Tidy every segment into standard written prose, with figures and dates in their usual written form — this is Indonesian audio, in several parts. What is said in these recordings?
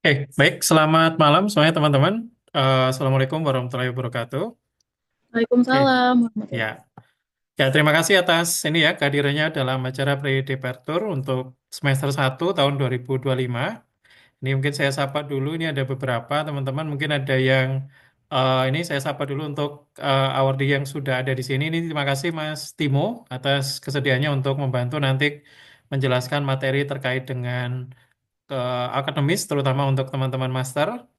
Baik, selamat malam semuanya teman-teman. Assalamualaikum warahmatullahi wabarakatuh. Oke, Waalaikumsalam warahmatullahi. ya. Ya, terima kasih atas ini ya kehadirannya dalam acara Pre-Departure untuk semester 1 tahun 2025. Ini mungkin saya sapa dulu, ini ada beberapa teman-teman, mungkin ada yang ini saya sapa dulu untuk awardee yang sudah ada di sini. Ini terima kasih Mas Timo atas kesediaannya untuk membantu nanti menjelaskan materi terkait dengan akademis, terutama untuk teman-teman master.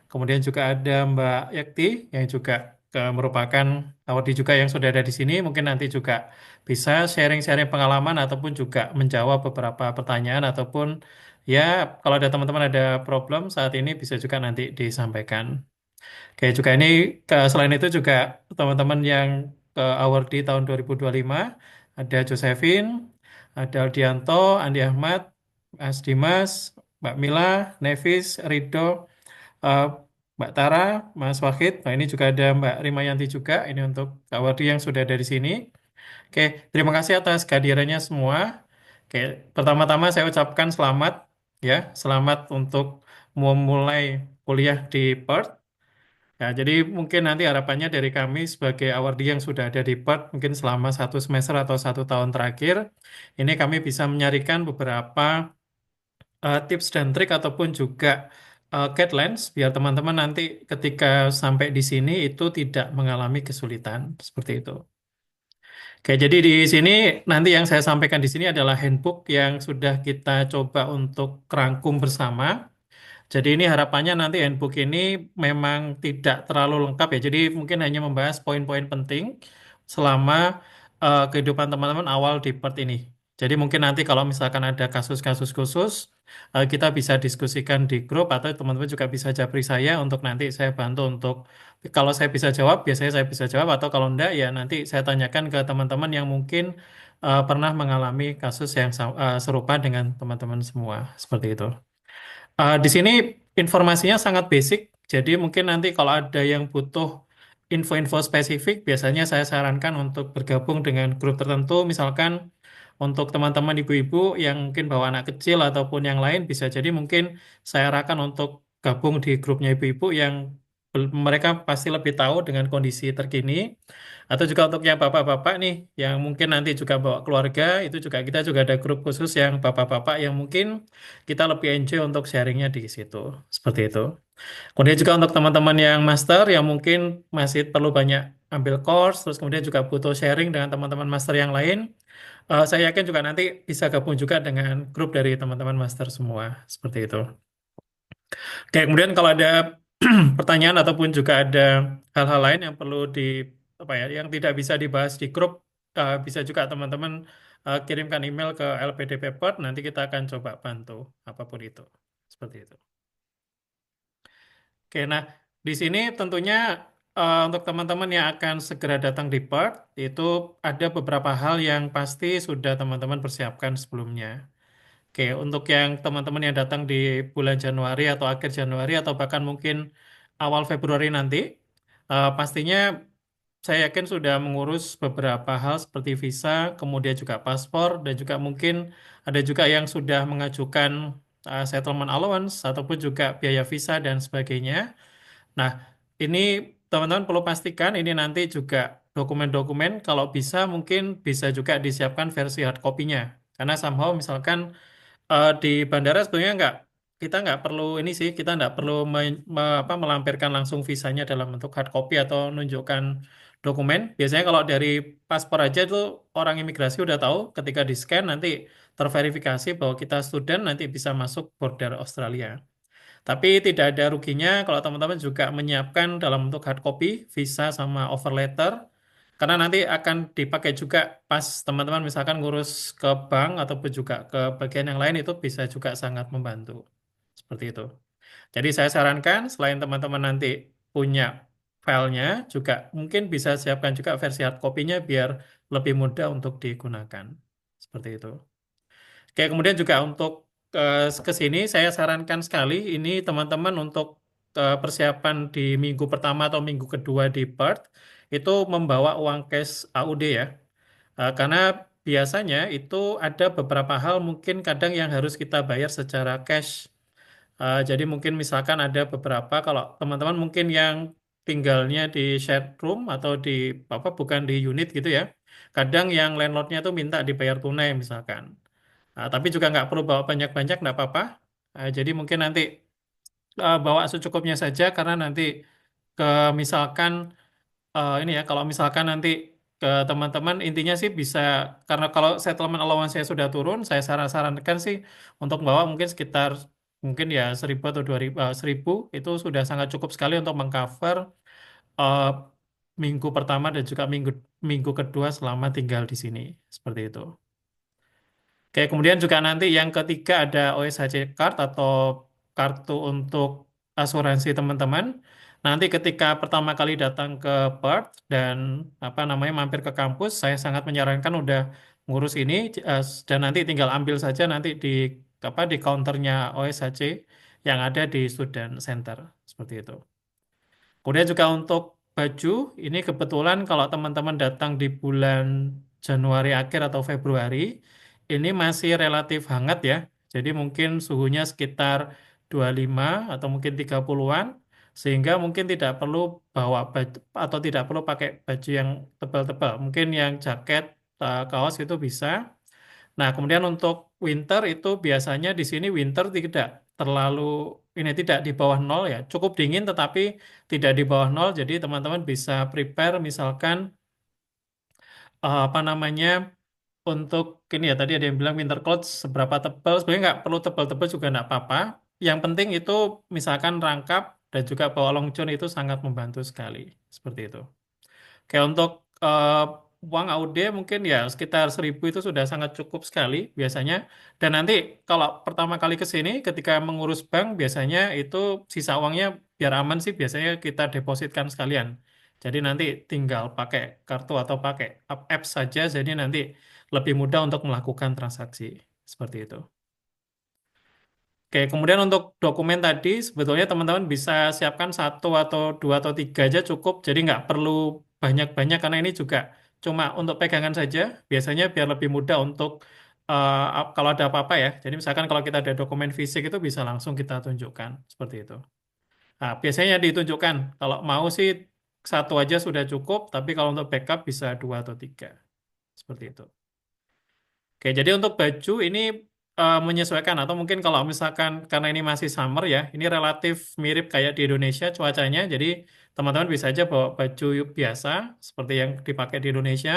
Kemudian juga ada Mbak Yakti yang juga merupakan awardee juga yang sudah ada di sini. Mungkin nanti juga bisa sharing-sharing pengalaman ataupun juga menjawab beberapa pertanyaan ataupun ya kalau ada teman-teman ada problem saat ini bisa juga nanti disampaikan. Oke, juga ini selain itu juga teman-teman yang awardee tahun 2025 ada Josephine, ada Aldianto, Andi Ahmad, Mas Dimas, Mbak Mila, Nevis, Rido, eh, Mbak Tara, Mas Wahid. Nah, ini juga ada Mbak Rimayanti juga. Ini untuk awardee yang sudah ada di sini. Oke, terima kasih atas kehadirannya semua. Oke, pertama-tama saya ucapkan selamat ya, selamat untuk memulai kuliah di Perth. Ya, jadi mungkin nanti harapannya dari kami sebagai awardee yang sudah ada di Perth, mungkin selama satu semester atau satu tahun terakhir, ini kami bisa menyarikan beberapa tips dan trik ataupun juga guidelines biar teman-teman nanti ketika sampai di sini itu tidak mengalami kesulitan seperti itu. Oke, jadi di sini nanti yang saya sampaikan di sini adalah handbook yang sudah kita coba untuk rangkum bersama. Jadi ini harapannya nanti handbook ini memang tidak terlalu lengkap ya. Jadi mungkin hanya membahas poin-poin penting selama kehidupan teman-teman awal di part ini. Jadi mungkin nanti kalau misalkan ada kasus-kasus khusus, kita bisa diskusikan di grup atau teman-teman juga bisa japri saya untuk nanti saya bantu untuk kalau saya bisa jawab, biasanya saya bisa jawab atau kalau enggak ya nanti saya tanyakan ke teman-teman yang mungkin pernah mengalami kasus yang serupa dengan teman-teman semua seperti itu. Di sini informasinya sangat basic, jadi mungkin nanti kalau ada yang butuh info-info spesifik, biasanya saya sarankan untuk bergabung dengan grup tertentu, misalkan untuk teman-teman ibu-ibu yang mungkin bawa anak kecil ataupun yang lain, bisa jadi mungkin saya arahkan untuk gabung di grupnya ibu-ibu yang mereka pasti lebih tahu dengan kondisi terkini. Atau juga untuk yang bapak-bapak nih, yang mungkin nanti juga bawa keluarga, itu juga kita juga ada grup khusus yang bapak-bapak yang mungkin kita lebih enjoy untuk sharingnya di situ. Seperti itu. Kemudian juga untuk teman-teman yang master yang mungkin masih perlu banyak ambil course, terus kemudian juga butuh sharing dengan teman-teman master yang lain, saya yakin juga nanti bisa gabung juga dengan grup dari teman-teman master semua. Seperti itu. Oke, kemudian kalau ada pertanyaan ataupun juga ada hal-hal lain yang perlu di apa ya, yang tidak bisa dibahas di grup, bisa juga teman-teman kirimkan email ke LPD Paper, nanti kita akan coba bantu apapun itu. Seperti itu. Oke, nah di sini tentunya untuk teman-teman yang akan segera datang di Perth, itu ada beberapa hal yang pasti sudah teman-teman persiapkan sebelumnya. Oke, untuk yang teman-teman yang datang di bulan Januari atau akhir Januari atau bahkan mungkin awal Februari nanti, pastinya saya yakin sudah mengurus beberapa hal seperti visa, kemudian juga paspor, dan juga mungkin ada juga yang sudah mengajukan settlement allowance ataupun juga biaya visa dan sebagainya. Nah, ini teman-teman perlu pastikan ini nanti juga dokumen-dokumen kalau bisa mungkin bisa juga disiapkan versi hard copy-nya. Karena somehow misalkan di bandara sebetulnya kita nggak perlu ini sih, kita nggak perlu melampirkan langsung visanya dalam bentuk hard copy atau menunjukkan dokumen. Biasanya kalau dari paspor aja itu orang imigrasi udah tahu ketika di scan nanti terverifikasi bahwa kita student nanti bisa masuk border Australia. Tapi tidak ada ruginya kalau teman-teman juga menyiapkan dalam bentuk hard copy, visa sama offer letter, karena nanti akan dipakai juga pas teman-teman misalkan ngurus ke bank ataupun juga ke bagian yang lain itu bisa juga sangat membantu. Seperti itu. Jadi saya sarankan selain teman-teman nanti punya filenya, juga mungkin bisa siapkan juga versi hard copy-nya biar lebih mudah untuk digunakan. Seperti itu. Oke, kemudian juga untuk ke sini saya sarankan sekali ini teman-teman untuk persiapan di minggu pertama atau minggu kedua di Perth itu membawa uang cash AUD ya. Karena biasanya itu ada beberapa hal mungkin kadang yang harus kita bayar secara cash. Jadi mungkin misalkan ada beberapa, kalau teman-teman mungkin yang tinggalnya di shared room atau di apa bukan di unit gitu ya, kadang yang landlordnya tuh minta dibayar tunai misalkan. Tapi juga nggak perlu bawa banyak-banyak, nggak apa-apa. Jadi mungkin nanti bawa secukupnya saja karena nanti ke misalkan ini ya kalau misalkan nanti ke teman-teman intinya sih bisa karena kalau settlement allowance saya sudah turun, saya sarankan sih untuk bawa mungkin sekitar mungkin ya 1.000 atau 2.000 1.000 itu sudah sangat cukup sekali untuk mengcover eh, minggu pertama dan juga minggu minggu kedua selama tinggal di sini seperti itu. Oke, kemudian juga nanti yang ketiga ada OSHC card atau kartu untuk asuransi teman-teman. Nanti ketika pertama kali datang ke Perth dan apa namanya mampir ke kampus, saya sangat menyarankan udah ngurus ini dan nanti tinggal ambil saja nanti di apa di counternya OSHC yang ada di Student Center seperti itu. Kemudian juga untuk baju, ini kebetulan kalau teman-teman datang di bulan Januari akhir atau Februari, ini masih relatif hangat ya. Jadi mungkin suhunya sekitar 25 atau mungkin 30-an, sehingga mungkin tidak perlu bawa baju atau tidak perlu pakai baju yang tebal-tebal. Mungkin yang jaket, kaos itu bisa. Nah, kemudian untuk winter itu biasanya di sini winter tidak terlalu ini tidak di bawah nol ya, cukup dingin tetapi tidak di bawah nol. Jadi teman-teman bisa prepare misalkan apa namanya untuk ini ya tadi ada yang bilang winter clothes seberapa tebal sebenarnya nggak perlu tebal-tebal juga nggak apa-apa. Yang penting itu misalkan rangkap dan juga bawa long john itu sangat membantu sekali seperti itu. Kayak untuk uang AUD mungkin ya sekitar 1.000 itu sudah sangat cukup sekali biasanya. Dan nanti kalau pertama kali ke sini ketika mengurus bank biasanya itu sisa uangnya biar aman sih biasanya kita depositkan sekalian. Jadi nanti tinggal pakai kartu atau pakai apps saja jadi nanti lebih mudah untuk melakukan transaksi seperti itu. Oke, kemudian untuk dokumen tadi sebetulnya teman-teman bisa siapkan satu atau dua atau tiga aja cukup. Jadi nggak perlu banyak-banyak karena ini juga cuma untuk pegangan saja. Biasanya biar lebih mudah untuk kalau ada apa-apa ya. Jadi misalkan kalau kita ada dokumen fisik itu bisa langsung kita tunjukkan seperti itu. Nah, biasanya ditunjukkan. Kalau mau sih satu aja sudah cukup, tapi kalau untuk backup bisa dua atau tiga seperti itu. Oke, jadi untuk baju ini menyesuaikan atau mungkin kalau misalkan karena ini masih summer ya, ini relatif mirip kayak di Indonesia cuacanya. Jadi teman-teman bisa aja bawa baju biasa seperti yang dipakai di Indonesia.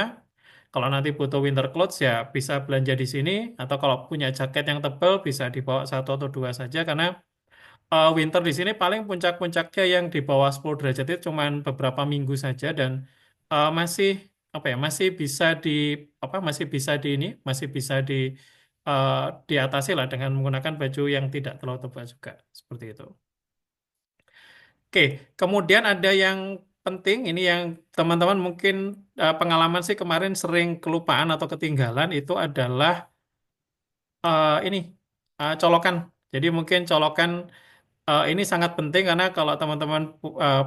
Kalau nanti butuh winter clothes ya bisa belanja di sini atau kalau punya jaket yang tebal bisa dibawa satu atau dua saja karena winter di sini paling puncak-puncaknya yang di bawah 10 derajat itu cuman beberapa minggu saja dan masih apa ya masih bisa di apa masih bisa di ini masih bisa di eh, diatasi lah dengan menggunakan baju yang tidak terlalu tebal juga seperti itu. Oke, kemudian ada yang penting ini yang teman-teman mungkin pengalaman sih kemarin sering kelupaan atau ketinggalan itu adalah ini colokan. Jadi mungkin colokan ini sangat penting karena kalau teman-teman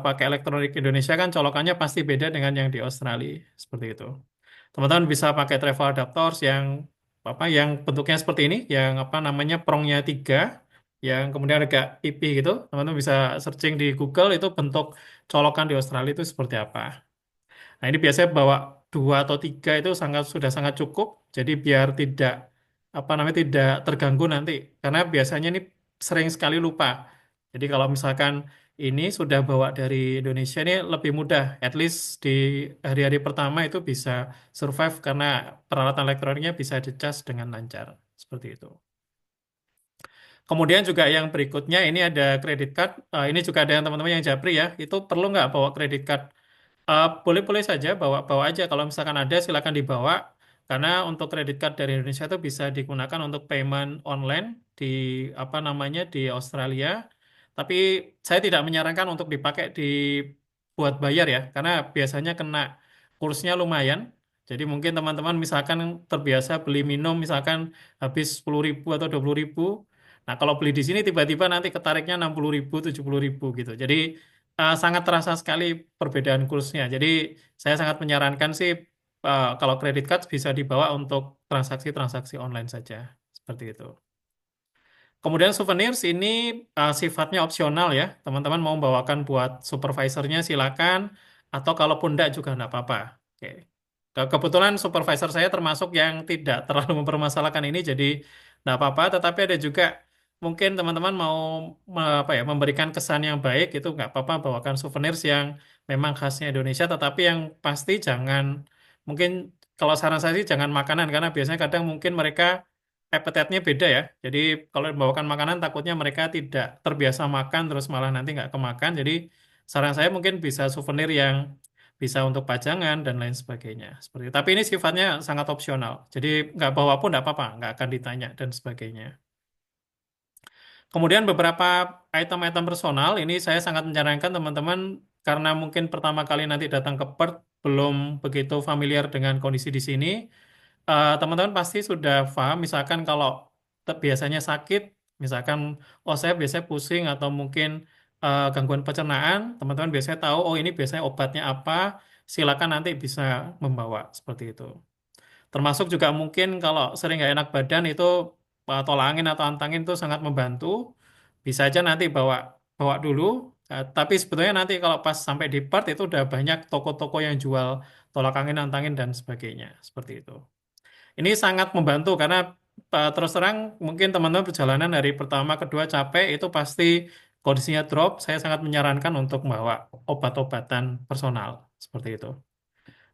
pakai elektronik Indonesia kan colokannya pasti beda dengan yang di Australia seperti itu. Teman-teman bisa pakai travel adapters yang apa yang bentuknya seperti ini, yang apa namanya prongnya tiga, yang kemudian agak pipih gitu. Teman-teman bisa searching di Google itu bentuk colokan di Australia itu seperti apa. Nah, ini biasanya bawa dua atau tiga itu sudah sangat cukup. Jadi biar tidak apa namanya tidak terganggu nanti. Karena biasanya ini sering sekali lupa. Jadi kalau misalkan ini sudah bawa dari Indonesia ini lebih mudah. At least di hari-hari pertama itu bisa survive karena peralatan elektroniknya bisa dicas dengan lancar. Seperti itu. Kemudian juga yang berikutnya ini ada kredit card. Ini juga ada yang teman-teman yang japri ya. Itu perlu nggak bawa kredit card? Boleh-boleh saja bawa aja kalau misalkan ada silakan dibawa karena untuk kredit card dari Indonesia itu bisa digunakan untuk payment online di apa namanya di Australia. Tapi saya tidak menyarankan untuk dipakai di buat bayar ya karena biasanya kena kursnya lumayan. Jadi mungkin teman-teman misalkan terbiasa beli minum misalkan habis 10.000 atau 20.000. Nah, kalau beli di sini tiba-tiba nanti ketariknya 60.000, 70.000 gitu. Jadi sangat terasa sekali perbedaan kursnya. Jadi saya sangat menyarankan sih kalau kredit card bisa dibawa untuk transaksi-transaksi online saja. Seperti itu. Kemudian souvenirs ini sifatnya opsional ya. Teman-teman mau bawakan buat supervisornya silakan, atau kalaupun enggak juga enggak apa-apa. Oke. Kebetulan supervisor saya termasuk yang tidak terlalu mempermasalahkan ini, jadi enggak apa-apa. Tetapi ada juga mungkin teman-teman mau apa ya, memberikan kesan yang baik, itu nggak apa-apa bawakan souvenirs yang memang khasnya Indonesia, tetapi yang pasti jangan, mungkin kalau saran saya sih jangan makanan, karena biasanya kadang mungkin mereka appetite-nya beda ya. Jadi kalau membawakan makanan takutnya mereka tidak terbiasa makan terus malah nanti nggak kemakan. Jadi saran saya mungkin bisa souvenir yang bisa untuk pajangan dan lain sebagainya. Seperti itu. Tapi ini sifatnya sangat opsional. Jadi nggak bawa pun nggak apa-apa, nggak akan ditanya dan sebagainya. Kemudian beberapa item-item personal ini saya sangat menyarankan teman-teman karena mungkin pertama kali nanti datang ke Perth belum begitu familiar dengan kondisi di sini. Teman-teman pasti sudah paham, misalkan kalau biasanya sakit, misalkan, oh saya biasanya pusing atau mungkin gangguan pencernaan, teman-teman biasanya tahu, oh ini biasanya obatnya apa, silakan nanti bisa membawa seperti itu. Termasuk juga mungkin kalau sering nggak enak badan itu tolak angin atau antangin itu sangat membantu. Bisa aja nanti bawa bawa dulu. Tapi sebetulnya nanti kalau pas sampai di Perth itu udah banyak toko-toko yang jual tolak angin, antangin dan sebagainya. Seperti itu. Ini sangat membantu karena terus terang mungkin teman-teman perjalanan dari pertama kedua capek itu pasti kondisinya drop. Saya sangat menyarankan untuk membawa obat-obatan personal seperti itu.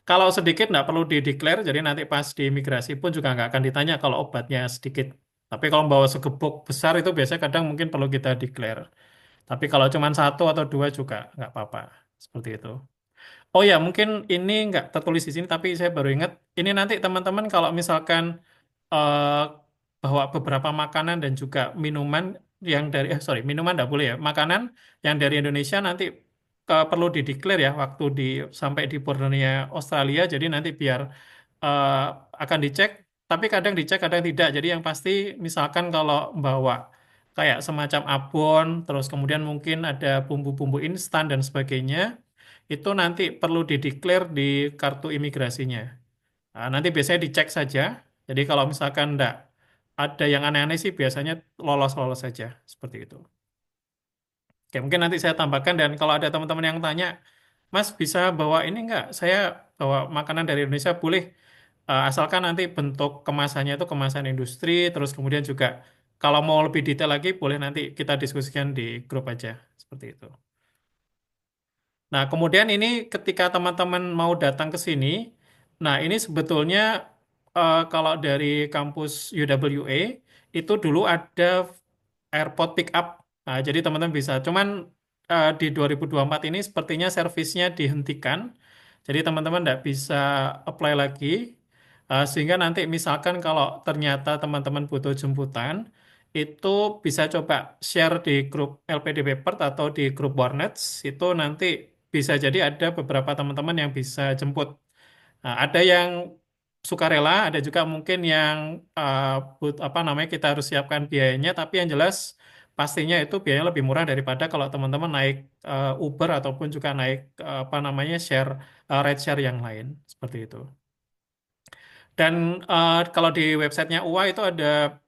Kalau sedikit nggak perlu dideklar, jadi nanti pas di imigrasi pun juga nggak akan ditanya kalau obatnya sedikit. Tapi kalau membawa segebuk besar itu biasanya kadang mungkin perlu kita declare. Tapi kalau cuma satu atau dua juga nggak apa-apa. Seperti itu. Oh ya, mungkin ini nggak tertulis di sini, tapi saya baru ingat. Ini nanti teman-teman kalau misalkan eh, bawa beberapa makanan dan juga minuman yang dari, sorry, minuman nggak boleh ya. Makanan yang dari Indonesia nanti perlu dideklar ya waktu sampai di bordernya Australia. Jadi nanti biar eh, akan dicek, tapi kadang dicek, kadang tidak. Jadi yang pasti, misalkan kalau bawa kayak semacam abon, terus kemudian mungkin ada bumbu-bumbu instan dan sebagainya, itu nanti perlu dideklar di kartu imigrasinya. Nah, nanti biasanya dicek saja. Jadi kalau misalkan enggak ada yang aneh-aneh sih biasanya lolos-lolos saja. Seperti itu. Oke, mungkin nanti saya tambahkan dan kalau ada teman-teman yang tanya, Mas bisa bawa ini enggak? Saya bawa makanan dari Indonesia boleh. Asalkan nanti bentuk kemasannya itu kemasan industri, terus kemudian juga kalau mau lebih detail lagi boleh nanti kita diskusikan di grup aja. Seperti itu. Nah, kemudian ini ketika teman-teman mau datang ke sini, nah ini sebetulnya kalau dari kampus UWA itu dulu ada airport pick up. Nah, jadi teman-teman bisa. Cuman di 2024 ini sepertinya servisnya dihentikan. Jadi teman-teman tidak bisa apply lagi. Sehingga nanti misalkan kalau ternyata teman-teman butuh jemputan, itu bisa coba share di grup LPDP Perth atau di grup Warnets. Itu nanti bisa jadi ada beberapa teman-teman yang bisa jemput. Nah, ada yang sukarela, ada juga mungkin yang apa namanya kita harus siapkan biayanya, tapi yang jelas pastinya itu biayanya lebih murah daripada kalau teman-teman naik Uber ataupun juga naik apa namanya share ride share yang lain seperti itu. Dan kalau di websitenya UA itu ada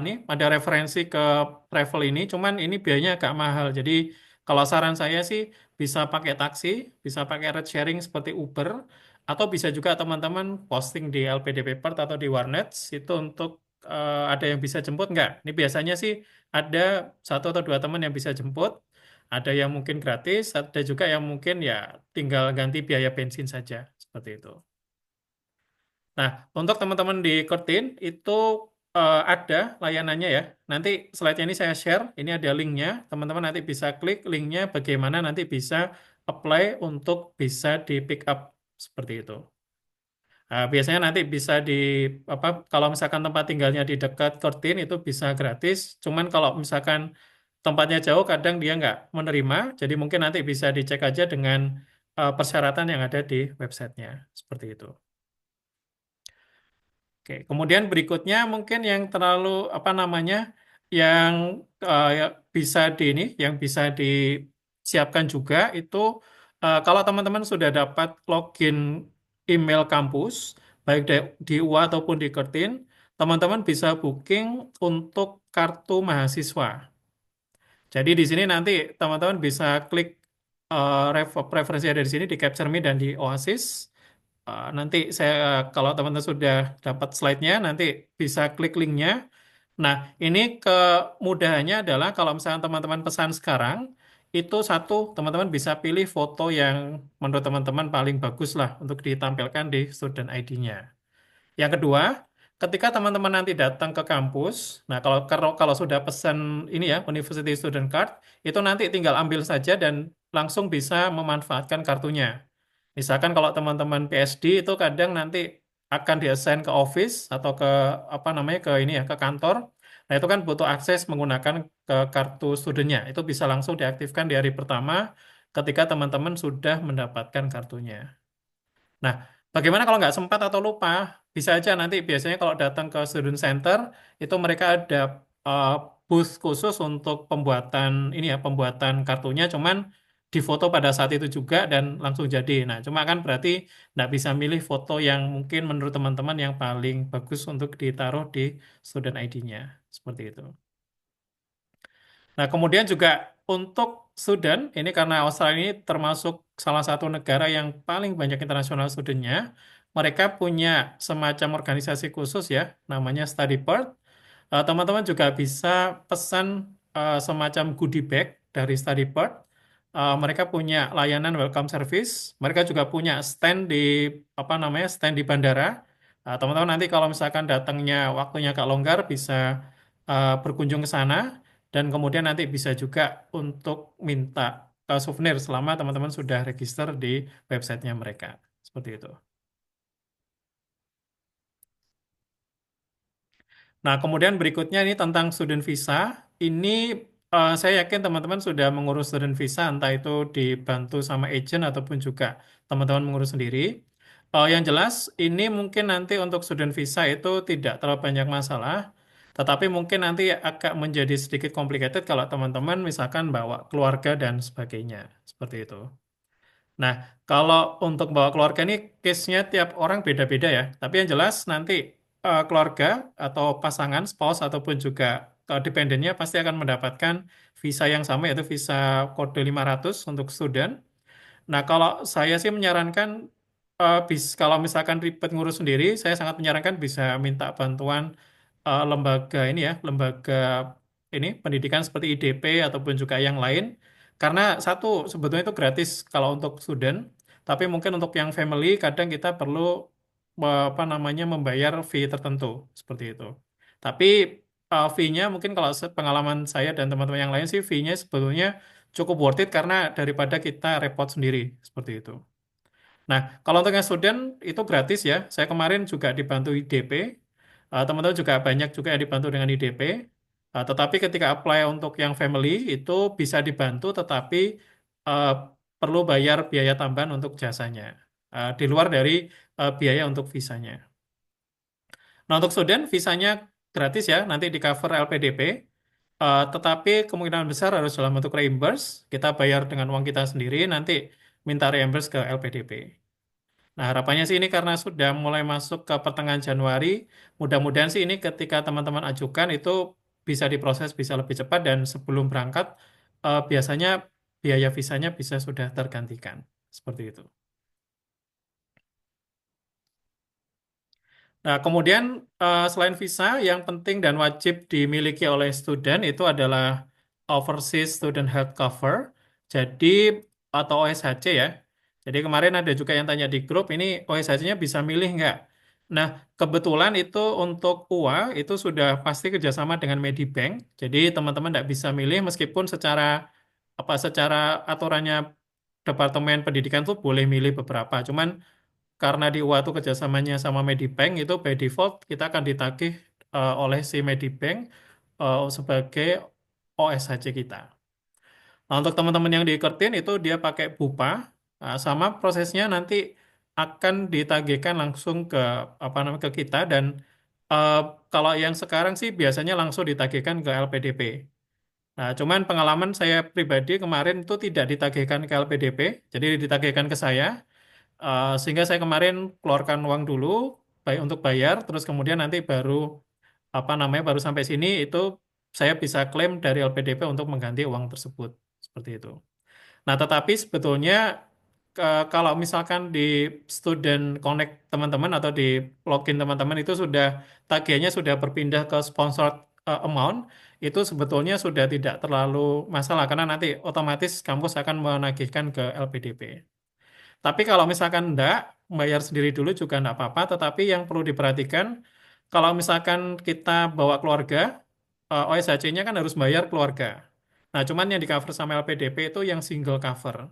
ini ada referensi ke travel ini, cuman ini biayanya agak mahal. Jadi kalau saran saya sih bisa pakai taksi, bisa pakai ride sharing seperti Uber, atau bisa juga teman-teman posting di LPDP Perth atau di Warnets itu untuk ada yang bisa jemput nggak? Ini biasanya sih ada satu atau dua teman yang bisa jemput, ada yang mungkin gratis, ada juga yang mungkin ya tinggal ganti biaya bensin saja seperti itu. Nah, untuk teman-teman di Kurtin itu ada layanannya ya. Nanti slide-nya ini saya share, ini ada linknya. Teman-teman nanti bisa klik linknya bagaimana nanti bisa apply untuk bisa di pick up seperti itu. Biasanya nanti bisa di apa kalau misalkan tempat tinggalnya di dekat Kurtin itu bisa gratis. Cuman kalau misalkan tempatnya jauh kadang dia nggak menerima. Jadi mungkin nanti bisa dicek aja dengan persyaratan yang ada di websitenya. Seperti itu. Oke, kemudian berikutnya mungkin yang terlalu apa namanya yang ya bisa di ini, yang bisa disiapkan juga itu kalau teman-teman sudah dapat login email kampus baik di UA ataupun di Kertin, teman-teman bisa booking untuk kartu mahasiswa. Jadi di sini nanti teman-teman bisa klik preferensi ada di sini di Capture Me dan di Oasis. Nanti saya kalau teman-teman sudah dapat slide-nya nanti bisa klik linknya. Nah, ini kemudahannya adalah kalau misalnya teman-teman pesan sekarang, itu satu, teman-teman bisa pilih foto yang menurut teman-teman paling bagus lah untuk ditampilkan di student ID-nya. Yang kedua, ketika teman-teman nanti datang ke kampus, nah kalau sudah pesan ini ya, University Student Card, itu nanti tinggal ambil saja dan langsung bisa memanfaatkan kartunya. Misalkan kalau teman-teman PSD itu kadang nanti akan diassign ke office atau ke apa namanya ke ini ya ke kantor. Nah itu kan butuh akses menggunakan ke kartu studentnya. Itu bisa langsung diaktifkan di hari pertama ketika teman-teman sudah mendapatkan kartunya. Nah, bagaimana kalau nggak sempat atau lupa? Bisa aja nanti biasanya kalau datang ke student center itu mereka ada uh, booth khusus untuk pembuatan ini ya, pembuatan kartunya, cuman difoto pada saat itu juga dan langsung jadi. Nah, cuma kan berarti nggak bisa milih foto yang mungkin menurut teman-teman yang paling bagus untuk ditaruh di student ID-nya. Seperti itu. Nah, kemudian juga untuk student, ini karena Australia ini termasuk salah satu negara yang paling banyak internasional studentnya, mereka punya semacam organisasi khusus ya, namanya Study Bird. Teman-teman juga bisa pesan semacam goodie bag dari Study Bird. Mereka punya layanan welcome service. Mereka juga punya stand di apa namanya stand di bandara. Teman-teman nanti kalau misalkan datangnya waktunya agak longgar bisa berkunjung ke sana dan kemudian nanti bisa juga untuk minta souvenir selama teman-teman sudah register di websitenya mereka. Seperti itu. Nah, kemudian berikutnya ini tentang student visa. Ini saya yakin teman-teman sudah mengurus student visa, entah itu dibantu sama agent ataupun juga teman-teman mengurus sendiri. Yang jelas, ini mungkin nanti untuk student visa itu tidak terlalu banyak masalah, tetapi mungkin nanti agak menjadi sedikit complicated kalau teman-teman misalkan bawa keluarga dan sebagainya. Seperti itu. Nah, kalau untuk bawa keluarga ini case-nya tiap orang beda-beda ya. Tapi yang jelas nanti keluarga atau pasangan, spouse ataupun juga dependennya pasti akan mendapatkan visa yang sama yaitu visa kode 500 untuk student. Nah, kalau saya sih menyarankan kalau misalkan ribet ngurus sendiri, saya sangat menyarankan bisa minta bantuan lembaga ini ya, lembaga ini pendidikan seperti IDP ataupun juga yang lain. Karena satu sebetulnya itu gratis kalau untuk student, tapi mungkin untuk yang family kadang kita perlu apa namanya membayar fee tertentu seperti itu. Tapi fee-nya mungkin kalau pengalaman saya dan teman-teman yang lain sih fee-nya sebetulnya cukup worth it karena daripada kita repot sendiri seperti itu. Nah, kalau untuk yang student itu gratis ya. Saya kemarin juga dibantu IDP. Teman-teman juga banyak juga yang dibantu dengan IDP. Tetapi ketika apply untuk yang family itu bisa dibantu, tetapi eh, perlu bayar biaya tambahan untuk jasanya. Di luar dari biaya untuk visanya. Nah, untuk student visanya gratis ya, nanti di cover LPDP. Tetapi kemungkinan besar harus dalam bentuk reimburse. Kita bayar dengan uang kita sendiri, nanti minta reimburse ke LPDP. Nah, harapannya sih ini karena sudah mulai masuk ke pertengahan Januari, mudah-mudahan sih ini ketika teman-teman ajukan itu bisa diproses bisa lebih cepat dan sebelum berangkat biasanya biaya visanya bisa sudah tergantikan. Seperti itu. Nah, kemudian selain visa, yang penting dan wajib dimiliki oleh student itu adalah Overseas Student Health Cover, jadi atau OSHC ya. Jadi kemarin ada juga yang tanya di grup, ini OSHC-nya bisa milih nggak? Nah, kebetulan itu untuk UA itu sudah pasti kerjasama dengan Medibank, jadi teman-teman nggak bisa milih meskipun secara aturannya Departemen Pendidikan tuh boleh milih beberapa, cuman karena di UA itu kerjasamanya sama Medibank itu by default kita akan ditagih oleh si Medibank sebagai OSHC kita. Nah, untuk teman-teman yang di Kertin itu dia pakai BUPA sama prosesnya nanti akan ditagihkan langsung ke apa namanya ke kita dan eh, kalau yang sekarang sih biasanya langsung ditagihkan ke LPDP. Nah, cuman pengalaman saya pribadi kemarin itu tidak ditagihkan ke LPDP, jadi ditagihkan ke saya. Sehingga saya kemarin keluarkan uang dulu baik untuk bayar, terus kemudian nanti baru apa namanya baru sampai sini itu saya bisa klaim dari LPDP untuk mengganti uang tersebut. Seperti itu. Nah, tetapi sebetulnya kalau misalkan di Student Connect teman-teman atau di login teman-teman itu sudah tagihannya sudah berpindah ke sponsored amount, itu sebetulnya sudah tidak terlalu masalah karena nanti otomatis kampus akan menagihkan ke LPDP. Tapi kalau misalkan enggak, bayar sendiri dulu juga enggak apa-apa, tetapi yang perlu diperhatikan, kalau misalkan kita bawa keluarga, OSHC-nya kan harus bayar keluarga. Nah, cuman yang di cover sama LPDP itu yang single cover.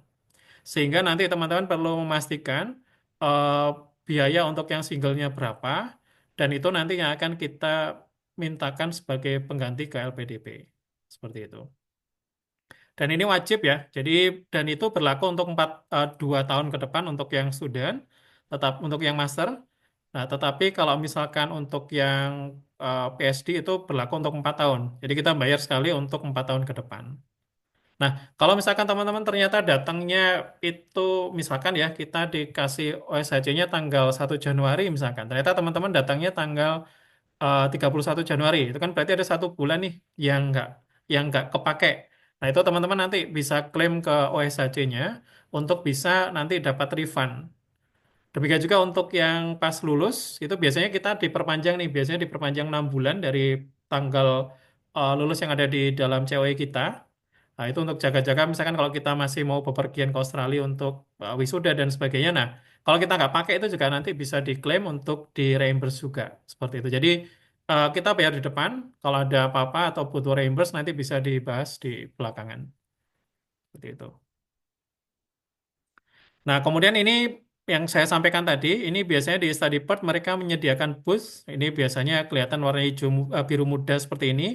Sehingga nanti teman-teman perlu memastikan eh, biaya untuk yang singlenya berapa, dan itu nanti yang akan kita mintakan sebagai pengganti ke LPDP. Seperti itu. Dan ini wajib ya. Jadi dan itu berlaku untuk 2 tahun ke depan untuk yang student, tetap untuk yang master. Nah, tetapi kalau misalkan untuk yang PhD itu berlaku untuk 4 tahun. Jadi kita bayar sekali untuk 4 tahun ke depan. Nah, kalau misalkan teman-teman ternyata datangnya itu misalkan ya kita dikasih OSHC-nya tanggal 1 Januari misalkan. Ternyata teman-teman datangnya tanggal 31 Januari. Itu kan berarti ada 1 bulan nih yang nggak kepake. Nah, itu teman-teman nanti bisa klaim ke OSHC-nya untuk bisa nanti dapat refund. Demikian juga untuk yang pas lulus, itu biasanya kita diperpanjang nih, biasanya diperpanjang 6 bulan dari tanggal lulus yang ada di dalam COE kita. Nah, itu untuk jaga-jaga, misalkan kalau kita masih mau bepergian ke Australia untuk wisuda dan sebagainya. Nah, kalau kita nggak pakai itu juga nanti bisa diklaim untuk di reimburse juga. Seperti itu. Jadi, kita bayar di depan, kalau ada apa-apa atau butuh reimburse nanti bisa dibahas di belakangan. Seperti itu. Nah, kemudian ini yang saya sampaikan tadi, ini biasanya di study part mereka menyediakan booth. Ini biasanya kelihatan warna hijau biru muda seperti ini.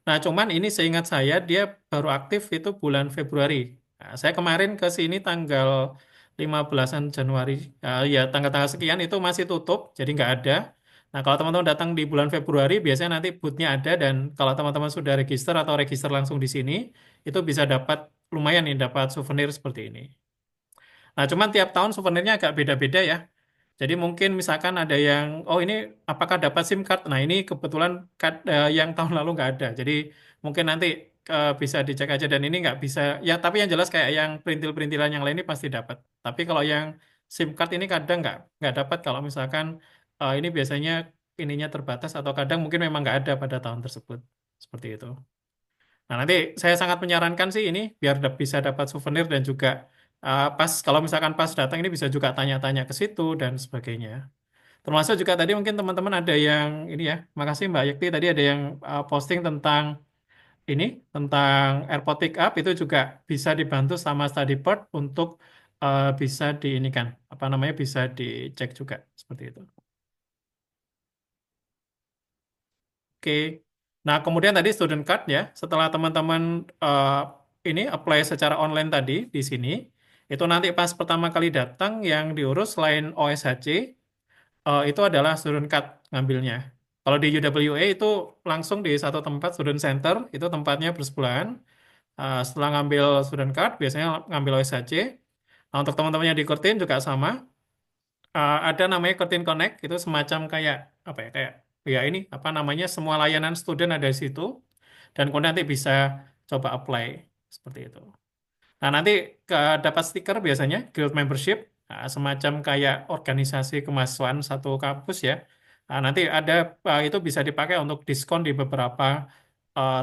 Nah, cuman ini seingat saya dia baru aktif itu bulan Februari. Nah, saya kemarin ke sini tanggal 15-an Januari. Ya, tanggal-tanggal sekian itu masih tutup, jadi nggak ada. Nah, kalau teman-teman datang di bulan Februari, biasanya nanti booth-nya ada dan kalau teman-teman sudah register atau register langsung di sini, itu bisa dapat lumayan nih, dapat souvenir seperti ini. Nah, cuman tiap tahun souvenirnya agak beda-beda ya. Jadi mungkin misalkan ada yang, oh ini apakah dapat SIM card? Nah ini kebetulan yang tahun lalu nggak ada. Jadi mungkin nanti bisa dicek aja dan ini nggak bisa. Ya tapi yang jelas kayak yang perintil-perintilan yang lain ini pasti dapat. Tapi kalau yang SIM card ini kadang nggak dapat kalau misalkan ini biasanya ininya terbatas atau kadang mungkin memang nggak ada pada tahun tersebut. Seperti itu. Nah, nanti saya sangat menyarankan sih ini biar bisa dapat souvenir dan juga pas kalau misalkan pas datang ini bisa juga tanya-tanya ke situ dan sebagainya. Termasuk juga tadi mungkin teman-teman ada yang ini ya, makasih Mbak Yekti tadi ada yang posting tentang ini tentang AirPod Pick Up itu juga bisa dibantu sama StudyPort untuk bisa diinikan apa namanya bisa dicek juga seperti itu. Oke. Nah, kemudian tadi student card ya, setelah teman-teman ini apply secara online tadi di sini, itu nanti pas pertama kali datang yang diurus selain OSHC itu adalah student card ngambilnya. Kalau di UWA itu langsung di satu tempat student center, itu tempatnya bersebelahan. Setelah ngambil student card, biasanya ngambil OSHC. Nah, untuk teman-teman yang di Kurtin juga sama. Ada namanya Kurtin Connect, itu semacam kayak apa ya, kayak ya ini apa namanya semua layanan student ada di situ dan kemudian nanti bisa coba apply seperti itu. Nah, nanti dapat stiker biasanya Guild Membership, semacam kayak organisasi kemahasiswaan satu kampus ya. Nah, nanti ada itu bisa dipakai untuk diskon di beberapa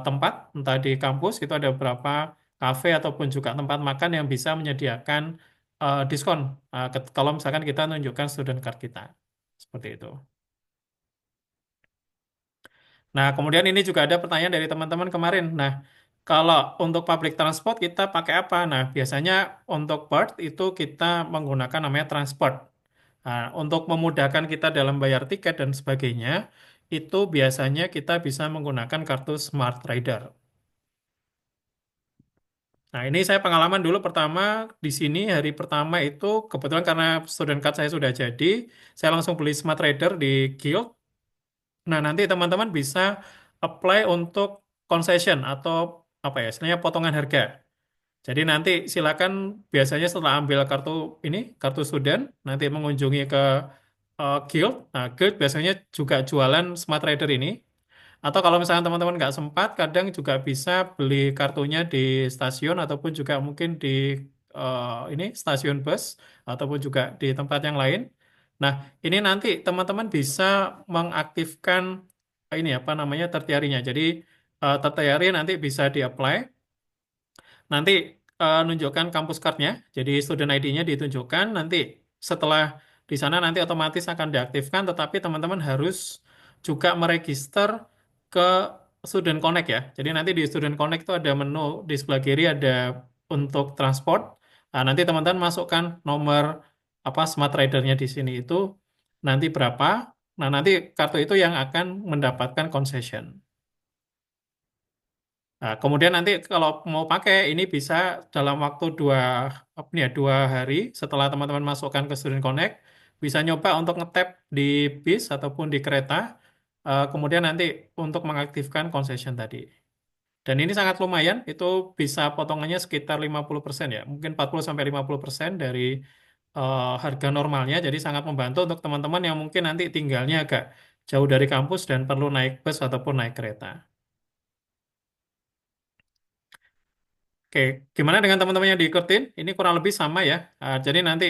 tempat, entah di kampus itu ada beberapa kafe ataupun juga tempat makan yang bisa menyediakan diskon kalau misalkan kita tunjukkan student card kita. Seperti itu. Nah, kemudian ini juga ada pertanyaan dari teman-teman kemarin. Nah, kalau untuk public transport kita pakai apa? Nah, biasanya untuk BART itu kita menggunakan namanya transport. Nah, untuk memudahkan kita dalam bayar tiket dan sebagainya, itu biasanya kita bisa menggunakan kartu Smart Rider. Nah, ini saya pengalaman dulu pertama di sini hari pertama itu kebetulan karena student card saya sudah jadi, saya langsung beli Smart Rider di Guild. Nah, nanti teman-teman bisa apply untuk concession atau apa ya, istilahnya potongan harga. Jadi nanti silakan biasanya setelah ambil kartu ini, kartu student, nanti mengunjungi ke Guild. Nah, Guild biasanya juga jualan Smart Rider ini. Atau kalau misalnya teman-teman nggak sempat, kadang juga bisa beli kartunya di stasiun ataupun juga mungkin di ini stasiun bus ataupun juga di tempat yang lain. Nah, ini nanti teman-teman bisa mengaktifkan ini apa namanya tertiarinya. Jadi tertiary nanti bisa di-apply. Nanti nunjukkan kampus card-nya, jadi student ID-nya ditunjukkan, nanti setelah di sana nanti otomatis akan diaktifkan, tetapi teman-teman harus juga meregister ke Student Connect ya. Jadi nanti di Student Connect itu ada menu di sebelah kiri ada untuk transport. Nah, nanti teman-teman masukkan nomor apa Smart Rider-nya di sini itu nanti berapa. Nah, nanti kartu itu yang akan mendapatkan concession. Nah, kemudian nanti kalau mau pakai ini bisa dalam waktu apa nih ya, 2 hari setelah teman-teman masukkan ke Student Connect, bisa nyoba untuk ngetap di bis ataupun di kereta, kemudian nanti untuk mengaktifkan concession tadi. Dan ini sangat lumayan, itu bisa potongannya sekitar 50% ya, mungkin 40-50% dari harga normalnya, jadi sangat membantu untuk teman-teman yang mungkin nanti tinggalnya agak jauh dari kampus dan perlu naik bus ataupun naik kereta. Oke, gimana dengan teman-teman yang di Kurtin? Ini kurang lebih sama ya. Jadi nanti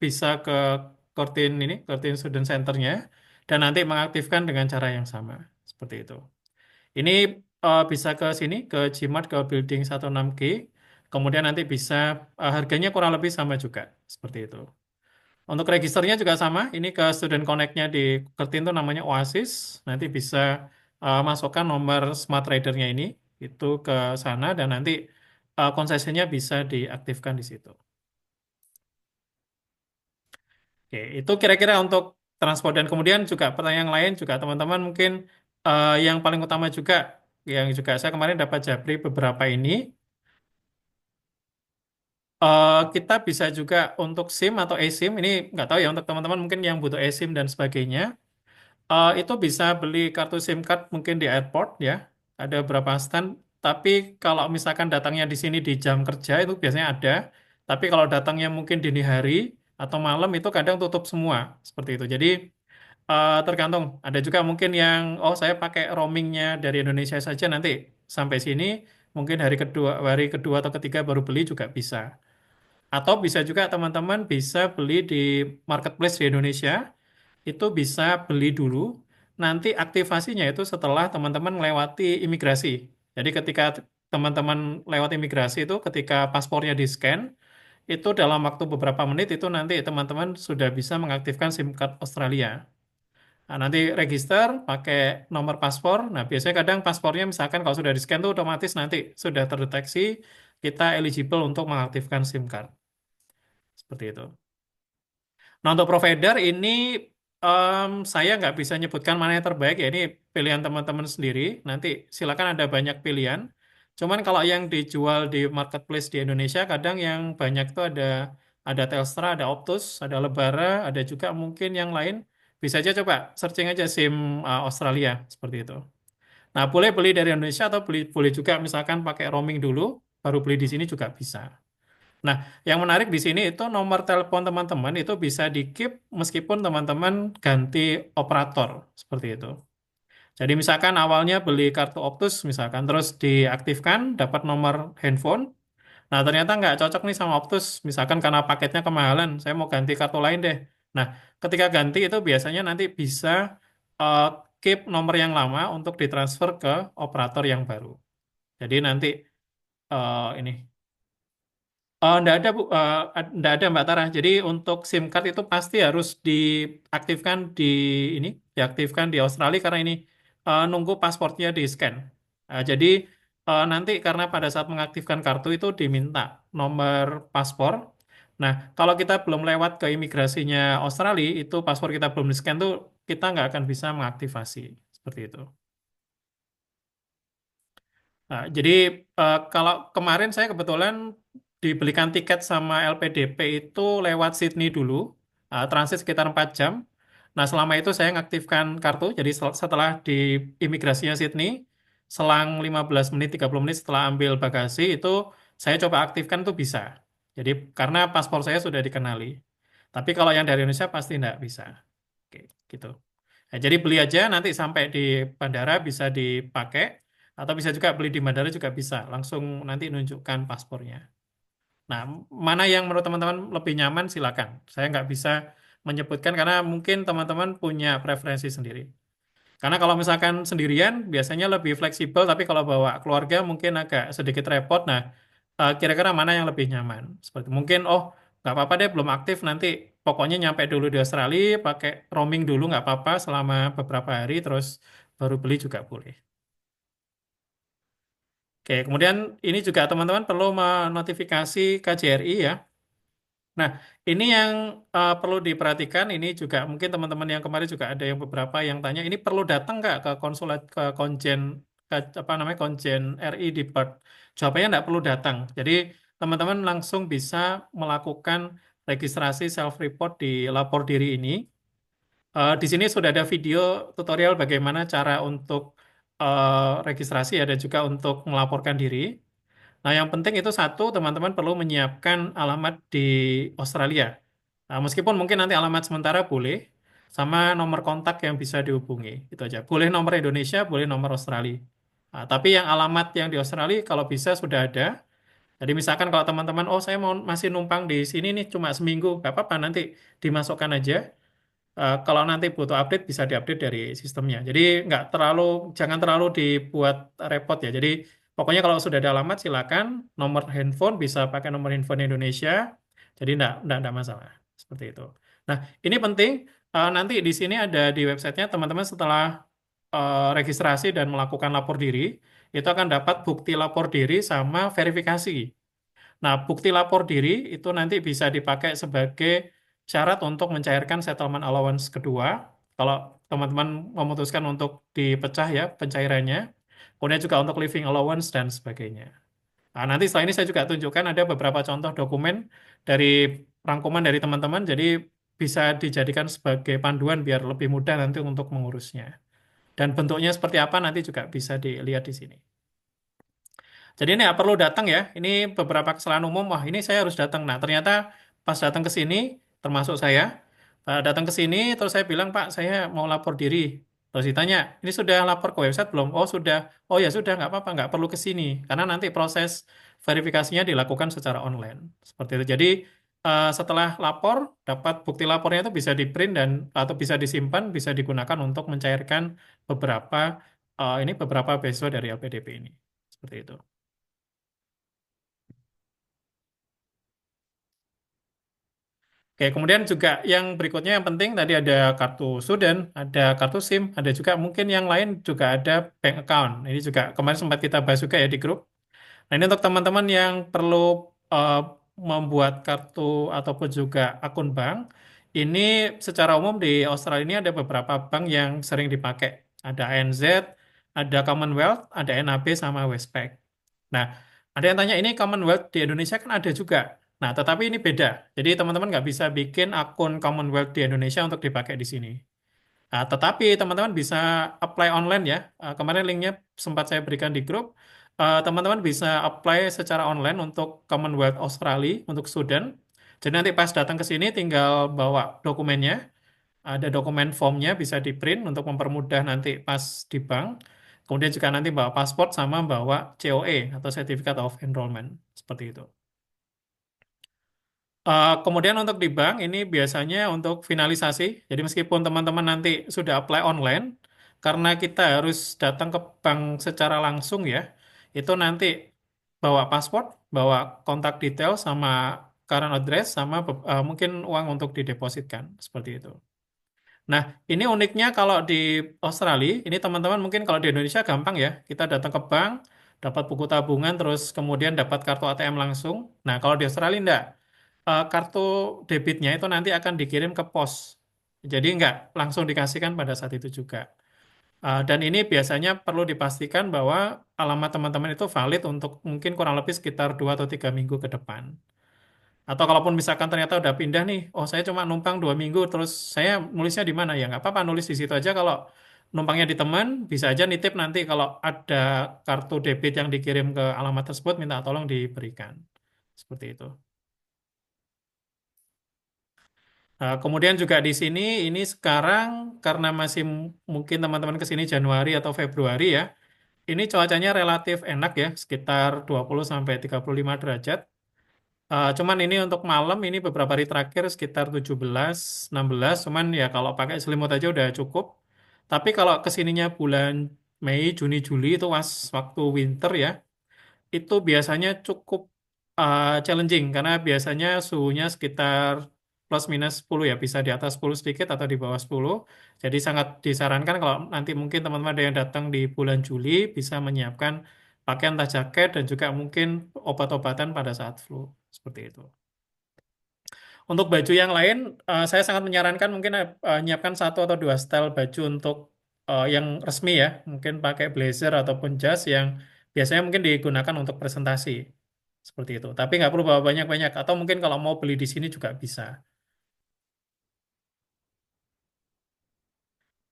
bisa ke Kurtin ini, Kurtin Student Center-nya, dan nanti mengaktifkan dengan cara yang sama. Seperti itu. Ini bisa ke sini, ke Gmart, ke Building 16G. Kemudian nanti bisa, harganya kurang lebih sama juga. Seperti itu. Untuk registernya juga sama. Ini ke Student Connect-nya di Kurtin itu namanya Oasis. Nanti bisa masukkan nomor Smart Rider-nya ini itu ke sana dan nanti konsesinya bisa diaktifkan di situ. Oke, itu kira-kira untuk transport dan kemudian juga pertanyaan lain juga teman-teman mungkin yang paling utama juga yang juga saya kemarin dapat japri beberapa ini kita bisa juga untuk SIM atau eSIM ini nggak tahu ya untuk teman-teman mungkin yang butuh eSIM dan sebagainya. Itu bisa beli kartu SIM card mungkin di airport ya. Ada beberapa stand. Tapi kalau misalkan datangnya di sini di jam kerja itu biasanya ada. Tapi kalau datangnya mungkin dini hari atau malam itu kadang tutup semua. Seperti itu. Jadi tergantung. Ada juga mungkin yang, oh saya pakai roamingnya dari Indonesia saja nanti sampai sini. Mungkin hari kedua atau ketiga baru beli juga bisa. Atau bisa juga teman-teman bisa beli di marketplace di Indonesia itu bisa beli dulu, nanti aktivasinya itu setelah teman-teman melewati imigrasi. Jadi ketika teman-teman lewat imigrasi itu, ketika paspornya di-scan, itu dalam waktu beberapa menit itu nanti teman-teman sudah bisa mengaktifkan SIM card Australia. Nah, nanti register pakai nomor paspor. Nah, biasanya kadang paspornya misalkan kalau sudah di-scan itu otomatis nanti sudah terdeteksi kita eligible untuk mengaktifkan SIM card. Seperti itu. Nah, untuk provider ini saya nggak bisa nyebutkan mana yang terbaik ya. Ini pilihan teman-teman sendiri. Nanti silakan ada banyak pilihan. Cuman kalau yang dijual di marketplace di Indonesia, kadang yang banyak itu ada Telstra, ada Optus, ada Lebara, ada juga mungkin yang lain. Bisa aja coba searching aja SIM Australia seperti itu. Nah, boleh beli dari Indonesia atau boleh juga misalkan pakai roaming dulu, baru beli di sini juga bisa. Nah, yang menarik di sini itu nomor telepon teman-teman itu bisa di-keep meskipun teman-teman ganti operator seperti itu. Jadi misalkan awalnya beli kartu Optus misalkan terus diaktifkan dapat nomor handphone. Nah, ternyata nggak cocok nih sama Optus misalkan karena paketnya kemahalan, saya mau ganti kartu lain deh. Nah, ketika ganti itu biasanya nanti bisa eh, keep nomor yang lama untuk ditransfer ke operator yang baru. Jadi nanti ini enggak ada Bu, enggak ada Mbak Tara. Jadi untuk SIM card itu pasti harus diaktifkan ini, diaktifkan di Australia karena ini nunggu pasportnya di scan. Jadi nanti karena pada saat mengaktifkan kartu itu diminta nomor paspor. Nah, kalau kita belum lewat ke imigrasinya Australia, itu paspor kita belum di scan tuh kita nggak akan bisa mengaktifasi seperti itu. Nah, jadi kalau kemarin saya kebetulan dibelikan tiket sama LPDP itu lewat Sydney dulu, transit sekitar 4 jam. Nah, selama itu saya mengaktifkan kartu, jadi setelah di imigrasinya Sydney, selang 15 menit, 30 menit setelah ambil bagasi, itu saya coba aktifkan itu bisa. Jadi karena paspor saya sudah dikenali. Tapi kalau yang dari Indonesia pasti tidak bisa. Oke, gitu. Nah, jadi beli aja nanti sampai di bandara bisa dipakai atau bisa juga beli di bandara juga bisa langsung nanti nunjukkan paspornya. Nah, mana yang menurut teman-teman lebih nyaman silakan. Saya nggak bisa menyebutkan karena mungkin teman-teman punya preferensi sendiri. Karena kalau misalkan sendirian biasanya lebih fleksibel, tapi kalau bawa keluarga mungkin agak sedikit repot. Nah, kira-kira mana yang lebih nyaman? Seperti mungkin, oh nggak apa-apa deh belum aktif nanti pokoknya nyampe dulu di Australia pakai roaming dulu nggak apa-apa selama beberapa hari terus baru beli juga boleh. Oke, kemudian ini juga teman-teman perlu menotifikasi KJRI ya. Nah, ini yang perlu diperhatikan. Ini juga mungkin teman-teman yang kemarin juga ada yang beberapa yang tanya, ini perlu datang nggak ke konsulat ke konjen apa namanya konjen RI di Perth? Jawabannya nggak perlu datang. Jadi teman-teman langsung bisa melakukan registrasi self-report di lapor diri ini. Di sini sudah ada video tutorial bagaimana cara untuk registrasi ya dan juga untuk melaporkan diri. Nah, yang penting itu satu, teman-teman perlu menyiapkan alamat di Australia. Nah, meskipun mungkin nanti alamat sementara boleh, sama nomor kontak yang bisa dihubungi. Itu aja. Boleh nomor Indonesia, boleh nomor Australia. Nah, tapi yang alamat yang di Australia kalau bisa sudah ada. Jadi misalkan kalau teman-teman, oh saya mau masih numpang di sini nih cuma seminggu, nggak apa-apa nanti dimasukkan aja. Kalau nanti butuh update bisa diupdate dari sistemnya. Jadi nggak terlalu, jangan terlalu dibuat repot ya. Jadi pokoknya kalau sudah ada alamat silakan nomor handphone bisa pakai nomor handphone Indonesia. Jadi nggak masalah seperti itu. Nah ini penting. Nanti di sini ada di websitenya teman-teman setelah registrasi dan melakukan lapor diri itu akan dapat bukti lapor diri sama verifikasi. Nah, bukti lapor diri itu nanti bisa dipakai sebagai syarat untuk mencairkan settlement allowance kedua. Kalau teman-teman memutuskan untuk dipecah ya pencairannya. Kemudian juga untuk living allowance dan sebagainya. Nah, nanti setelah ini saya juga tunjukkan ada beberapa contoh dokumen dari rangkuman dari teman-teman. Jadi bisa dijadikan sebagai panduan biar lebih mudah nanti untuk mengurusnya. Dan bentuknya seperti apa nanti juga bisa dilihat di sini. Jadi ini nggak perlu datang ya. Ini beberapa kesalahan umum. Wah, ini saya harus datang. Nah, ternyata pas datang ke sini, termasuk saya, datang ke sini, terus saya bilang, Pak, saya mau lapor diri. Terus ditanya, ini sudah lapor ke website belum? Oh, sudah. Oh ya sudah, nggak apa-apa, nggak perlu ke sini. Karena nanti proses verifikasinya dilakukan secara online. Seperti itu. Jadi, setelah lapor, dapat bukti lapornya itu bisa di-print dan atau bisa disimpan, bisa digunakan untuk mencairkan beberapa ini beberapa beasiswa dari LPDP ini. Seperti itu. Oke, kemudian juga yang berikutnya yang penting tadi ada kartu student, ada kartu SIM, ada juga mungkin yang lain juga ada bank account. Ini juga kemarin sempat kita bahas juga ya di grup. Nah, ini untuk teman-teman yang perlu eh, membuat kartu ataupun juga akun bank, ini secara umum di Australia ini ada beberapa bank yang sering dipakai. Ada ANZ, ada Commonwealth, ada NAB sama Westpac. Nah, ada yang tanya ini Commonwealth di Indonesia kan ada juga. Nah, tetapi ini beda. Jadi teman-teman nggak bisa bikin akun Commonwealth di Indonesia untuk dipakai di sini. Nah, tetapi teman-teman bisa apply online ya. Kemarin linknya sempat saya berikan di grup. Teman-teman bisa apply secara online untuk Commonwealth Australia untuk student. Jadi nanti pas datang ke sini tinggal bawa dokumennya. Ada dokumen formnya bisa di print untuk mempermudah nanti pas di bank. Kemudian juga nanti bawa paspor sama bawa COE atau Certificate of Enrollment. Seperti itu. Kemudian untuk di bank ini biasanya untuk finalisasi. Jadi meskipun teman-teman nanti sudah apply online, karena kita harus datang ke bank secara langsung ya, itu nanti bawa paspor, bawa kontak detail sama current address sama mungkin uang untuk didepositkan seperti itu. Nah, ini uniknya kalau di Australia, ini teman-teman mungkin kalau di Indonesia gampang ya, kita datang ke bank, dapat buku tabungan, terus kemudian dapat kartu ATM langsung. Nah, kalau di Australia enggak. Kartu debitnya itu nanti akan dikirim ke pos. Jadi enggak langsung dikasihkan pada saat itu juga. Dan ini biasanya perlu dipastikan bahwa alamat teman-teman itu valid untuk mungkin kurang lebih sekitar 2 atau 3 minggu ke depan. Atau kalaupun misalkan ternyata udah pindah nih, oh saya cuma numpang 2 minggu, terus saya nulisnya di mana ya? Nggak apa-apa nulis di situ aja. Kalau numpangnya di teman, bisa aja nitip nanti kalau ada kartu debit yang dikirim ke alamat tersebut, minta tolong diberikan. Seperti itu. Kemudian juga di sini, ini sekarang karena masih mungkin teman-teman ke sini Januari atau Februari ya, ini cuacanya relatif enak ya, sekitar 20 sampai 35 derajat. Cuman ini untuk malam ini beberapa hari terakhir sekitar 17, 16. Cuman ya kalau pakai selimut aja udah cukup. Tapi kalau kesininya bulan Mei, Juni, Juli itu waktu winter ya, itu biasanya cukup challenging karena biasanya suhunya sekitar plus minus 10 ya, bisa di atas 10 sedikit atau di bawah 10. Jadi sangat disarankan kalau nanti mungkin teman-teman ada yang datang di bulan Juli bisa menyiapkan pakaian tas jaket dan juga mungkin obat-obatan pada saat flu. Seperti itu. Untuk baju yang lain, saya sangat menyarankan mungkin menyiapkan satu atau dua style baju untuk yang resmi ya. Mungkin pakai blazer ataupun jas yang biasanya mungkin digunakan untuk presentasi. Seperti itu. Tapi nggak perlu bawa banyak-banyak. Atau mungkin kalau mau beli di sini juga bisa.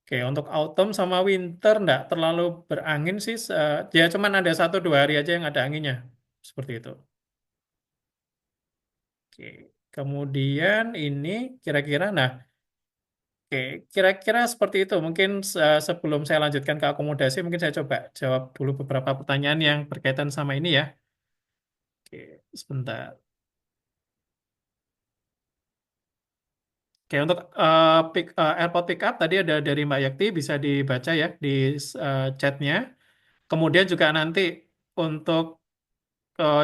Oke, untuk autumn sama winter nggak terlalu berangin sih. Ya cuman ada satu dua hari aja yang ada anginnya. Seperti itu. Oke. Kemudian ini kira-kira, nah, oke, kira-kira seperti itu. Mungkin sebelum saya lanjutkan ke akomodasi, mungkin saya coba jawab dulu beberapa pertanyaan yang berkaitan sama ini ya. Oke, sebentar. Oke, untuk airport pick up tadi ada dari Mbak Yakti, bisa dibaca ya di chatnya. Kemudian juga nanti untuk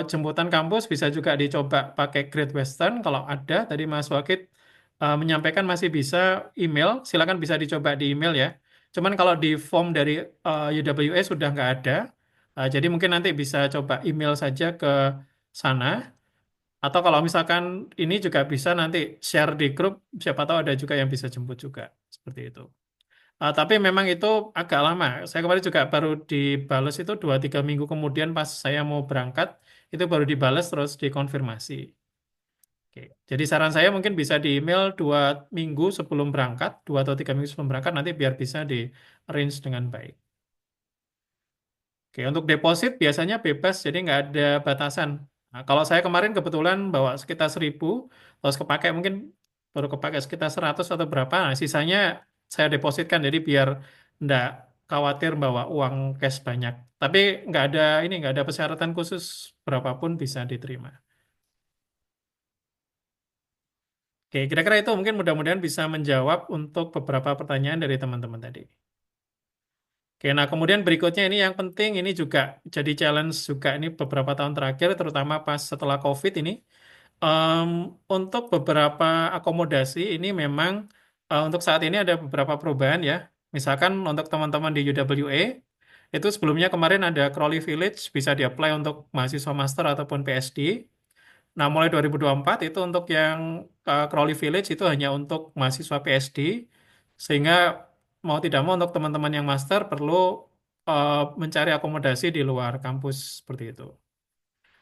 jemputan kampus bisa juga dicoba pakai Great Western kalau ada. Tadi Mas Wakid menyampaikan masih bisa email, silakan bisa dicoba di email ya. Cuman kalau di form dari UWE sudah nggak ada, jadi mungkin nanti bisa coba email saja ke sana. Atau kalau misalkan ini juga bisa nanti share di grup, siapa tahu ada juga yang bisa jemput juga. Seperti itu. Tapi memang itu agak lama. Saya kemarin juga baru dibales itu 2-3 minggu kemudian pas saya mau berangkat, itu baru dibales terus dikonfirmasi. Oke. Jadi saran saya mungkin bisa di email 2 minggu sebelum berangkat, 2 atau 3 minggu sebelum berangkat, nanti biar bisa di arrange dengan baik. Oke, untuk deposit biasanya bebas, jadi nggak ada batasan. Nah, kalau saya kemarin kebetulan bawa sekitar 1.000, terus kepake mungkin baru kepake sekitar 100 atau berapa, nah sisanya saya depositkan, jadi biar nggak khawatir bawa uang cash banyak. Tapi nggak ada persyaratan khusus, berapapun bisa diterima. Oke, kira-kira itu mungkin mudah-mudahan bisa menjawab untuk beberapa pertanyaan dari teman-teman tadi. Oke, nah kemudian berikutnya ini yang penting, ini juga jadi challenge juga ini beberapa tahun terakhir, terutama pas setelah COVID ini. Em, untuk beberapa akomodasi ini memang untuk saat ini ada beberapa perubahan ya. Misalkan untuk teman-teman di UWA, itu sebelumnya kemarin ada Crowley Village, bisa di-apply untuk mahasiswa master ataupun PhD. Nah, mulai 2024 itu untuk yang Crowley Village itu hanya untuk mahasiswa PhD, sehingga mau tidak mau untuk teman-teman yang master perlu mencari akomodasi di luar kampus seperti itu.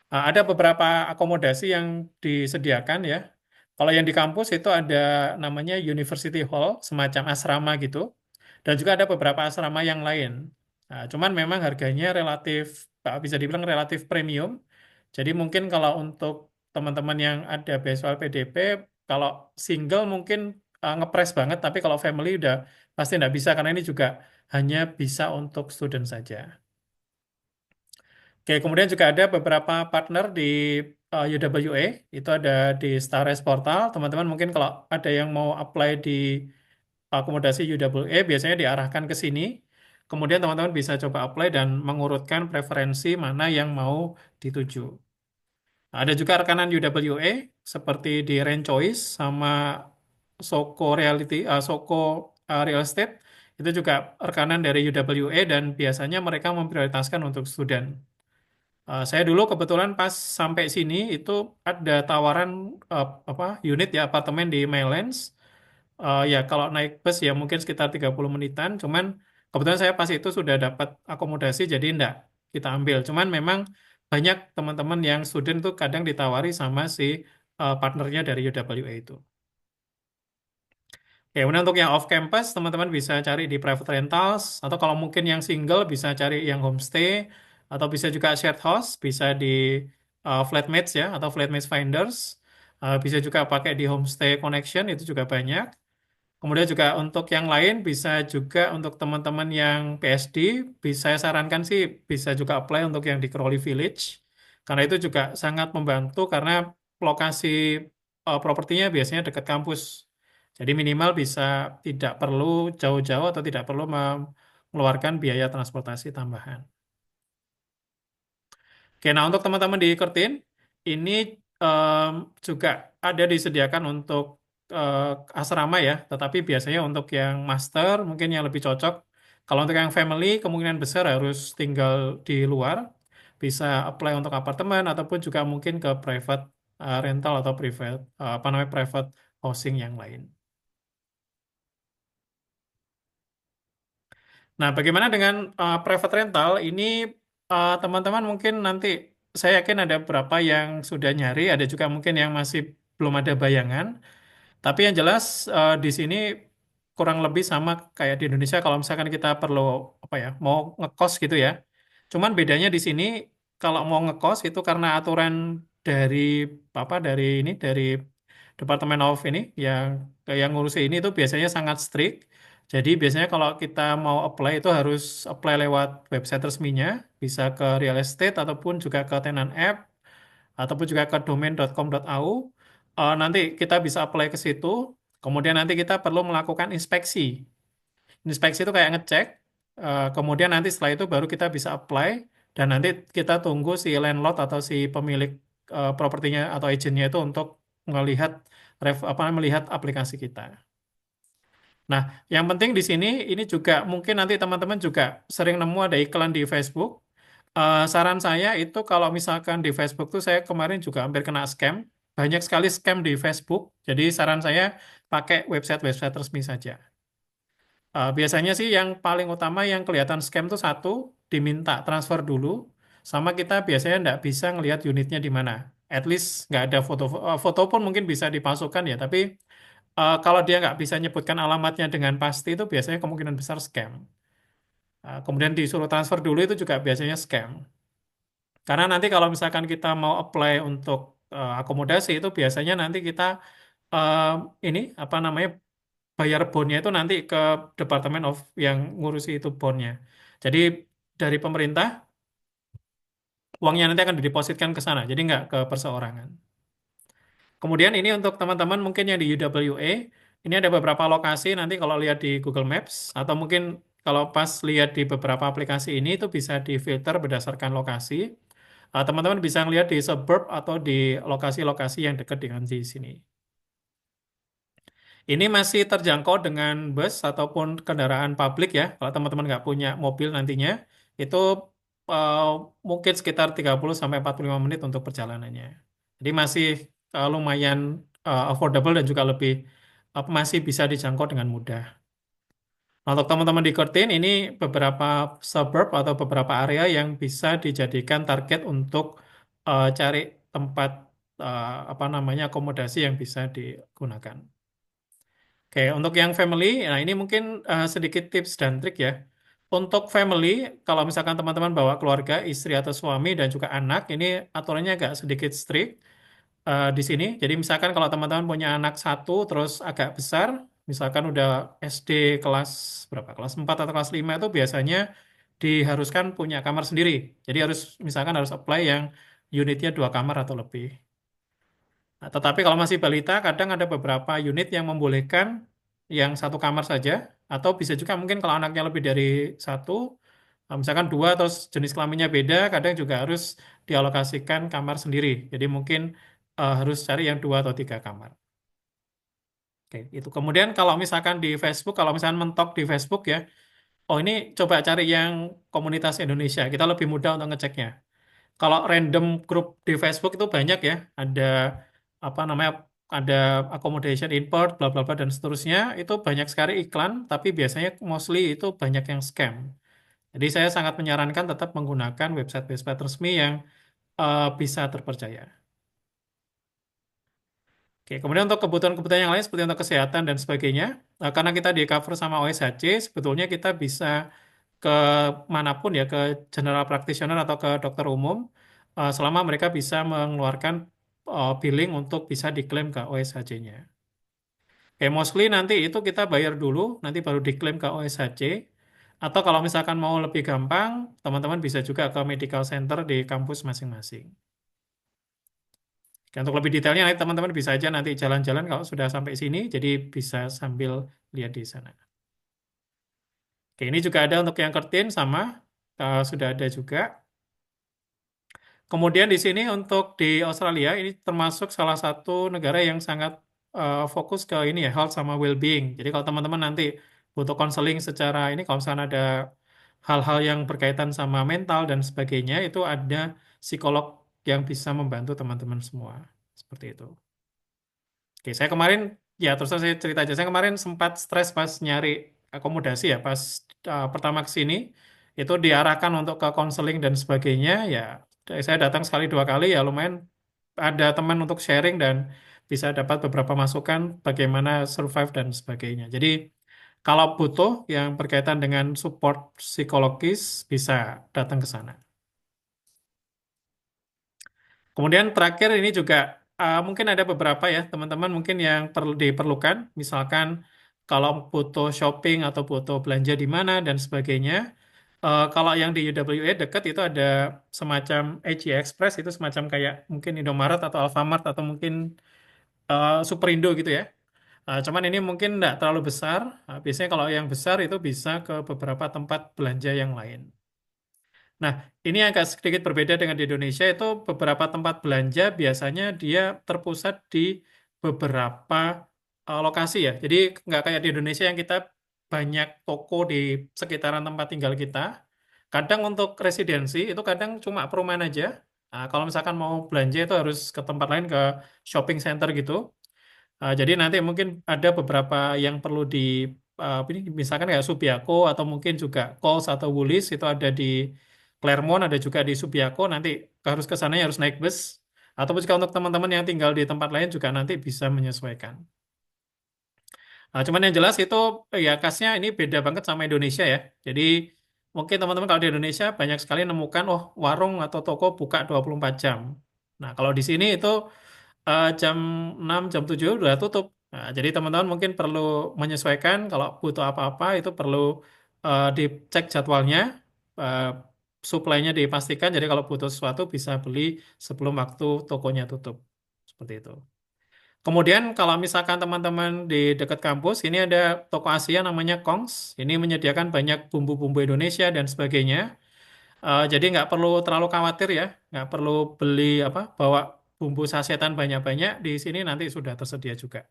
Ada beberapa akomodasi yang disediakan ya. Kalau yang di kampus itu ada namanya University Hall, semacam asrama gitu. Dan juga ada beberapa asrama yang lain. Nah, cuman memang harganya relatif, bisa dibilang relatif premium. Jadi mungkin kalau untuk teman-teman yang ada beasiswa PDP, kalau single mungkin ngepres banget, tapi kalau family udah pasti nggak bisa, karena ini juga hanya bisa untuk student saja. Oke, kemudian juga ada beberapa partner di UWA, itu ada di Stares Portal. Teman-teman mungkin kalau ada yang mau apply di akomodasi UWA, biasanya diarahkan ke sini. Kemudian teman-teman bisa coba apply dan mengurutkan preferensi mana yang mau dituju. Ada juga rekanan UWA seperti di Rent Choice sama Soko Real Estate. Itu juga rekanan dari UWA dan biasanya mereka memprioritaskan untuk student. Saya dulu kebetulan pas sampai sini itu ada tawaran apa unit ya apartemen di Maylands. Ya kalau naik bus ya mungkin sekitar 30 menitan. Cuman kebetulan saya pas itu sudah dapat akomodasi jadi enggak kita ambil. Cuman memang banyak teman-teman yang student tuh kadang ditawari sama si partnernya dari UWA itu. Ya, kemudian untuk yang off campus, teman-teman bisa cari di private rentals, atau kalau mungkin yang single bisa cari yang homestay, atau bisa juga shared house, bisa di flatmates ya, atau flatmates finders. Bisa juga pakai di Homestay Connection, itu juga banyak. Kemudian juga untuk yang lain bisa juga untuk teman-teman yang PSD, bisa saya sarankan sih bisa juga apply untuk yang di Crawley Village. Karena itu juga sangat membantu karena lokasi propertinya biasanya dekat kampus. Jadi minimal bisa tidak perlu jauh-jauh atau tidak perlu mengeluarkan biaya transportasi tambahan. Oke, nah untuk teman-teman di Kertin, ini em, juga ada disediakan untuk asrama ya, tetapi biasanya untuk yang master mungkin yang lebih cocok. Kalau untuk yang family, kemungkinan besar harus tinggal di luar, bisa apply untuk apartemen ataupun juga mungkin ke private rental atau private apa namanya private housing yang lain. Nah, bagaimana dengan private rental? Ini teman-teman mungkin nanti saya yakin ada beberapa yang sudah nyari, ada juga mungkin yang masih belum ada bayangan. Tapi yang jelas di sini kurang lebih sama kayak di Indonesia kalau misalkan kita perlu apa ya, mau ngekos gitu ya. Cuman bedanya di sini kalau mau ngekos itu karena aturan dari dari Departemen of ini yang ngurusi ini itu biasanya sangat strict. Jadi biasanya kalau kita mau apply itu harus apply lewat website resminya, bisa ke real estate ataupun juga ke tenant app ataupun juga ke domain.com.au. Nanti kita bisa apply ke situ. Kemudian nanti kita perlu melakukan inspeksi. Inspeksi itu kayak ngecek. Kemudian nanti setelah itu baru kita bisa apply dan nanti kita tunggu si landlord atau si pemilik propertinya atau agentnya itu untuk melihat melihat aplikasi kita. Nah, yang penting di sini ini juga mungkin nanti teman-teman juga sering nemu ada iklan di Facebook. Saran saya itu kalau misalkan di Facebook tuh saya kemarin juga hampir kena scam. Banyak sekali scam di Facebook. Jadi saran saya pakai website-website resmi saja. Biasanya sih yang paling utama yang kelihatan scam tuh satu, diminta transfer dulu. Sama kita biasanya nggak bisa ngelihat unitnya di mana. At least nggak ada foto, foto pun mungkin bisa dipalsukan ya. Tapi kalau dia nggak bisa nyebutkan alamatnya dengan pasti itu biasanya kemungkinan besar scam. Kemudian disuruh transfer dulu itu juga biasanya scam. Karena nanti kalau misalkan kita mau apply untuk akomodasi itu biasanya nanti kita eh, ini apa namanya bayar bondnya itu nanti ke Departemen of yang ngurusi itu bondnya. Jadi dari pemerintah uangnya nanti akan didepositkan ke sana, jadi nggak ke perseorangan. Kemudian ini untuk teman-teman mungkin yang di UWA, ini ada beberapa lokasi nanti kalau lihat di Google Maps atau mungkin kalau pas lihat di beberapa aplikasi ini itu bisa difilter berdasarkan lokasi. Teman-teman bisa ngelihat di suburb atau di lokasi-lokasi yang dekat dengan di sini. Ini masih terjangkau dengan bus ataupun kendaraan publik ya. Kalau teman-teman nggak punya mobil nantinya, itu eh, mungkin sekitar 30 sampai 45 menit untuk perjalanannya. Jadi masih lumayan affordable dan juga lebih masih bisa dijangkau dengan mudah. Nah, untuk teman-teman di Kurtin, ini beberapa suburb atau beberapa area yang bisa dijadikan target untuk cari tempat apa namanya akomodasi yang bisa digunakan. Oke, untuk yang family, nah ini mungkin sedikit tips dan trik ya. Untuk family, kalau misalkan teman-teman bawa keluarga, istri atau suami dan juga anak, ini aturannya agak sedikit strict di sini. Jadi misalkan kalau teman-teman punya anak satu, terus agak besar, misalkan udah SD kelas berapa? Kelas 4 atau kelas 5 itu biasanya diharuskan punya kamar sendiri. Jadi misalkan harus apply yang unitnya 2 kamar atau lebih. Nah, tetapi kalau masih balita, kadang ada beberapa unit yang membolehkan yang 1 kamar saja, atau bisa juga mungkin kalau anaknya lebih dari satu, misalkan 2 atau jenis kelaminnya beda, kadang juga harus dialokasikan kamar sendiri. Jadi mungkin harus cari yang 2 atau 3 kamar. Oke, itu. Kemudian kalau misalkan di Facebook, kalau misalkan mentok di Facebook ya, oh ini coba cari yang komunitas Indonesia, kita lebih mudah untuk ngeceknya. Kalau random grup di Facebook itu banyak ya, ada apa namanya, ada accommodation import, bla bla bla dan seterusnya, itu banyak sekali iklan, tapi biasanya mostly itu banyak yang scam. Jadi saya sangat menyarankan tetap menggunakan website-website resmi yang bisa terpercaya. Oke, kemudian untuk kebutuhan-kebutuhan yang lain seperti untuk kesehatan dan sebagainya, karena kita di cover sama OSHC, sebetulnya kita bisa ke manapun ya, ke general practitioner atau ke dokter umum, selama mereka bisa mengeluarkan billing untuk bisa diklaim ke OSHC-nya. Oke, mostly nanti itu kita bayar dulu, nanti baru diklaim ke OSHC. Atau kalau misalkan mau lebih gampang, teman-teman bisa juga ke medical center di kampus masing-masing. Oke, untuk lebih detailnya nanti teman-teman bisa aja nanti jalan-jalan kalau sudah sampai sini, jadi bisa sambil lihat di sana. Oke, ini juga ada untuk yang kertin sama, sudah ada juga. Kemudian di sini untuk di Australia ini termasuk salah satu negara yang sangat fokus ke ini ya, health sama well-being. Jadi kalau teman-teman nanti butuh konseling secara ini, kalau misalnya ada hal-hal yang berkaitan sama mental dan sebagainya, itu ada psikolog yang bisa membantu teman-teman semua. Seperti itu. Oke, saya kemarin, ya terus saya cerita aja, saya kemarin sempat stres pas nyari akomodasi ya, pas pertama ke sini, itu diarahkan untuk ke konseling dan sebagainya, ya saya datang sekali dua kali, ya lumayan ada teman untuk sharing dan bisa dapat beberapa masukan bagaimana survive dan sebagainya. Jadi kalau butuh yang berkaitan dengan support psikologis, bisa datang ke sana. Kemudian terakhir ini juga mungkin ada beberapa ya teman-teman mungkin yang perlu diperlukan. Misalkan kalau butuh shopping atau butuh belanja di mana dan sebagainya. Kalau yang di UWA dekat itu ada semacam AG Express itu semacam kayak mungkin Indomaret atau Alfamart atau mungkin Superindo gitu ya. Cuman ini mungkin nggak terlalu besar. Biasanya kalau yang besar itu bisa ke beberapa tempat belanja yang lain. Nah, ini agak sedikit berbeda dengan di Indonesia itu beberapa tempat belanja biasanya dia terpusat di beberapa lokasi ya. Jadi nggak kayak di Indonesia yang kita banyak toko di sekitaran tempat tinggal kita. Kadang untuk residensi itu kadang cuma perumahan aja. Nah, kalau misalkan mau belanja itu harus ke tempat lain ke shopping center gitu. Jadi nanti mungkin ada beberapa yang perlu di ini misalkan kayak Subiaco atau mungkin juga Coles atau Woolies itu ada di Claremont, ada juga di Subiaco. Nanti harus ke sana harus naik bus. Ataupun juga untuk teman-teman yang tinggal di tempat lain juga nanti bisa menyesuaikan. Cuman yang jelas itu ya khasnya ini beda banget sama Indonesia ya. Jadi mungkin teman-teman kalau di Indonesia banyak sekali nemukan oh warung atau toko buka 24 jam. Nah, kalau di sini itu jam 6, jam 7 udah tutup. Nah, jadi teman-teman mungkin perlu menyesuaikan kalau butuh apa-apa itu perlu dicek jadwalnya, uh, supply-nya dipastikan. Jadi kalau butuh sesuatu bisa beli sebelum waktu tokonya tutup. Seperti itu. Kemudian kalau misalkan teman-teman di dekat kampus, ini ada toko Asia namanya Kongs. Ini menyediakan banyak bumbu-bumbu Indonesia dan sebagainya. Jadi nggak perlu terlalu khawatir ya, nggak perlu beli apa bawa bumbu sasetan banyak-banyak di sini nanti sudah tersedia juga.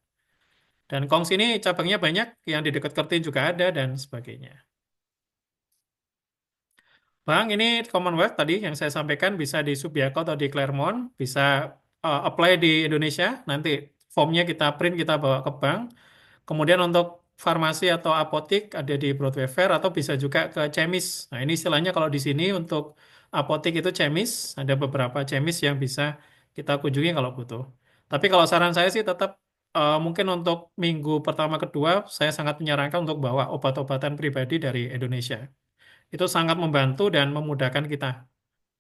Dan Kongs ini cabangnya banyak, yang di dekat Kertin juga ada dan sebagainya. Bang, ini Commonwealth tadi yang saya sampaikan bisa di Subiaco atau di Claremont, bisa apply di Indonesia, nanti formnya kita print, kita bawa ke bank. Kemudian untuk farmasi atau apotik ada di Broadway Fair atau bisa juga ke Chemis. Nah, ini istilahnya kalau di sini untuk apotik itu Chemis, ada beberapa Chemis yang bisa kita kunjungi kalau butuh. Tapi kalau saran saya sih tetap mungkin untuk minggu pertama kedua saya sangat menyarankan untuk bawa obat-obatan pribadi dari Indonesia. Itu sangat membantu dan memudahkan kita.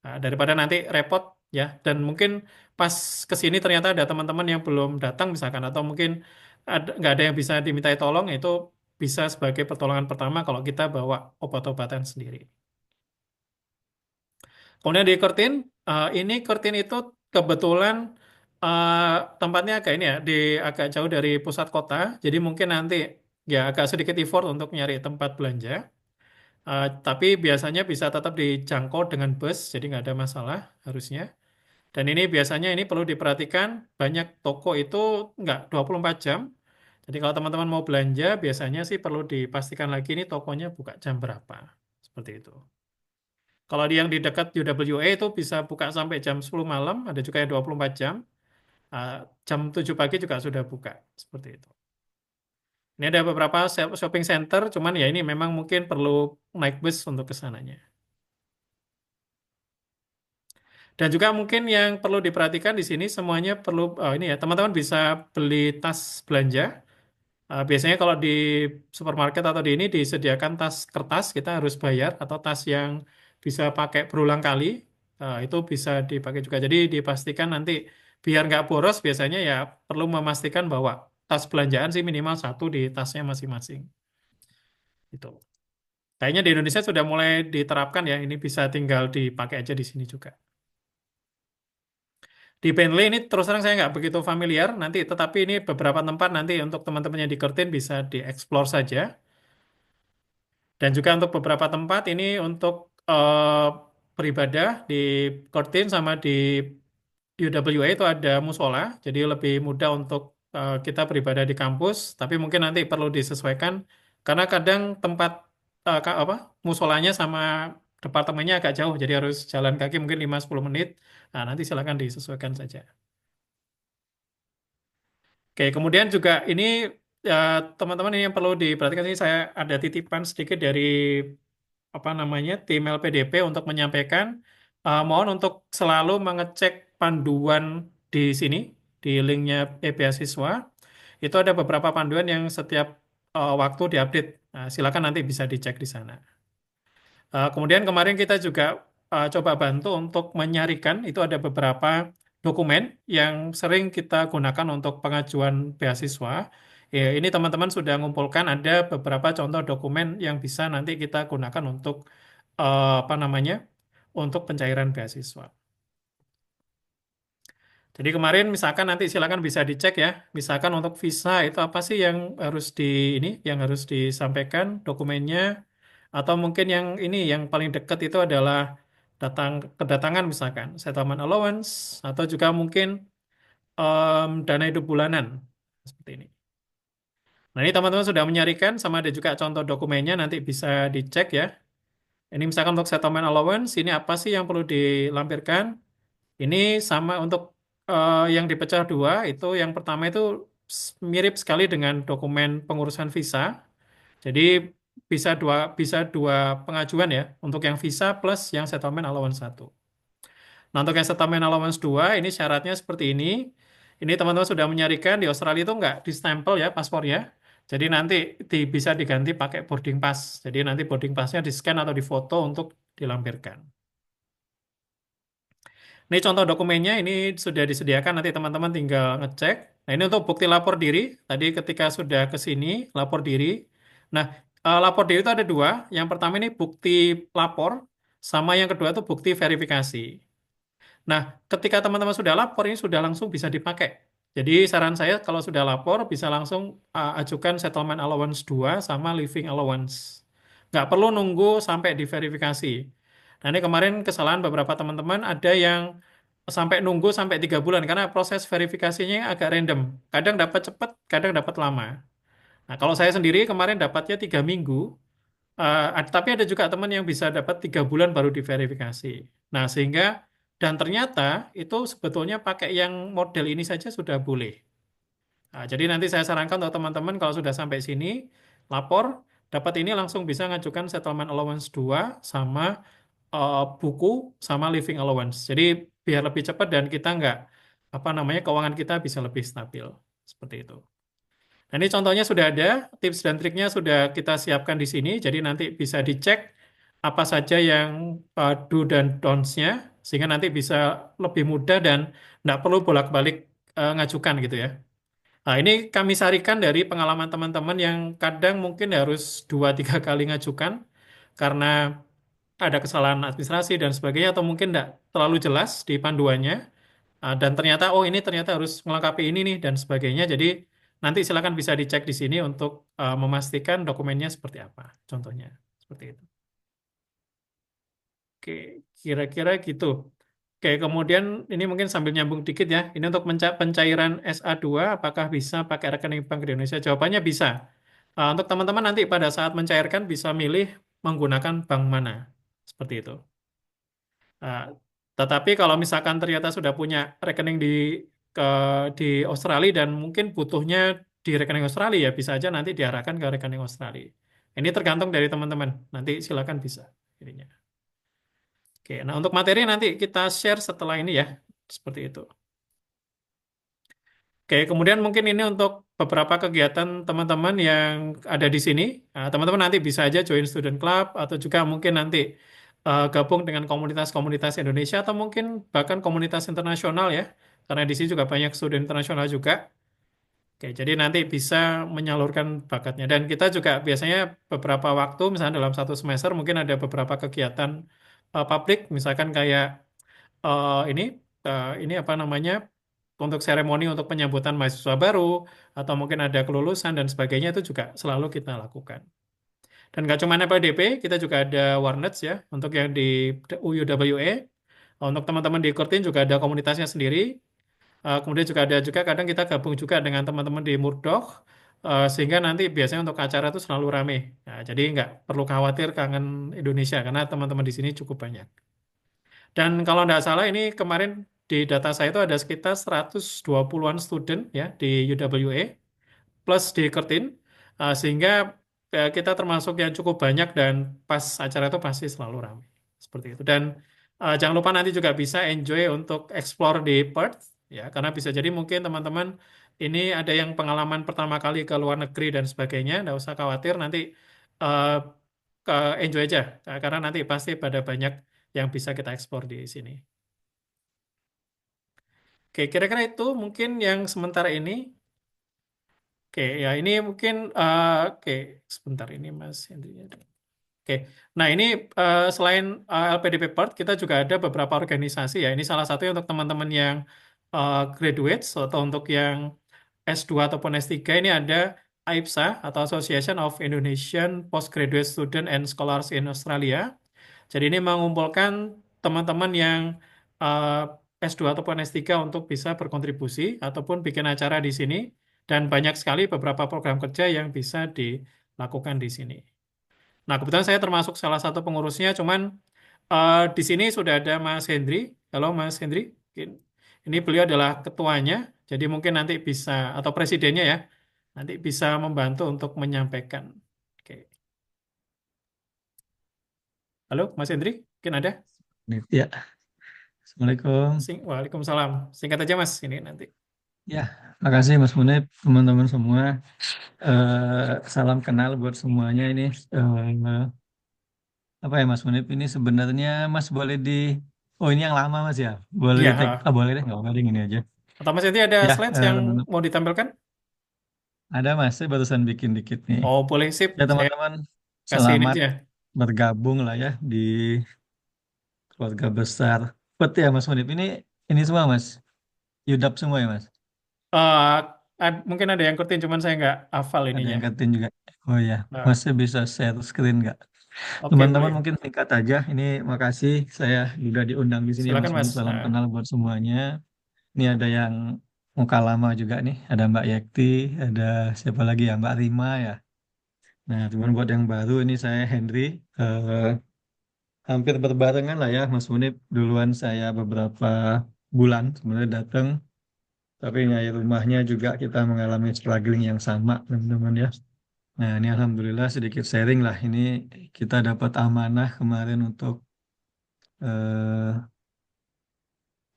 Nah, daripada nanti repot ya dan mungkin pas ke sini ternyata ada teman-teman yang belum datang misalkan atau mungkin nggak ada yang bisa dimintai tolong itu bisa sebagai pertolongan pertama kalau kita bawa obat-obatan sendiri. Kemudian di Kurtin, ini Kurtin itu kebetulan tempatnya agak ini ya di agak jauh dari pusat kota jadi mungkin nanti ya agak sedikit effort untuk nyari tempat belanja. Tapi biasanya bisa tetap dijangkau dengan bus, jadi nggak ada masalah harusnya. Dan ini biasanya ini perlu diperhatikan, banyak toko itu nggak 24 jam. Jadi kalau teman-teman mau belanja, biasanya sih perlu dipastikan lagi ini tokonya buka jam berapa. Seperti itu. Kalau yang di dekat UWA itu bisa buka sampai jam 10 malam, ada juga yang 24 jam. Ah, jam 7 pagi juga sudah buka. Seperti itu. Ini ada beberapa shopping center, cuman ya ini memang mungkin perlu naik bus untuk ke sananya. Dan juga mungkin yang perlu diperhatikan di sini semuanya perlu ini ya teman-teman bisa beli tas belanja. Biasanya kalau di supermarket atau di ini disediakan tas kertas kita harus bayar atau tas yang bisa pakai berulang kali. Itu bisa dipakai juga. Jadi dipastikan nanti biar nggak boros, biasanya ya perlu memastikan bahwa tas belanjaan sih minimal satu di tasnya masing-masing. Itu. Kayaknya di Indonesia sudah mulai diterapkan ya. Ini bisa tinggal dipakai aja di sini juga. Di Bentley ini terus terang saya nggak begitu familiar nanti, tetapi ini beberapa tempat nanti untuk teman-teman yang di Curtin bisa dieksplor saja. Dan juga untuk beberapa tempat ini untuk beribadah di Curtin sama di UWA itu ada musola, jadi lebih mudah untuk kita beribadah di kampus. Tapi mungkin nanti perlu disesuaikan karena kadang tempat apa musolanya sama departemennya agak jauh, jadi harus jalan kaki mungkin 5-10 menit. Nah, nanti silakan disesuaikan saja. Oke, kemudian juga ini teman-teman ini yang perlu diperhatikan ini saya ada titipan sedikit dari apa namanya tim LPDP untuk menyampaikan mohon untuk selalu mengecek panduan di sini di linknya e-beasiswa itu ada beberapa panduan yang setiap waktu diupdate. Nah, silakan nanti bisa dicek di sana. Kemudian kemarin kita juga coba bantu untuk menyarikan itu ada beberapa dokumen yang sering kita gunakan untuk pengajuan beasiswa. Ya, ini teman-teman sudah ngumpulkan ada beberapa contoh dokumen yang bisa nanti kita gunakan untuk apa namanya untuk pencairan beasiswa. Jadi kemarin misalkan nanti silakan bisa dicek ya. Misalkan untuk visa itu apa sih yang harus yang harus disampaikan dokumennya atau mungkin yang ini yang paling dekat itu adalah kedatangan misalkan settlement allowance atau juga mungkin dana hidup bulanan seperti ini. Nah, ini teman-teman sudah menyarikan sama ada juga contoh dokumennya nanti bisa dicek ya. Ini misalkan untuk settlement allowance ini apa sih yang perlu dilampirkan? Ini sama untuk yang dipecah dua, itu yang pertama itu mirip sekali dengan dokumen pengurusan visa. Jadi bisa dua pengajuan ya, untuk yang visa plus yang settlement allowance satu. Nah, untuk yang settlement allowance 2, ini syaratnya seperti ini. Ini teman-teman sudah menyarikan di Australia itu nggak di-stempel ya paspornya. Jadi nanti bisa diganti pakai boarding pass. Jadi nanti boarding passnya di-scan atau difoto untuk dilampirkan. Ini contoh dokumennya, ini sudah disediakan, nanti teman-teman tinggal ngecek. Nah, ini untuk bukti lapor diri. Tadi ketika sudah ke sini, lapor diri. Nah, lapor diri itu ada dua. Yang pertama ini bukti lapor, sama yang kedua itu bukti verifikasi. Nah, ketika teman-teman sudah lapor, ini sudah langsung bisa dipakai. Jadi saran saya kalau sudah lapor, bisa langsung ajukan settlement allowance 2 sama living allowance. Nggak perlu nunggu sampai diverifikasi. Nah, ini kemarin kesalahan beberapa teman-teman ada yang sampai nunggu sampai 3 bulan karena proses verifikasinya agak random. Kadang dapat cepat, kadang dapat lama. Nah, kalau saya sendiri kemarin dapatnya 3 minggu, tapi ada juga teman yang bisa dapat 3 bulan baru diverifikasi. Nah, sehingga dan ternyata itu sebetulnya pakai yang model ini saja sudah boleh. Nah, jadi nanti saya sarankan untuk teman-teman kalau sudah sampai sini, lapor, dapat ini langsung bisa ngajukan settlement allowance 2 sama buku sama living allowance. Jadi biar lebih cepat dan kita nggak, apa namanya, keuangan kita bisa lebih stabil. Seperti itu. Nah, ini contohnya sudah ada, tips dan triknya sudah kita siapkan di sini, jadi nanti bisa dicek apa saja yang do dan don'ts-nya, sehingga nanti bisa lebih mudah dan nggak perlu bolak-balik ngajukan gitu ya. Nah, ini kami sarikan dari pengalaman teman-teman yang kadang mungkin harus 2-3 kali ngajukan, karena ada kesalahan administrasi dan sebagainya, atau mungkin nggak terlalu jelas di panduannya. Dan ternyata oh ini ternyata harus melengkapi ini nih dan sebagainya. Jadi nanti silakan bisa dicek di sini untuk memastikan dokumennya seperti apa. Contohnya seperti itu. Oke, kira-kira gitu. Oke, kemudian ini mungkin sambil nyambung dikit ya. Ini untuk pencairan SA2 apakah bisa pakai rekening Bank di Indonesia? Jawabannya bisa. Untuk teman-teman nanti pada saat mencairkan bisa milih menggunakan bank mana. Seperti itu. Nah, tetapi kalau misalkan ternyata sudah punya rekening ke, di Australia dan mungkin butuhnya di rekening Australia, ya bisa aja nanti diarahkan ke rekening Australia. Ini tergantung dari teman-teman. Nanti silakan bisa. Ininya. Oke, nah untuk materi nanti kita share setelah ini ya. Seperti itu. Oke, kemudian mungkin ini untuk beberapa kegiatan teman-teman yang ada di sini. Nah, teman-teman nanti bisa aja join student club atau juga mungkin nanti gabung dengan komunitas-komunitas Indonesia atau mungkin bahkan komunitas internasional ya, karena di sini juga banyak studi internasional juga. Oke, jadi nanti bisa menyalurkan bakatnya. Dan kita juga biasanya beberapa waktu, misalnya dalam satu semester mungkin ada beberapa kegiatan publik, misalkan kayak ini ini apa namanya untuk seremoni untuk penyambutan mahasiswa baru atau mungkin ada kelulusan dan sebagainya itu juga selalu kita lakukan. Dan nggak cuma LPDP, kita juga ada Warnets ya untuk yang di UUWE. Untuk teman-teman di Kurtin juga ada komunitasnya sendiri. Kemudian juga ada juga kadang kita gabung juga dengan teman-teman di Murdoch sehingga nanti biasanya untuk acara itu selalu rame. Nah, jadi nggak perlu khawatir kangen Indonesia karena teman-teman di sini cukup banyak. Dan kalau nggak salah ini kemarin di data saya itu ada sekitar 120-an student ya di UWA plus di Kertin sehingga kita termasuk yang cukup banyak dan pas acara itu pasti selalu ramai seperti itu. Dan jangan lupa nanti juga bisa enjoy untuk explore di Perth ya karena bisa jadi mungkin teman-teman ini ada yang pengalaman pertama kali ke luar negeri dan sebagainya, nggak usah khawatir nanti eh, ke enjoy aja. Karena nanti pasti pada banyak yang bisa kita eksplor di sini. Oke, kira-kira itu mungkin yang sementara ini. Oke, ya ini mungkin oke sebentar ini Mas Hendri. Oke, nah ini selain LPDP Perth, kita juga ada beberapa organisasi ya. Ini salah satunya untuk teman-teman yang graduates atau untuk yang S2 ataupun S3 ini ada AIPSA atau Association of Indonesian Postgraduate Student and Scholars in Australia. Jadi ini mengumpulkan teman-teman yang S2 ataupun S3 untuk bisa berkontribusi ataupun bikin acara di sini. Dan banyak sekali beberapa program kerja yang bisa dilakukan di sini. Nah, kebetulan saya termasuk salah satu pengurusnya, cuman di sini sudah ada Mas Hendri. Halo Mas Hendri. Ini beliau adalah ketuanya, jadi mungkin nanti bisa, atau presidennya ya, nanti bisa membantu untuk menyampaikan. Oke. Halo Mas Hendri, mungkin ada? Ya, Assalamualaikum. Waalaikumsalam. Singkat aja Mas, ini nanti. Ya, makasih Mas Munib, teman-teman semua. Salam kenal buat semuanya ini. Eh, apa ya Mas Munib? Ini sebenarnya Mas boleh Oh ini yang lama Mas ya? Boleh Iya, di tag? Boleh deh, nggak apa-apa deh, gini aja. atau Mas Hendri ada Ya, slides yang mau ditampilkan? ada Mas, saya barusan bikin dikit nih. Oh, boleh sip. Ya Saya teman-teman, kasih ini selamat aja. bergabung lah ya di keluarga besar. Betul ya Mas Munib, ini semua Mas, Yudap semua ya Mas? Eh, mungkin ada yang kurtin, cuman saya nggak hafal Ada ininya. yang ketin juga. Oh ya, Nah, Masnya bisa share screen nggak? oke, Teman-teman boleh. mungkin singkat aja. Ini makasih saya juga diundang di sini ya Mas Silakan Munib. Mas. Salam Nah, kenal buat semuanya. Ini ada yang muka lama juga nih. Ada Mbak Yekti, ada siapa lagi ya? Mbak Rima ya. Nah, teman buat yang baru ini saya Henry. Eh, Hampir berbarengan lah ya Mas Munib. Duluan saya beberapa bulan sebenarnya datang. Tapi nyari rumahnya juga kita mengalami struggling yang sama teman-teman ya. Nah, ini alhamdulillah sedikit sharing lah. Ini kita dapat amanah kemarin untuk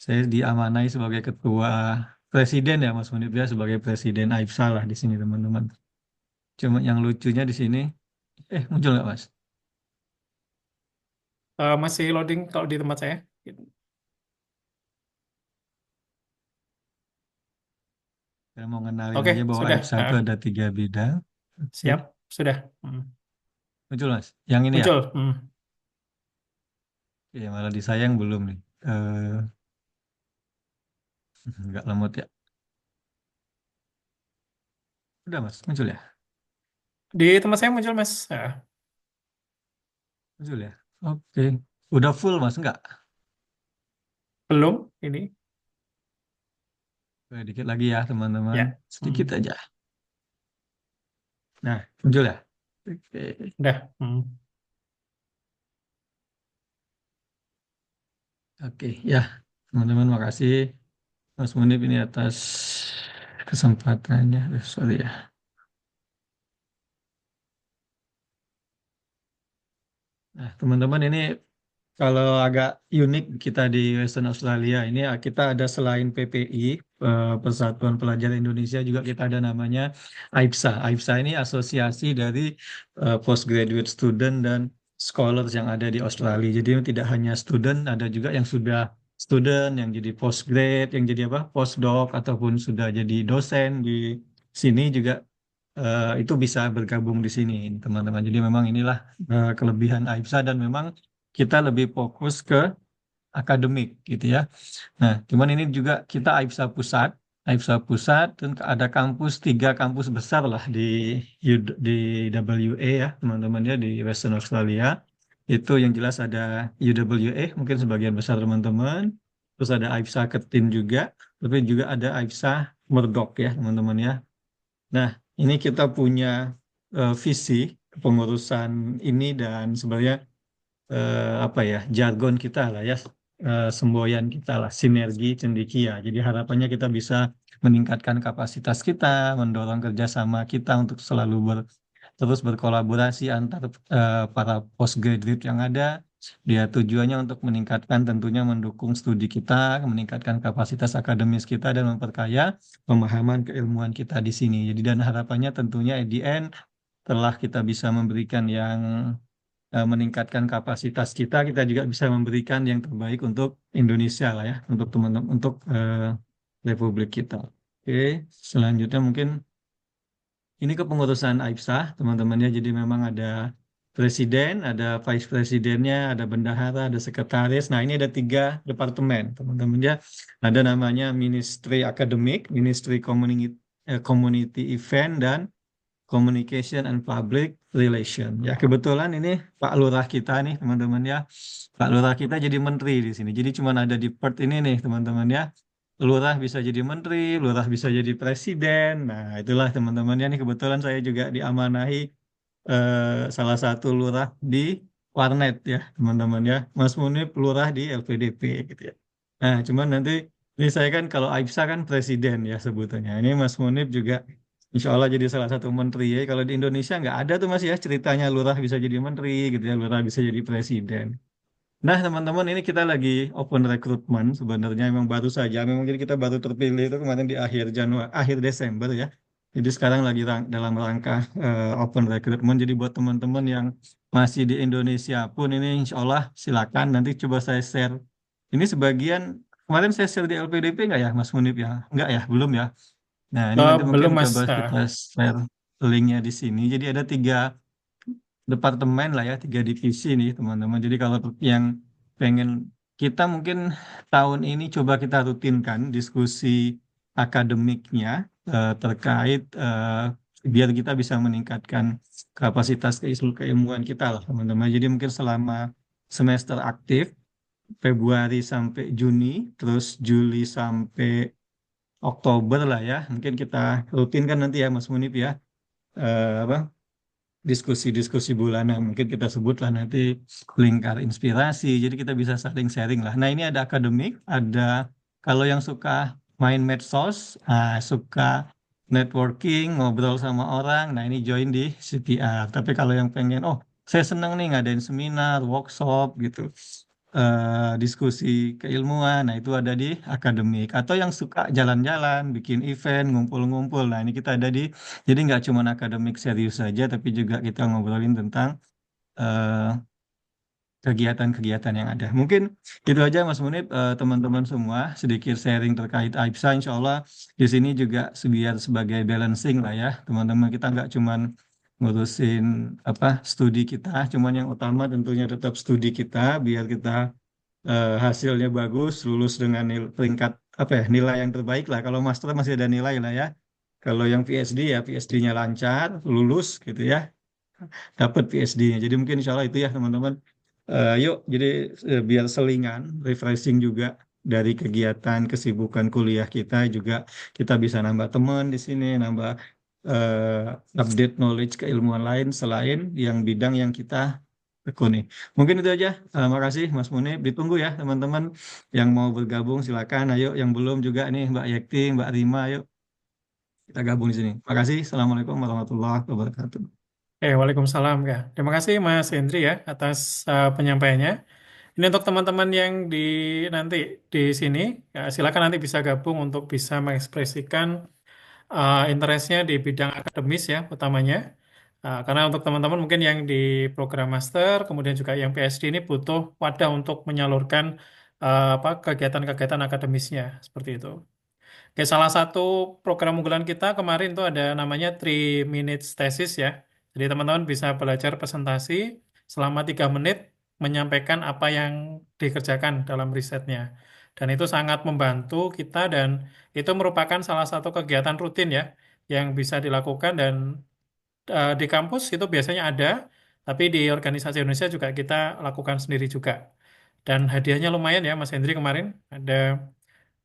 saya diamanai sebagai ketua presiden ya Mas Munib ya sebagai presiden AIPSA lah di sini teman-teman. Cuma yang lucunya di sini, muncul nggak Mas? masih loading kalau di tempat saya. Saya mau ngenalin Oke, aja bahwa sudah. AIPSA itu Ah, ada 3 bidang. Oke, siap, sudah. Hmm. muncul Mas. Yang ini ya? Muncul. Hmm. Iya malah disayang belum nih. Nggak lemot ya. Udah Mas, muncul ya? Di tempat saya muncul, Mas. Ah, Muncul ya? Oke. Udah full Mas, enggak? belum ini. Oke, dikit lagi ya teman-teman. Ya. Sedikit Hmm. aja. Nah, muncul ya? Oke. Udah. Hmm. Oke, ya teman-teman makasih Mas Munib ini atas kesempatannya. Sorry ya. Nah, teman-teman ini kalau agak unik kita di Western Australia ini kita ada selain PPI, Persatuan Pelajar Indonesia juga kita ada namanya AIPSA. AIPSA ini asosiasi dari postgraduate student dan scholars yang ada di Australia. Jadi tidak hanya student, ada juga yang sudah student, yang jadi postgrad, yang jadi apa, postdoc, ataupun sudah jadi dosen di sini juga itu bisa bergabung di sini, teman-teman. Jadi memang inilah kelebihan AIPSA dan memang kita lebih fokus ke akademik gitu ya. Nah, cuman ini juga kita AIPSA pusat dan ada kampus 3 kampus besar lah di WA ya teman-teman ya di Western Australia. Itu yang jelas ada UWA mungkin sebagian besar teman-teman. Terus ada AIPSA Ketin juga, tapi juga ada AIPSA Murdoch ya teman-teman ya. Nah, ini kita punya visi kepengurusan ini dan sebenarnya apa ya jargon kita lah ya semboyan kita lah sinergi cendekia. Jadi harapannya kita bisa meningkatkan kapasitas kita, mendorong kerjasama kita untuk selalu terus berkolaborasi antar para postgraduate yang ada. Dia tujuannya untuk meningkatkan tentunya mendukung studi kita, meningkatkan kapasitas akademis kita dan memperkaya pemahaman keilmuan kita di sini. Jadi dan harapannya tentunya at the end setelah kita bisa memberikan yang meningkatkan kapasitas kita, kita juga bisa memberikan yang terbaik untuk Indonesia lah ya, untuk teman-teman, untuk Republik kita. Oke, selanjutnya mungkin ini kepengurusan AIPSA, teman-teman ya. Jadi memang ada presiden, ada vice presidennya, ada bendahara, ada sekretaris. Nah, ini ada 3 departemen, teman-teman ya. Ada namanya Ministry Akademik, Ministry Community Event, dan Communication and Public Relation. Ya, kebetulan ini Pak Lurah kita nih, teman-teman ya. Pak Lurah kita jadi menteri di sini. Jadi cuma ada di Perth ini nih, teman-teman ya. Lurah bisa jadi menteri, lurah bisa jadi presiden. Nah, itulah teman-teman ya. Nih kebetulan saya juga diamanahi salah satu lurah di Warnet ya, teman-teman ya. Mas Munib lurah di LPDP gitu ya. Nah, cuman nanti ini saya kan kalau AIPSA kan presiden ya sebutannya. Ini Mas Munib juga insya Allah jadi salah satu menteri ya. Kalau di Indonesia nggak ada tuh Mas ya ceritanya lurah bisa jadi menteri gitu ya, lurah bisa jadi presiden. Nah teman-teman ini kita lagi open recruitment sebenarnya memang baru saja. Memang jadi kita baru terpilih itu kemarin di akhir Desember ya. Jadi sekarang lagi dalam rangka open recruitment. Jadi buat teman-teman yang masih di Indonesia pun ini insya Allah silakan nanti coba saya share. Ini sebagian kemarin saya share di LPDP nggak ya Mas Munib ya? Nggak ya, belum ya. Nah, ini nanti mungkin Belum Mas. coba kita share linknya di sini. Jadi ada 3 departemen lah ya, 3 divisi nih teman-teman. Jadi kalau yang pengen kita mungkin tahun ini coba kita rutinkan diskusi akademiknya terkait biar kita bisa meningkatkan kapasitas keilmuan kita lah teman-teman. Jadi mungkin selama semester aktif Februari sampai Juni, terus Juli sampai Oktober lah ya. Mungkin kita rutinkan nanti ya Mas Munib ya. Apa diskusi-diskusi bulanan mungkin kita sebutlah nanti lingkar inspirasi jadi kita bisa saling sharing lah. Nah ini ada akademik, ada kalau yang suka main medsos, suka networking, ngobrol sama orang, nah ini join di CPR. Tapi kalau yang pengen, oh saya seneng nih ngadain seminar, workshop gitu, diskusi keilmuan, nah itu ada di akademik. Atau yang suka jalan-jalan, bikin event, ngumpul-ngumpul, nah ini kita ada di jadi nggak cuma akademik serius saja, tapi juga kita ngobrolin tentang eh, kegiatan-kegiatan yang ada. Mungkin itu aja Mas Munib, teman-teman semua sedikit sharing terkait AIPSA. Insya Allah di sini juga biar sebagai balancing lah ya, teman-teman kita nggak cuman ngurusin apa studi kita, cuman yang utama tentunya tetap studi kita, biar kita hasilnya bagus, lulus dengan peringkat apa ya nilai yang terbaik lah. Kalau master masih ada nilai lah ya. Kalau yang PhD ya PhD-nya lancar, lulus gitu ya, dapat PhD-nya. Jadi mungkin insya Allah itu ya teman-teman. Yuk, jadi biar selingan, refreshing juga dari kegiatan kesibukan kuliah kita juga kita bisa nambah teman di sini, nambah update knowledge keilmuan lain selain yang bidang yang kita tekuni. Mungkin itu aja. Makasih Mas Muni. Ditunggu ya teman-teman yang mau bergabung silakan. Ayo yang belum juga nih Mbak Yekti, Mbak Rima, ayo kita gabung di sini. Makasih. Assalamualaikum warahmatullahi wabarakatuh. Waalaikumsalam Kak. Terima kasih Mas Hendri ya atas penyampaiannya. Ini untuk teman-teman yang nanti di sini, ya, silakan nanti bisa gabung untuk bisa mengekspresikan interestnya di bidang akademis ya utamanya. Karena untuk teman-teman mungkin yang di program master, kemudian juga yang PhD ini butuh wadah untuk menyalurkan apa kegiatan-kegiatan akademisnya seperti itu. Oke, salah satu program unggulan kita kemarin itu ada namanya 3 minutes thesis ya. Jadi teman-teman bisa belajar presentasi selama 3 menit menyampaikan apa yang dikerjakan dalam risetnya. Dan itu sangat membantu kita dan itu merupakan salah satu kegiatan rutin ya yang bisa dilakukan dan di kampus itu biasanya ada, tapi di organisasi Indonesia juga kita lakukan sendiri juga. Dan hadiahnya lumayan ya Mas Hendri kemarin ada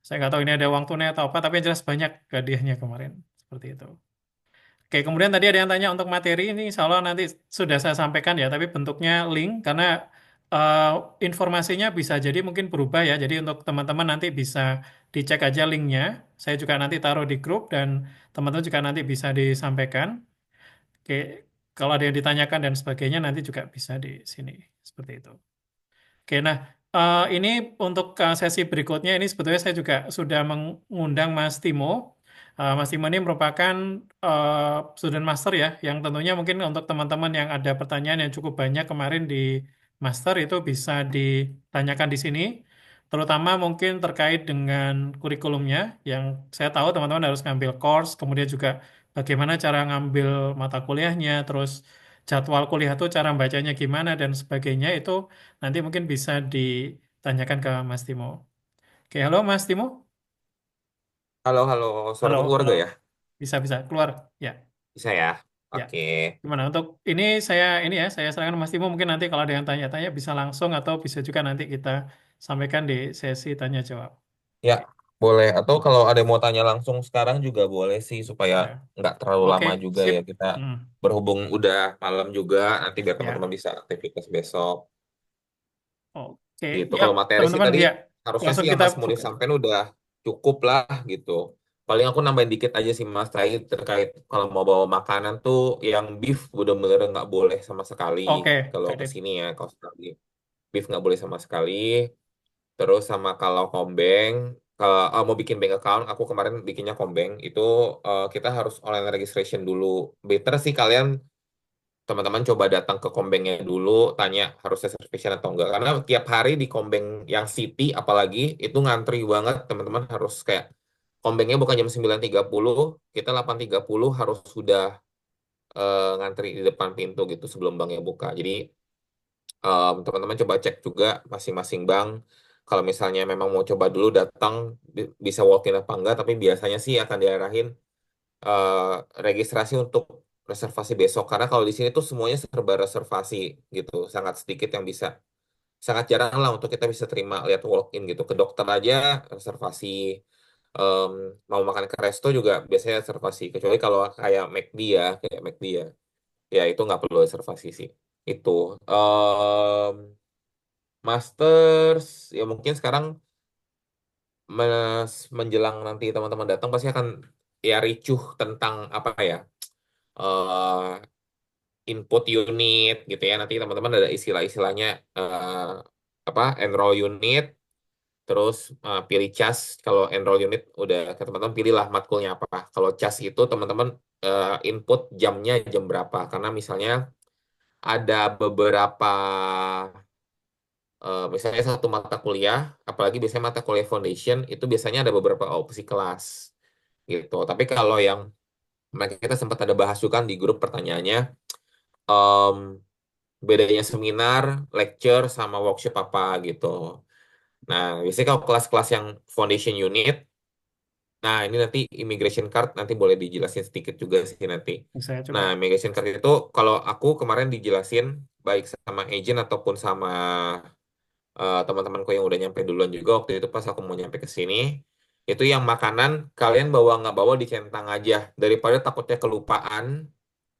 saya nggak tahu ini ada uang tunai atau apa, tapi yang jelas banyak hadiahnya kemarin. Seperti itu. Oke, kemudian tadi ada yang tanya untuk materi ini, insya Allah nanti sudah saya sampaikan ya, tapi bentuknya link, karena eh, informasinya bisa jadi mungkin berubah ya. Jadi untuk teman-teman nanti bisa dicek aja linknya. Saya juga nanti taruh di grup dan teman-teman juga nanti bisa disampaikan. Oke, kalau ada yang ditanyakan dan sebagainya nanti juga bisa di sini. Seperti itu. Oke, nah ini untuk sesi berikutnya ini sebetulnya saya juga sudah mengundang Mas Timo. Mas Timo ini merupakan student master ya, yang tentunya mungkin untuk teman-teman yang ada pertanyaan yang cukup banyak kemarin di master itu bisa ditanyakan di sini, terutama mungkin terkait dengan kurikulumnya, yang saya tahu teman-teman harus ngambil course, kemudian juga bagaimana cara ngambil mata kuliahnya, terus jadwal kuliah itu cara bacanya gimana dan sebagainya itu nanti mungkin bisa ditanyakan ke Mas Timo. Oke, halo Mas Timo. Halo, halo. Halo, Suaraku keluar halo. gak ya? Bisa keluar. Ya, Bisa ya? ya. Oke. Gimana untuk saya serahkan Mas Timo mungkin nanti kalau ada yang tanya-tanya bisa langsung atau bisa juga nanti kita sampaikan di sesi tanya jawab. Ya, boleh. Atau kalau ada yang mau tanya langsung sekarang juga boleh sih, supaya Ya. nggak terlalu lama Oke, juga ya sip. kita Hmm, berhubung udah malam juga, nanti biar ya. teman-teman bisa aktivitas besok. Oke, Gitu. ya Kalau materi sih teman-teman tadi ya. harusnya Langsung sih yang kita Mas Murif buka. sampaikan udah cukup lah gitu. Paling aku nambahin dikit aja sih Mas terkait kalau mau bawa makanan tuh yang beef bener-bener nggak boleh sama sekali Oke, kalau got ke it. sini ya, kalau sekali. Beef nggak boleh sama sekali. Terus sama kalau kombeng, kalau mau bikin bank account, aku kemarin bikinnya kombeng, itu kita harus online registration dulu. Better sih kalian teman-teman coba datang ke kombengnya dulu, tanya harus reservation atau enggak. Karena tiap hari di kombeng yang city, apalagi itu ngantri banget, teman-teman harus kayak kombengnya bukan jam 9.30, kita 8.30 harus sudah ngantri di depan pintu gitu sebelum banknya buka. Jadi teman-teman coba cek juga masing-masing bank. Kalau misalnya memang mau coba dulu datang bisa walk-in apa enggak, tapi biasanya sih akan diarahin eh, registrasi untuk reservasi besok. Karena kalau di sini tuh semuanya serba reservasi gitu, sangat sedikit yang bisa, sangat jarang lah untuk kita bisa terima lihat walk-in gitu. Ke dokter aja reservasi. Em, mau makan ke resto juga biasanya reservasi. Kecuali kalau kayak McD ya, ya itu nggak perlu reservasi sih. Itu. Masters ya mungkin sekarang menjelang nanti teman-teman datang pasti akan ya ricuh tentang apa ya, eh, input unit gitu ya, nanti teman-teman ada istilah-istilahnya, apa enroll unit, terus pilih cas. Kalau enroll unit udah ke teman-teman pilihlah matkulnya apa. Kalau cas itu teman-teman input jamnya jam berapa, karena misalnya ada beberapa, misalnya satu mata kuliah, apalagi biasanya mata kuliah foundation, itu biasanya ada beberapa opsi kelas gitu. Tapi kalau yang mereka kita sempat ada bahas juga kan di grup pertanyaannya, em, bedanya seminar, lecture, sama workshop apa gitu. Nah, biasanya kalau kelas-kelas yang foundation unit, nah ini nanti immigration card nanti boleh dijelasin sedikit juga sih nanti. Saya Nah, coba. immigration card itu kalau aku kemarin dijelasin baik sama agent ataupun sama teman-temanku yang udah nyampe duluan juga waktu itu pas aku mau nyampe ke sini, itu yang makanan kalian bawa nggak bawa dicentang aja, daripada takutnya kelupaan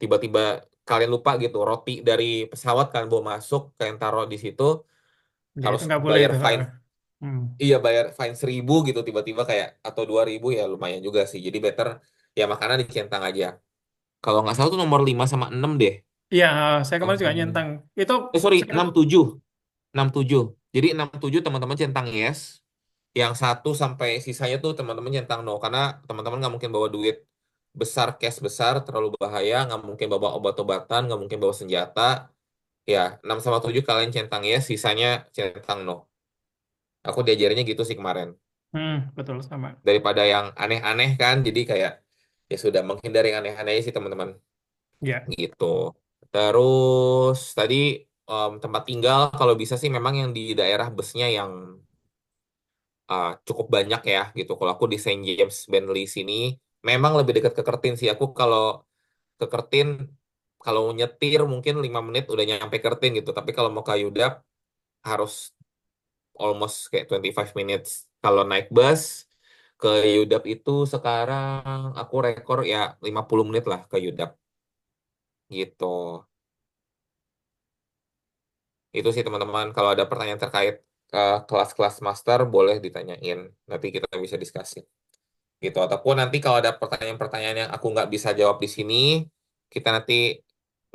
tiba-tiba kalian lupa gitu roti dari pesawat kan bawa masuk kalian taruh di situ, Ya itu harus nggak boleh bayar itu. fine. Hmm. Iya, bayar fine 1.000 gitu tiba-tiba kayak, atau 2.000, ya lumayan juga sih, jadi better ya makanan dicentang aja. Kalau nggak salah tuh nomor 5 sama 6 deh. Iya, saya kemarin juga Um, nyentang. Itu sorry, saya, 67. Jadi 67 teman-teman centang yes. Yang satu sampai sisanya tuh teman-teman centang no. Karena teman-teman nggak mungkin bawa duit besar, cash besar, terlalu bahaya, nggak mungkin bawa obat-obatan, nggak mungkin bawa senjata. Ya, 6 sama 7 kalian centang ya, sisanya centang no. Aku diajarinnya gitu sih kemarin. Betul sama. Daripada yang aneh-aneh kan, jadi kayak ya sudah menghindari yang aneh-aneh sih teman-teman. Ya. Gitu. Terus tadi tempat tinggal kalau bisa sih memang yang di daerah busnya yang cukup banyak ya gitu. Kalau aku di Saint James Bentley sini memang lebih dekat ke Kertin sih. Aku kalau ke Kertin kalau nyetir mungkin 5 menit udah nyampe Kertin gitu. Tapi kalau mau ke Ayudap harus almost kayak 25 minutes. Kalau naik bus ke Ayudap itu sekarang aku rekor ya 50 menit lah ke Ayudap gitu. Itu sih teman-teman, kalau ada pertanyaan terkait kelas-kelas master boleh ditanyain. Nanti kita bisa diskusi. Gitu. Ataupun nanti kalau ada pertanyaan-pertanyaan yang aku nggak bisa jawab di sini, kita nanti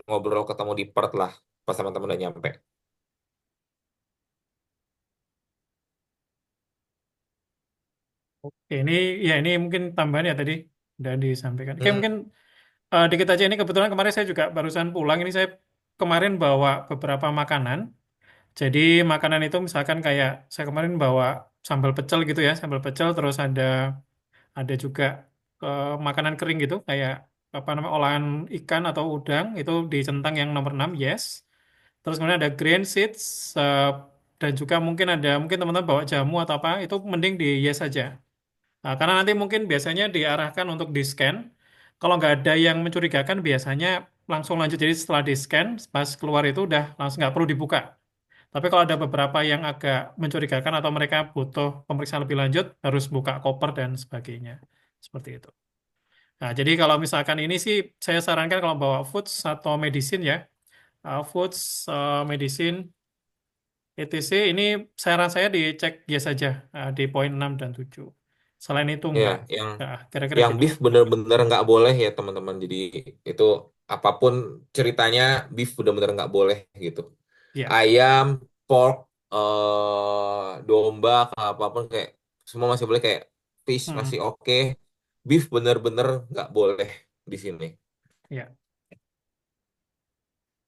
ngobrol ketemu di Perth lah pas teman-teman udah nyampe. Oke, ini ya ini mungkin tambahan ya tadi udah disampaikan. Oke, Hmm, mungkin dikit aja ini kebetulan kemarin saya juga barusan pulang. Ini saya kemarin bawa beberapa makanan. Jadi makanan itu misalkan kayak saya kemarin bawa sambal pecel gitu ya, sambal pecel terus ada juga makanan kering gitu kayak apa namanya olahan ikan atau udang itu di centang yang nomor 6 yes. Terus kemudian ada grain seeds dan juga mungkin teman-teman bawa jamu atau apa itu mending di yes saja. Nah, karena nanti mungkin biasanya diarahkan untuk di-scan. Kalau nggak ada yang mencurigakan, biasanya langsung lanjut. Jadi setelah di-scan, pas keluar itu udah langsung nggak perlu dibuka. Tapi kalau ada beberapa yang agak mencurigakan atau mereka butuh pemeriksaan lebih lanjut, harus buka koper dan sebagainya. Seperti itu. Nah, jadi kalau misalkan ini sih, saya sarankan kalau bawa foods atau medicine ya. Foods, medicine, etc. Ini saran saya dicek ya saja di poin 6 dan 7. Selain itu ya, enggak. yang Nah, kira-kira yang gitu. beef bener-bener nggak boleh ya teman-teman. Jadi itu apapun ceritanya beef bener-bener nggak boleh gitu. Ya. Ayam, pork, domba, apapun kayak semua masih boleh kayak fish masih Hmm, oke. Beef bener-bener nggak boleh di sini. ya.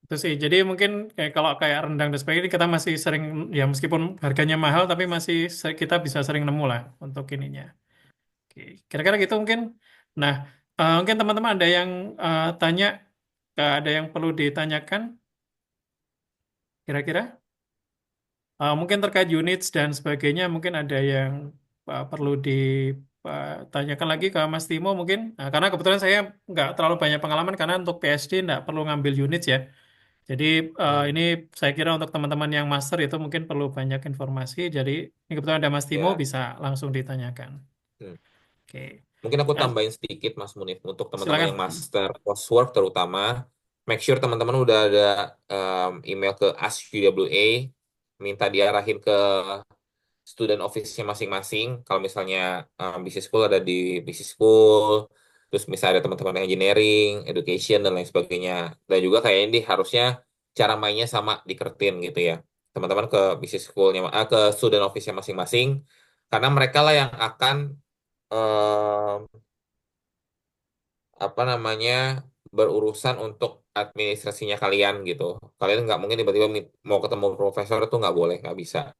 Itu sih. Jadi mungkin kayak kalau kayak rendang dan sebagainya kita masih sering ya meskipun harganya mahal tapi masih kita bisa sering nemu lah untuk ininya. Oke. Kira-kira gitu mungkin. Nah, mungkin teman-teman ada yang tanya, ada yang perlu ditanyakan kira-kira? Mungkin terkait units dan sebagainya, mungkin ada yang perlu ditanyakan lagi ke Mas Timo mungkin. Nah, karena kebetulan saya nggak terlalu banyak pengalaman karena untuk PhD nggak perlu ngambil units ya. Jadi Hmm, ini saya kira untuk teman-teman yang master itu mungkin perlu banyak informasi. Jadi ini kebetulan ada Mas Timo ya. bisa langsung ditanyakan. Hmm. Oke. Mungkin aku Nah, tambahin sedikit Mas Munif untuk teman-teman yang silakan. master coursework terutama, make sure teman-teman udah ada email ke Ask UWA, minta diarahin ke student office-nya masing-masing. Kalau misalnya business school ada di business school, terus misalnya ada teman-teman engineering, education dan lain sebagainya. Dan juga kayak ini harusnya cara mainnya sama di Kertin gitu ya. Teman-teman ke business school-nya, ke student office-nya masing-masing, karena mereka lah yang akan apa namanya berurusan untuk administrasinya kalian gitu. Kalian nggak mungkin tiba-tiba mau ketemu profesor itu nggak boleh, nggak bisa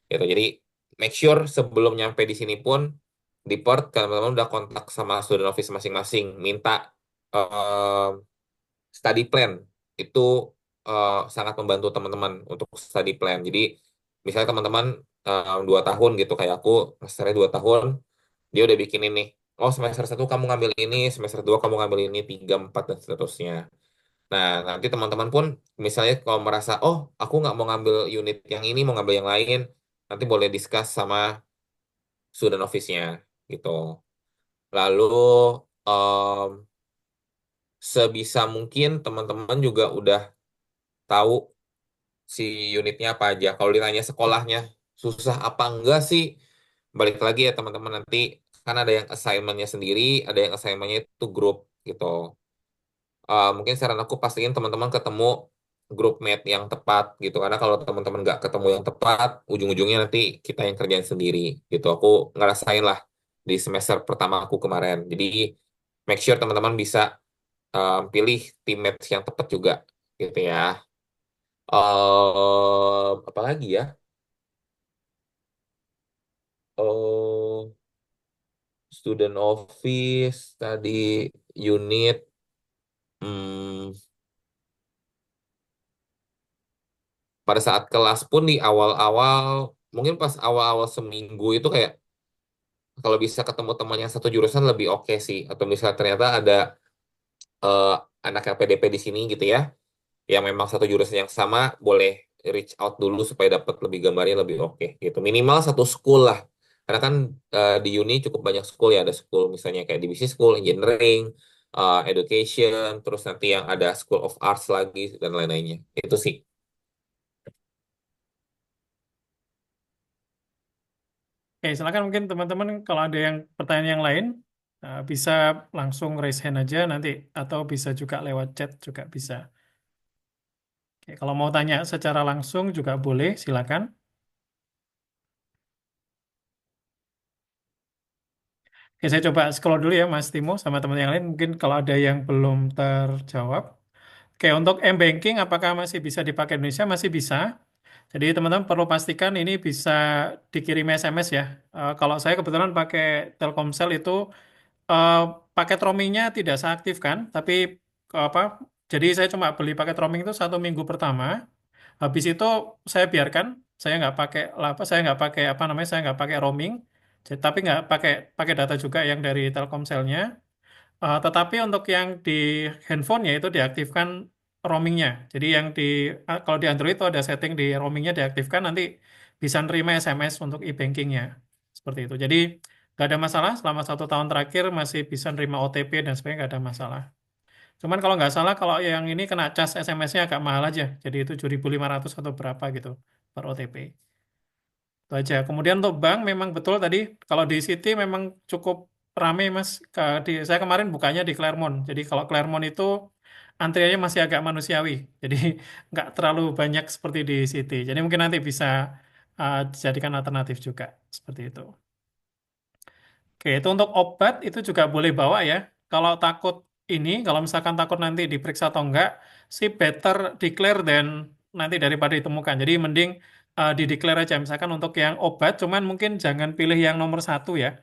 gitu. Jadi make sure sebelum nyampe di sini pun di port teman-teman udah kontak sama student office masing-masing, minta eh, study plan itu sangat membantu teman-teman untuk study plan. Jadi misalnya teman-teman 2 tahun gitu kayak aku masternya 2 tahun, dia udah bikin ini. Oh semester 1 kamu ngambil ini, semester 2 kamu ngambil ini, 3, 4 dan seterusnya. Nah nanti teman-teman pun misalnya kalau merasa, oh aku nggak mau ngambil unit yang ini, mau ngambil yang lain, nanti boleh discuss sama student office-nya gitu. Lalu em, sebisa mungkin teman-teman juga udah tahu si unitnya apa aja. Kalau ditanya sekolahnya susah apa enggak sih, balik lagi ya teman-teman nanti kan ada yang assignmentnya sendiri, ada yang assignmentnya itu grup gitu. Mungkin saran aku pastiin teman-teman ketemu grup mate yang tepat gitu. Karena kalau teman-teman nggak ketemu yang tepat, ujung-ujungnya nanti kita yang kerjain sendiri gitu. Aku ngerasain lah di semester pertama aku kemarin. Jadi make sure teman-teman bisa pilih teammates yang tepat juga gitu ya. Apa lagi ya? Oh, student office tadi, unit. Hmm, pada saat kelas pun di awal-awal, mungkin pas awal-awal seminggu itu kayak kalau bisa ketemu teman yang satu jurusan lebih oke sih. Atau misalnya ternyata ada eh, anak LPDP di sini gitu ya, yang memang satu jurusan yang sama, boleh reach out dulu supaya dapat lebih gambarnya lebih oke gitu. Minimal satu school lah. Karena kan di uni cukup banyak school ya, ada school misalnya kayak di business school, engineering, education, terus nanti yang ada School of Arts lagi dan lain-lainnya. Itu sih. Oke, silakan mungkin teman-teman kalau ada yang pertanyaan yang lain bisa langsung raise hand aja nanti atau bisa juga lewat chat juga bisa. Oke, kalau mau tanya secara langsung juga boleh, silakan. Oke, saya coba scroll dulu ya Mas Timo sama teman yang lain. Mungkin kalau ada yang belum terjawab. Oke, untuk M-Banking apakah masih bisa dipakai Indonesia? Masih bisa. Jadi teman-teman perlu pastikan ini bisa dikirim SMS ya. Kalau saya kebetulan pakai Telkomsel itu eh, paket roamingnya tidak saya aktifkan, tapi apa? Jadi saya cuma beli paket roaming itu 1 minggu pertama. Habis itu saya biarkan, saya nggak pakai apa, saya nggak pakai apa namanya, saya nggak pakai roaming, tapi nggak pakai pakai data juga yang dari Telkomselnya. Tetapi untuk yang di handphonenya itu diaktifkan roamingnya. Jadi yang di kalau di Android itu ada setting di roamingnya diaktifkan nanti bisa nerima SMS untuk e-bankingnya seperti itu. Jadi nggak ada masalah selama 1 tahun terakhir masih bisa nerima OTP dan sebagainya nggak ada masalah. Cuman kalau nggak salah kalau yang ini kena cas SMS-nya agak mahal aja. Jadi itu 7.500 atau berapa gitu per OTP. Itu aja. Kemudian untuk bank memang betul tadi kalau di City memang cukup rame Mas. Saya kemarin bukanya di Claremont. Jadi kalau Claremont itu antriannya masih agak manusiawi. Jadi nggak terlalu banyak seperti di City. Jadi mungkin nanti bisa dijadikan alternatif juga seperti itu. Oke, itu untuk obat itu juga boleh bawa ya. Kalau takut ini, kalau misalkan takut nanti diperiksa atau enggak, sih better declare dan nanti daripada ditemukan. Jadi mending di-declare aja. Misalkan untuk yang obat, cuman mungkin jangan pilih yang nomor 1 ya.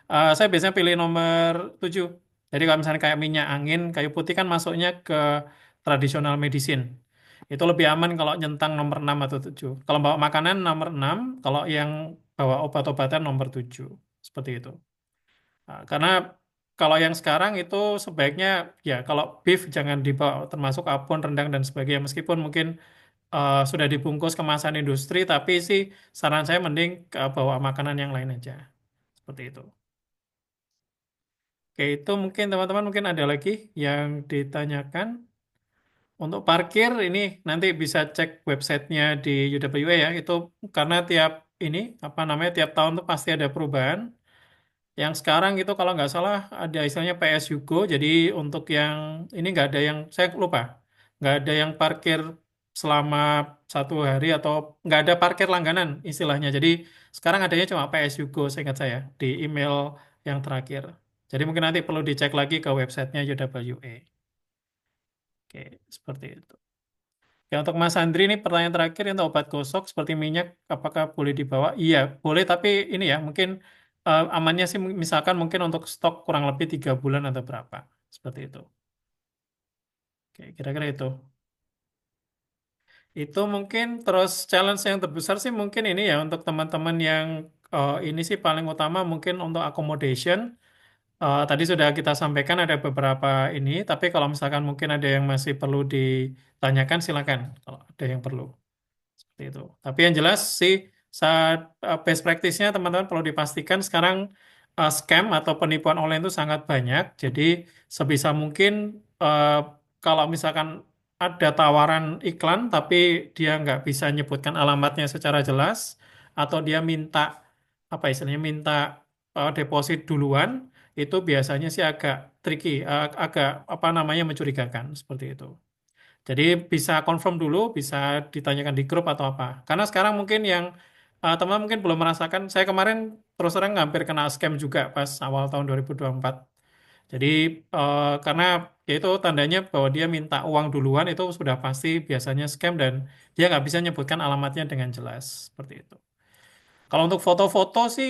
Saya biasanya pilih nomor 7. Jadi kalau misalnya kayak minyak angin, kayu putih kan masuknya ke tradisional medicine. Itu lebih aman kalau nyentang nomor 6 atau 7. Kalau bawa makanan nomor 6, kalau yang bawa obat-obatan nomor 7. Seperti itu. Karena kalau yang sekarang itu sebaiknya ya kalau beef jangan dibawa termasuk abon, rendang dan sebagainya meskipun mungkin sudah dibungkus kemasan industri tapi sih saran saya mending bawa makanan yang lain aja. Seperti itu. Oke, itu mungkin teman-teman mungkin ada lagi yang ditanyakan. Untuk parkir ini nanti bisa cek websitenya di UWA ya. Itu karena tiap ini apa namanya tiap tahun tuh pasti ada perubahan. Yang sekarang itu kalau nggak salah ada istilahnya PSU Go, jadi untuk yang ini nggak ada yang, saya lupa, nggak ada yang parkir selama 1 hari atau nggak ada parkir langganan istilahnya. Jadi sekarang adanya cuma PSU Go seingat saya di email yang terakhir. Jadi mungkin nanti perlu dicek lagi ke websitenya UWA. Oke, seperti itu. Ya, untuk Mas Andri ini pertanyaan terakhir untuk obat gosok seperti minyak, apakah boleh dibawa? Iya, boleh, tapi ini ya mungkin amannya sih misalkan mungkin untuk stok kurang lebih 3 bulan atau berapa, seperti itu. Oke, kira-kira itu. Itu mungkin terus challenge yang terbesar sih mungkin ini ya untuk teman-teman yang ini sih paling utama mungkin untuk accommodation. Tadi sudah kita sampaikan ada beberapa ini, tapi kalau misalkan mungkin ada yang masih perlu ditanyakan silakan kalau ada yang perlu. Seperti itu. Tapi yang jelas sih saat best practice-nya teman-teman perlu dipastikan sekarang scam atau penipuan online itu sangat banyak. Jadi sebisa mungkin eh, kalau misalkan ada tawaran iklan tapi dia nggak bisa nyebutkan alamatnya secara jelas atau dia minta apa istilahnya minta deposit duluan itu biasanya sih agak tricky, agak apa namanya mencurigakan seperti itu. Jadi bisa confirm dulu, bisa ditanyakan di grup atau apa. Karena sekarang mungkin yang teman-teman mungkin belum merasakan, saya kemarin terus terang hampir kena scam juga pas awal tahun 2024. Jadi karena ya itu tandanya bahwa dia minta uang duluan itu sudah pasti biasanya scam dan dia nggak bisa nyebutkan alamatnya dengan jelas seperti itu. Kalau untuk foto-foto sih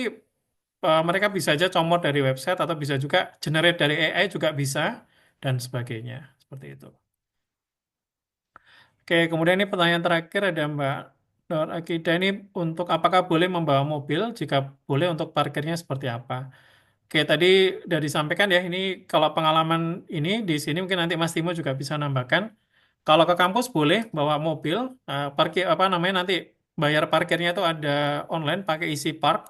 mereka bisa aja comot dari website atau bisa juga generate dari AI juga bisa dan sebagainya seperti itu. Oke, kemudian ini pertanyaan terakhir ada Mbak Nur Akida ini untuk apakah boleh membawa mobil? Jika boleh untuk parkirnya seperti apa? Oke, tadi sudah disampaikan ya, ini kalau pengalaman ini di sini mungkin nanti Mas Timo juga bisa nambahkan. Kalau ke kampus boleh bawa mobil, parkir apa namanya nanti bayar parkirnya itu ada online pakai Easy Park.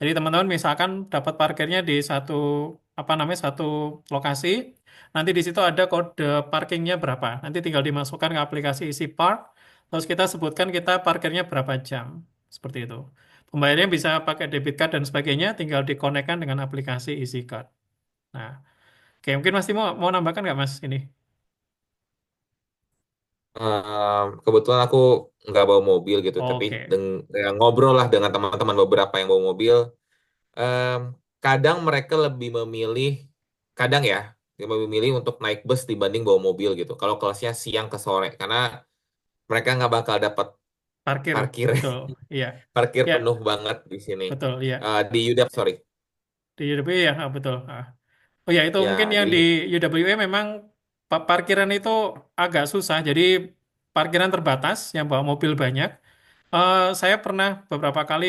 Jadi teman-teman misalkan dapat parkirnya di satu apa namanya satu lokasi, nanti di situ ada kode parkingnya berapa. Nanti tinggal dimasukkan ke aplikasi Easy Park, terus kita sebutkan kita parkirnya berapa jam, seperti itu. Pembayarannya bisa pakai debit card dan sebagainya, tinggal dikonekkan dengan aplikasi Easy Card. Nah, oke mungkin Mas Timo mau nambahkan nggak Mas ini? Kebetulan aku nggak bawa mobil gitu, tapi Oke, ya, ngobrol lah dengan teman-teman beberapa yang bawa mobil. Em, Kadang mereka lebih memilih, kadang ya, lebih memilih untuk naik bus dibanding bawa mobil gitu. Kalau kelasnya siang ke sore, karena mereka nggak bakal dapat parkir, parkir, betul, iya, parkir ya, penuh banget di sini. betul, iya, Di UDAP, sorry. di UWI ya, betul. Oh ya, itu mungkin Ya, yang di jadi UWI memang parkiran itu agak susah. Jadi parkiran terbatas yang bawa mobil banyak. Saya pernah beberapa kali,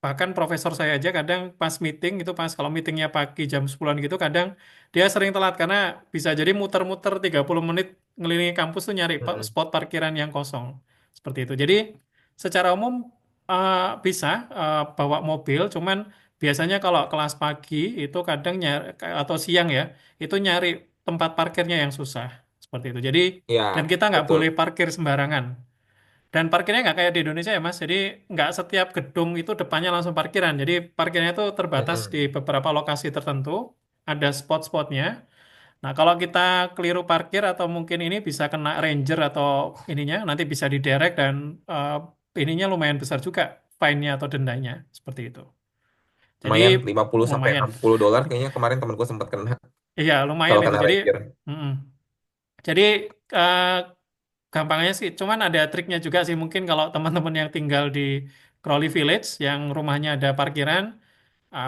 bahkan profesor saya aja kadang pas meeting itu pas kalau meetingnya pagi jam 10-an gitu, kadang dia sering telat karena bisa jadi muter-muter 30 menit ngelilingi kampus tuh nyari mm, spot parkiran yang kosong. Seperti itu. Jadi secara umum bisa bawa mobil, cuman biasanya kalau kelas pagi itu kadang nyari, atau siang ya, itu nyari tempat parkirnya yang susah. Seperti itu. Jadi, dan ya kita nggak boleh betul. parkir sembarangan. Dan parkirnya nggak kayak di Indonesia ya Mas, jadi nggak setiap gedung itu depannya langsung parkiran. Jadi parkirnya itu terbatas di Mm-mm. beberapa lokasi tertentu, ada spot-spotnya. Nah kalau kita keliru parkir atau mungkin ini bisa kena ranger atau ininya, nanti bisa diderek dan ininya lumayan besar juga fine-nya atau dendanya, seperti itu. Jadi Lumayan 50 sampai lumayan, 60 dolar kayaknya kemarin temanku sempat kena iya lumayan kalau itu. kena Jadi, ranger. mm-mm. Jadi eh, gampangnya sih, cuman ada triknya juga sih mungkin kalau teman-teman yang tinggal di Crowley Village yang rumahnya ada parkiran,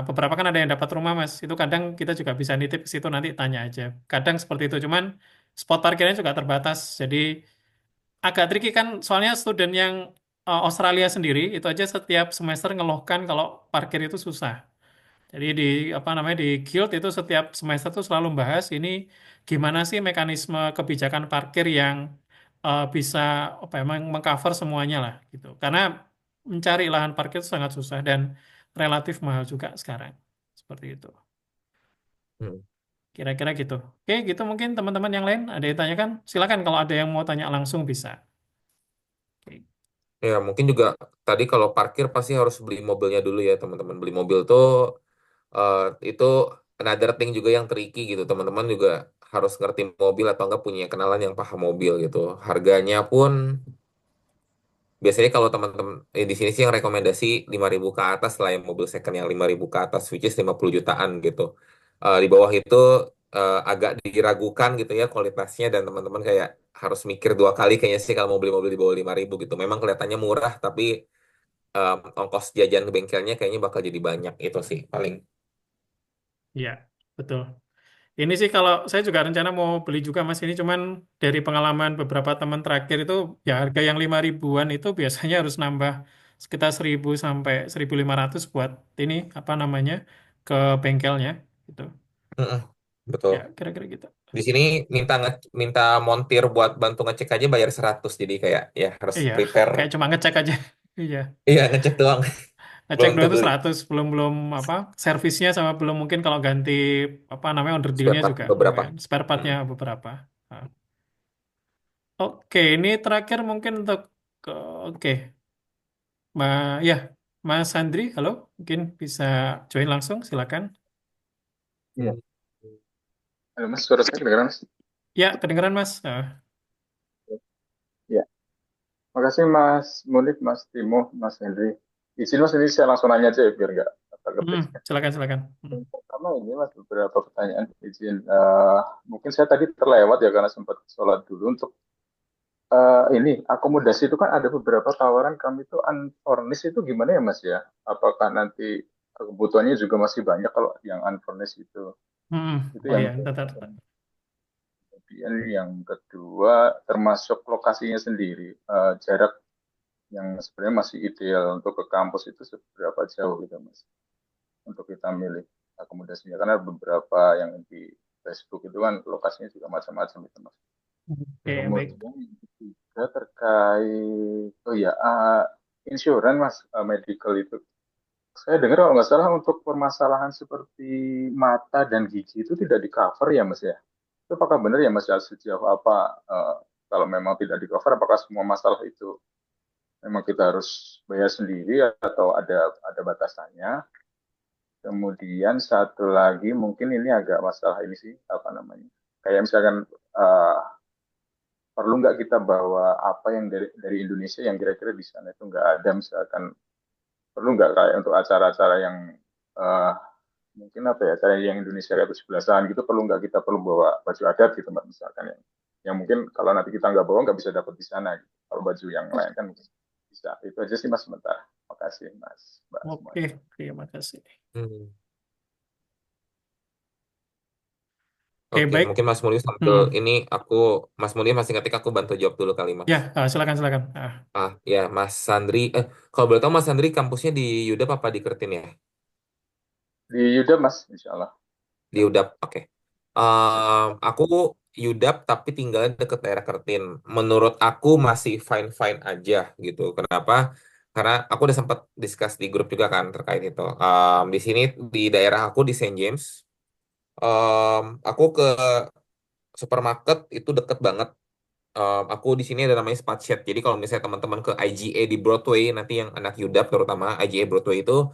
beberapa kan ada yang dapat rumah Mas, itu kadang kita juga bisa nitip ke situ nanti tanya aja. Kadang seperti itu, cuman spot parkirnya juga terbatas, jadi agak tricky kan soalnya student yang Australia sendiri itu aja setiap semester ngeluhkan kalau parkir itu susah. Jadi di apa namanya di Guild itu setiap semester tuh selalu bahas ini gimana sih mekanisme kebijakan parkir yang bisa apa ya, mengcover semuanya lah gitu. Karena mencari lahan parkir itu sangat susah dan relatif mahal juga sekarang. Seperti itu. Hmm. Kira-kira gitu. Oke, gitu mungkin teman-teman yang lain ada yang tanyakan. Silakan kalau ada yang mau tanya langsung bisa. Oke. Ya, mungkin juga tadi kalau parkir pasti harus beli mobilnya dulu ya, teman-teman. Beli mobil tuh eh, itu another thing juga yang tricky gitu. Teman-teman juga harus ngerti mobil atau enggak punya kenalan yang paham mobil gitu. Harganya pun biasanya kalau teman-teman di sini sih yang rekomendasi 5.000 ke atas lah yang mobil second yang 5.000 ke atas, which is 50 jutaan gitu. Di bawah itu agak diragukan gitu ya kualitasnya dan teman-teman kayak harus mikir dua kali kayaknya sih kalau mau beli mobil di bawah 5.000 gitu. Memang kelihatannya murah tapi ongkos jajan ke bengkelnya kayaknya bakal jadi banyak itu sih paling. Iya, betul. Ini sih kalau saya juga rencana mau beli juga Mas ini cuman dari pengalaman beberapa teman terakhir itu ya harga yang 5 ribuan itu biasanya harus nambah sekitar 1.000 sampai 1.500 buat ini apa namanya ke bengkelnya gitu. Mm-mm, betul. Ya kira-kira gitu. Di sini minta montir buat bantu ngecek aja bayar 100 jadi kayak ya harus Iya, prepare. kayak cuma ngecek aja. Iya, Iya ngecek doang ngecek belum doang tentu itu beli 100 belum belum apa servisnya sama belum mungkin kalau ganti apa namanya onder spare dealnya part juga beberapa. lumayan. Spare partnya Mm. beberapa. Nah, oke, ini terakhir mungkin untuk oke. Ya, Mas Andri, halo, mungkin bisa join langsung, silakan. Iya. Halo Mas, suara saya kedengeran Mas? Ya, kedengeran Mas. Iya. Makasih Mas Munif, Mas Timo, Mas Henry. Izin Mas, ini saya langsung nanya aja ya, biar nggak. tak ketik. Silakan, silakan. Yang pertama ini Mas, beberapa pertanyaan izin. Mungkin saya tadi terlewat ya karena sempat sholat dulu untuk ini akomodasi itu kan ada beberapa tawaran kami itu unfurnished itu gimana ya Mas ya? Apakah nanti kebutuhannya juga masih banyak kalau yang unfurnished itu? Itu Oh yang ya, bentar. kemudian yang kedua termasuk lokasinya sendiri, jarak yang sebenarnya masih ideal untuk ke kampus itu seberapa jauh gitu Mas untuk kita milih akomodasinya karena beberapa yang di Facebook itu kan lokasinya juga macam-macam itu Mas. Oke, baik. Kemudian yang ketiga terkait oh ya insurans Mas, medical itu saya dengar kalau nggak salah untuk permasalahan seperti mata dan gigi itu tidak di cover ya Mas ya. Itu apakah benar ya Mas ya sejauh apa kalau memang tidak di cover apakah semua masalah itu memang kita harus bayar sendiri atau ada batasannya? Kemudian satu lagi mungkin ini agak masalah ini sih apa namanya? Kayak misalkan eh, perlu nggak kita bawa apa yang dari Indonesia yang kira-kira di sana itu nggak ada misalkan perlu nggak kayak untuk acara-acara yang eh, mungkin apa ya acara yang Indonesia kayak 17-an gitu perlu nggak kita perlu bawa baju adat gitu Mbak misalkan yang mungkin kalau nanti kita nggak bawa nggak bisa dapat di sana gitu. Kalau baju yang lain kan mungkin bisa itu aja sih Mas sebentar. Makasih Mas Mbak Oke, semuanya. terima kasih. Hmm. Oke, Oke, baik. mungkin Mas Muli sambil Hmm. ini Mas Muli masih ngetik aku bantu jawab dulu kali Ya, Mas. silakan, silakan. Ya Mas Sandri, kalau boleh tahu Mas Sandri kampusnya di UDAP apa di Kertin ya? Di Yuda Mas Insya Allah. Di UDAP, oke. Aku UDAP tapi tinggalnya deket daerah Kertin. Menurut aku masih fine-fine aja gitu. Kenapa? Karena aku udah sempat discuss di grup juga kan terkait itu. Di sini di daerah aku di Saint James, aku ke supermarket itu deket banget. Aku di sini ada namanya Spatchet. Jadi kalau misalnya teman-teman ke IGA di Broadway, nanti yang anak UDAP terutama IGA Broadway itu,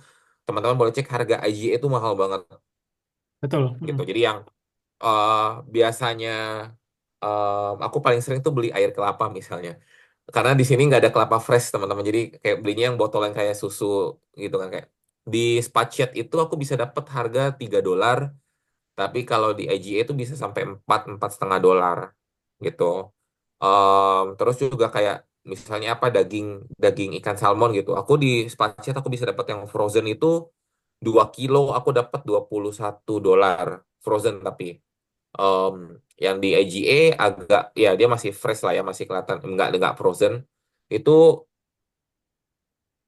teman-teman boleh cek harga IGA itu mahal banget Betul. gitu. Jadi yang eh, biasanya aku paling sering tuh beli air kelapa misalnya. Karena di sini nggak ada kelapa fresh teman-teman. Jadi kayak belinya yang botol yang kayak susu gitu kan kayak. Di Spatchet itu aku bisa dapat harga $3, tapi kalau di IGA itu bisa sampai 4 4,5 dolar gitu. Terus juga kayak misalnya apa daging daging ikan salmon gitu. Aku di Spatchet aku bisa dapat yang frozen itu 2 kilo aku dapat $21 frozen tapi Em, yang di IGA agak ya dia masih fresh lah ya masih kelihatan enggak frozen itu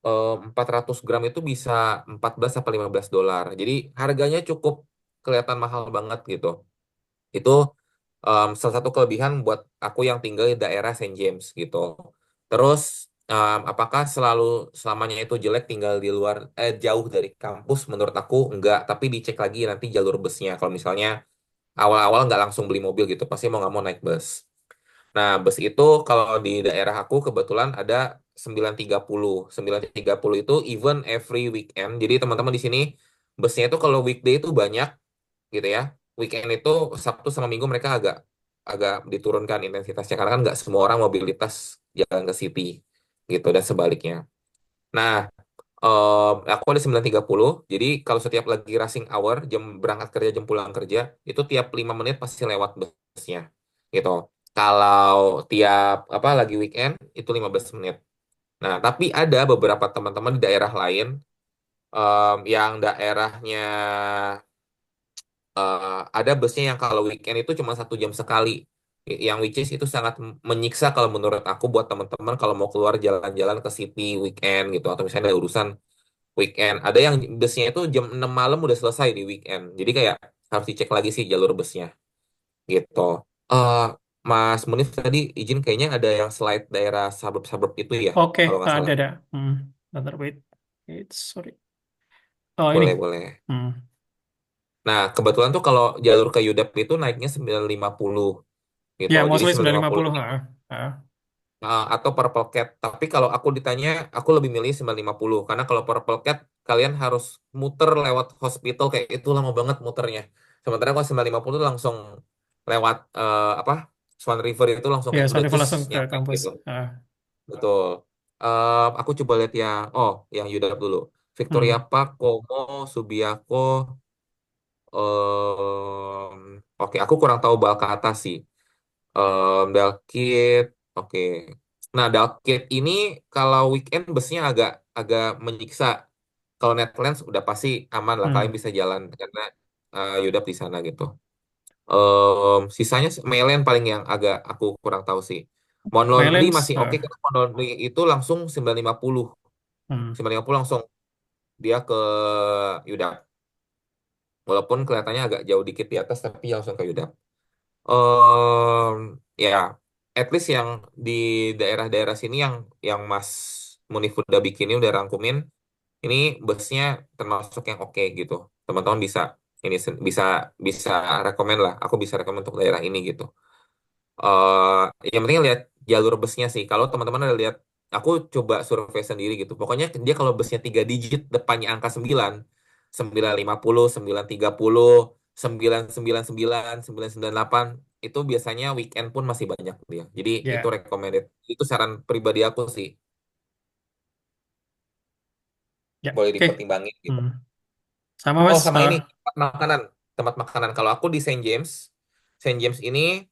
400 gram itu bisa 14 sampai $15 jadi harganya cukup kelihatan mahal banget gitu itu salah satu kelebihan buat aku yang tinggal di daerah Saint James gitu terus apakah selamanya itu jelek tinggal di luar jauh dari kampus menurut aku enggak tapi dicek lagi nanti jalur busnya kalau misalnya awal-awal nggak langsung beli mobil gitu, pasti mau nggak mau naik bus. Nah, bus itu kalau di daerah aku kebetulan ada 930. 930 itu even every weekend. Jadi teman-teman di sini busnya itu kalau weekday itu banyak gitu ya. Weekend itu Sabtu sama Minggu mereka agak agak diturunkan intensitasnya karena kan nggak semua orang mobilitas jalan ke city gitu dan sebaliknya. Nah, aku ada 9.30. Jadi kalau setiap lagi rushing hour, jam berangkat kerja, jam pulang kerja, itu tiap 5 menit pasti lewat busnya. Gitu. Kalau tiap apa lagi weekend itu 15 menit. Nah, tapi ada beberapa teman-teman di daerah lain yang daerahnya ada busnya yang kalau weekend itu cuma 1 jam sekali. Yang which is itu sangat menyiksa kalau menurut aku buat teman-teman kalau mau keluar jalan-jalan ke city weekend gitu atau misalnya ada urusan weekend. Ada yang busnya itu jam 6 malam udah selesai di weekend. Jadi kayak harus dicek lagi sih jalur busnya gitu. eh Mas Munif tadi izin kayaknya ada yang slide daerah suburb-suburb itu ya, Oke, kalau nggak salah. ada. Bentar, wait. Sorry. Oh, ini. Boleh, boleh. Hmm. Nah, kebetulan tuh kalau jalur ke UDAP itu naiknya 950 gitu. Ya, Jadi mostly 950 950. Ah. atau Purple Cat. Tapi kalau aku ditanya, aku lebih milih 950 karena kalau Purple Cat kalian harus muter lewat hospital kayak itu lama banget muternya. Sementara kalau 950 itu langsung lewat apa? Swan River itu langsung Ya, kayak udah Sony cus langsung ke nyampe kampus. gitu. Betul. Aku coba lihat yang yang Yudap dulu. Victoria Hmm. Park, Como, Subiako. Oke, aku kurang tahu Balkata sih. Dalkit, oke. Nah, Dalkit ini kalau weekend busnya agak agak menyiksa. Kalau Netherlands udah pasti aman lah, kalian Hmm. bisa jalan karena Yudap di sana gitu. Sisanya Mailen paling yang agak aku kurang tahu sih. Monthly Mylands. masih oke karena Monthly itu langsung 950. Hmm. 950 langsung dia ke Yudap. Walaupun kelihatannya agak jauh dikit di atas tapi langsung ke Yudap. Ya, at least yang di daerah-daerah sini yang Mas Munif udah bikin ini udah rangkumin, ini busnya termasuk yang oke gitu. Teman-teman bisa ini bisa bisa rekomen lah. Aku bisa rekomen untuk daerah ini gitu. Yang penting lihat jalur busnya sih. Kalau teman-teman ada lihat, aku coba survei sendiri gitu. Pokoknya dia kalau busnya 3 digit, depannya angka 9, 950, 930, 999, 998, itu biasanya weekend pun masih banyak dia. Jadi itu Ya. recommended. Itu saran pribadi aku sih. Ya. Boleh Oke. dipertimbangin gitu. Hmm. Sama Oh, Mas. sama ini tempat makanan, tempat makanan. Kalau aku di Saint James ini